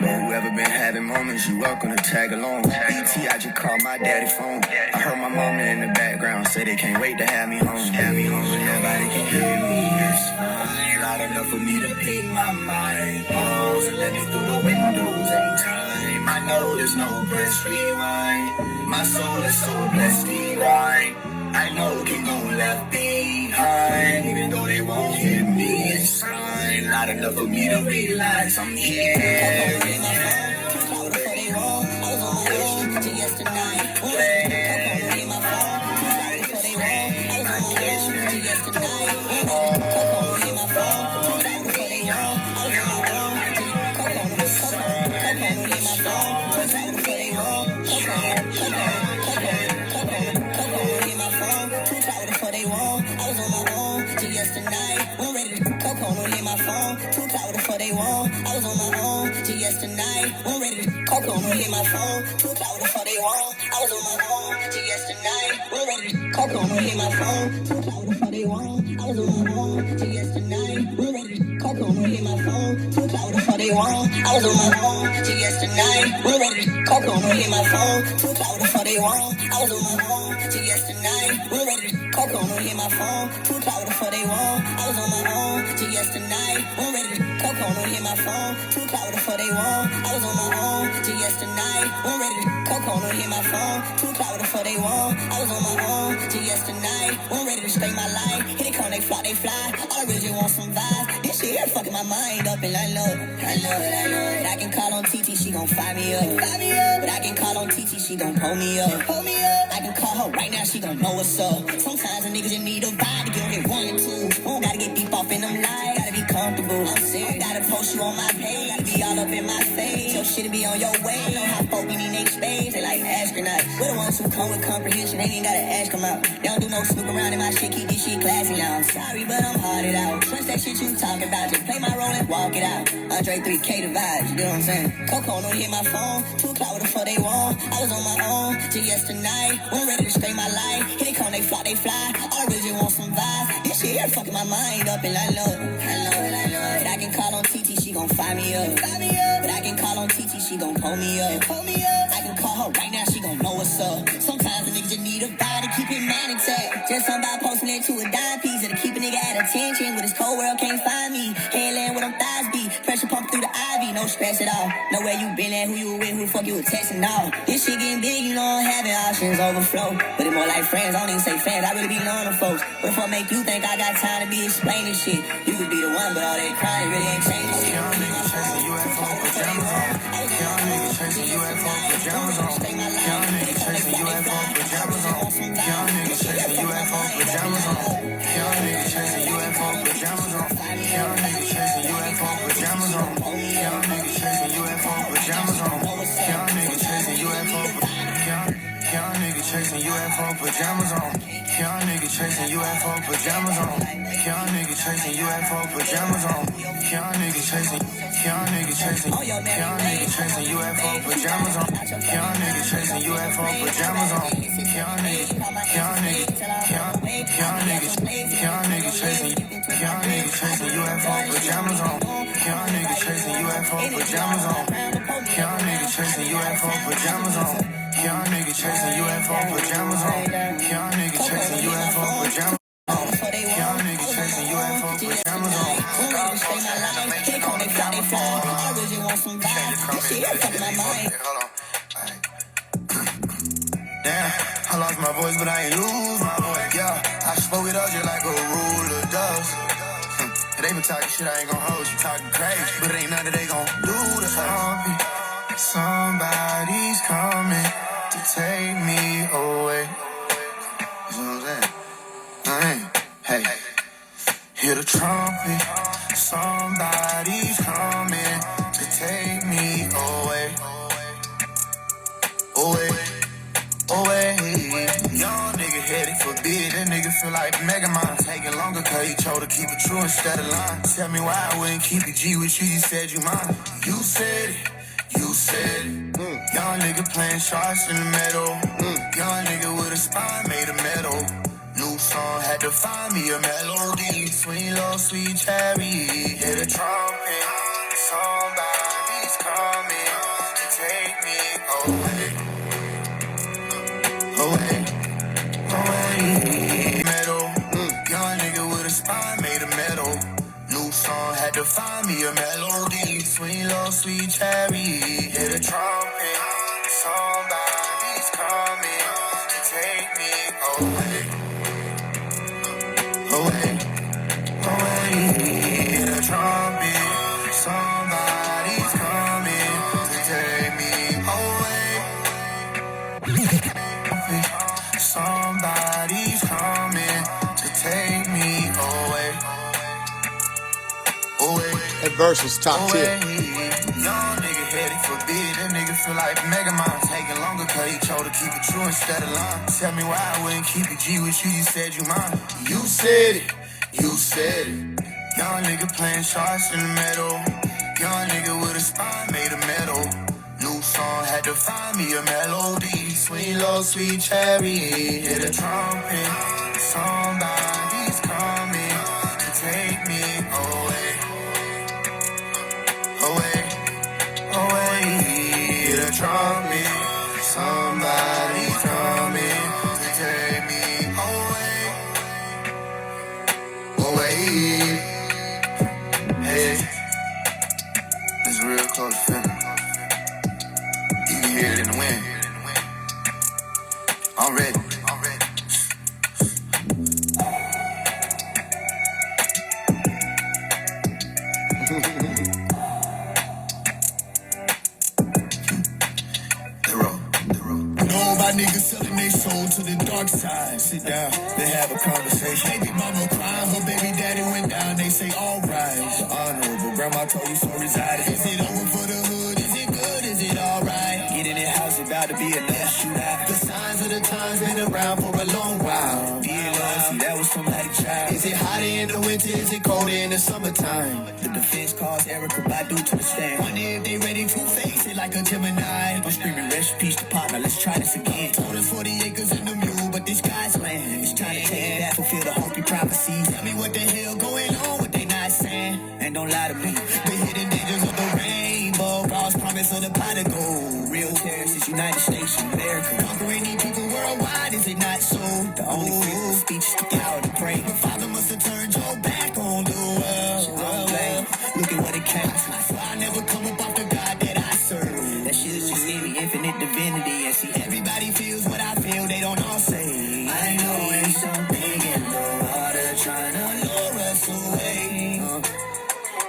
But whoever been having moments, you welcome to tag along. BT, I just called my daddy phone. I heard my mama in the background say they can't wait to have me home. But nobody can hear me, it's fine. Loud enough for me to pick my mind. Pause and let me through the windows in time. I know there's no press rewind. My soul is so blessed divine. I know can go left behind. Even though they won't hear me, it's fine. Loud enough for me to realize I'm here. Hit my phone, too cloud before they want. I was on my own till yesterday. We're ready to coco. Hit my phone, too cloud before they want. I was on my own till yesterday. We're ready to coco. Hit my phone, too cloud before they want. I was on my own till yesterday. We're ready to coco. Hit my phone, too cloud before they want. I was on my own till yesterday. We're ready to coco. Hit my phone, too cloud before they want. I was on my own till yesterday. We're ready to coco. Hit my phone, too cloud before they want. I was on my own till yesterday. We're ready to coco. Hit my phone, too cloud before they want. I was on my own till yesterday. We're ready to stay my life. Here they come, they fly. All I really just want some vibes. This shit here fucking my mind up, and I love it. I can call on TT, she gon' fire me up. But I can call on TT, she gon' pull me up. I can call her right now, she gon' know what's up. Sometimes a nigga just need a vibe to get on it 1 and 2. Don't gotta get deep off in them lights. Gotta be comfortable. I'm serious. Gotta post you on my page. Gotta be all up in my face. Your shit'll be on your way. Know how folk be need next space. They like astronauts. We're the ones who come with comprehension. They ain't gotta ask them out. They don't do no snoop around in my shit. Keep this shit classy now. I'm sorry, but I'm hearted out. Trust that shit you talking about. Just play my role and walk it out. Andre 3K the vibes. You know what I'm saying? Coco don't hit my phone. Too cloud before they want. I was on my own till yesterday. We're ready to stay my life. Here they come, they fly. All I really just want some vibes. This shit here fucking my mind up, and I love it. But I can call on TT, she gon' fire me up. But I can call on TT, she gon' pull me up. I can call her right now, she gon' know what's up. Sometimes a nigga just need a vibe to keep his mind intact. Just something about posting it to a dime piece and to keep a nigga at attention. With his cold world can't find me. Headland where them thighs be. Pressure pump through the IV, no stress at all. Know where you been at, who you with, who the fuck you were texting all. This shit getting big, you know I'm having options overflow. But it more like friends, I don't even say fans, I really be knowing them folks. What if I make you think I got time to be explaining shit? You could be the one, but all that crying really ain't changing shit. Young niggas chasing UFO pajamas on. Young niggas chasing UFO pajamas on. Young niggas chasing UFO pajamas on. Young niggas chasing UFO pajamas on. Young niggas chasing UFO pajamas on. Young niggas chasing UFO pajamas on. Young niggas chasing UFO pajamas on. Young niggas chasing UFO Young niggas chasing UFO pajamas on. Young niggas chasing UFO pajamas on. Young niggas chasing UFO pajamas on. Young niggas chasing Young niggas chasing UFO pajamas on. Young niggas chasing UFO pajamas on. Young niggas chasing UFO pajamas on. Young niggas chasing UFO pajamas on. Young niggas chasing UFO pajamas on. Young niggas chasing UFO pajamas on. Young niggas chasing UFO pajamas on. Young niggas chasing UFO pajamas on. pajamas on. Hold on. Damn, I lost my voice, but I ain't lose my voice. Yeah, I spoke it up just like a ruler does. They been talking shit, I ain't gon' hold you. Talking crazy, but it ain't nothing they gon' do to me. Somebody's coming to take me away. You know what I'm saying? Hey, hear the trumpet. Somebody's coming to take me away. Away. Young nigga headed for big. That nigga feel like Mega Man. Taking longer cause he chose to keep it true instead of lying. Tell me why I wouldn't keep it G with you. You said you mine. You said it. Young nigga playing shots in the middle. Young nigga with a spine made of metal. New song had to find me a melody. Sweet little sweet cherry. Hear the trumpet. Somebody's coming to take me away. Metal. Young nigga with a spine made of metal. New song had to find me a melody. Sweet little sweet cherry. Hear the trumpet. Somebody's coming to take me away. Hear the trumpet. Somebody's coming to take me away. Somebody's coming to take me away. That verse was top tier. Young nigga headed for big. That nigga feel like Mega Man. Taking longer cause he chose to keep it true instead of lying. Tell me why I wouldn't keep it G with you. You said you mine. You said it. Young nigga playing shots in the middle. Young nigga with a spine made of metal. New song had to find me a melody. Sweet little sweet cherry. Hear the trumpet. Somebody's coming to take me away. Hear the trumpet. Somebody's coming to take me away. Hey, it's real close feeling. You can hear it in the wind. I'm ready. All my niggas selling their soul to the dark side. Sit down, they have a conversation. Baby mama crying, her baby daddy went down. They say alright. The honorable grandma told you so reside. Is it over for the hood? Is it good? Is it alright? Get in that house, about to be a last shootout. The signs of the times been around for a long while. Being lost, that was somebody's child. Is it hotter in the winter? Is it colder in the summertime? The defense calls Erica Badu to the stand. Wonder if they ready to face it like a Gemini. I'm screaming rest in peace to partner, let's try this again. Told us 40 acres in the mule, but this guy's land. It's time to take it back, fulfill the Hopi prophecy. Tell me what the hell going on, what they not saying. And don't lie to me, the hidden dangers of the rainbow. God's promise of the pot of gold. Real terrorists is United States of America. Conquering these people worldwide, is it not so? The only freedom of speech is to cower to pray. The father must have turned your back on the world. Look at what it came to. That's why I never come up off the God that I serve. That shit is just in the infinite divinity. And see, everybody feels what I feel, they don't all say. I know it's something in the water trying to lure us away.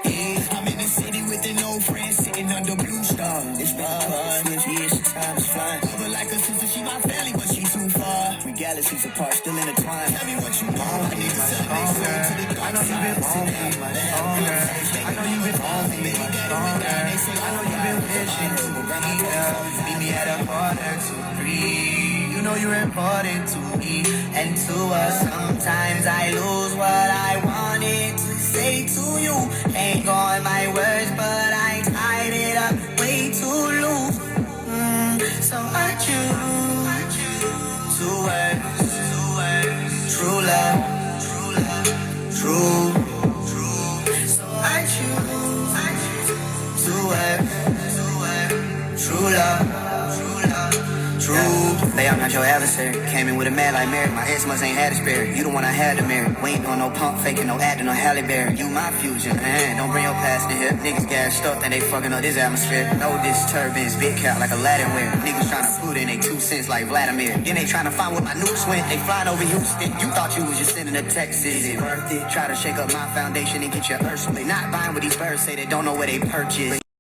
Yeah, I'm in the city with an old friend sitting under blue stars. It's been +12 years since time is flying. Love her like a sister, she my family, but she's too far. We galaxies apart, still intertwined. Tell me what you want. I need to sell my soul to the dark side. I know you've been on me, I know you've been on me, I know you've been wishing to meet me at a border to breathe. You know you're important to me and to us. Sometimes I lose what I wanted to say to you. Ain't going my words, but I tied it up way too loose. So I choose two words, true love, true. So I choose two words, true love, true. Lay out, not your adversary. Came in with a man like Mary. My ex must ain't had a spirit. You the one I had to marry. We ain't doing no pump faking, no acting, no Halle Berry. You my fusion, man. Don't bring your past in here. Niggas gassed up and they fucking up this atmosphere. No disturbance, big cap like Aladdin wear. Niggas tryna put in they 2 cents like Vladimir. Then they tryna find where my nukes went. They flying over Houston. You thought you was just sending a text. Is it worth it? Try to shake up my foundation and get your earth split. Not buying what these birds say. They don't know where they purchase.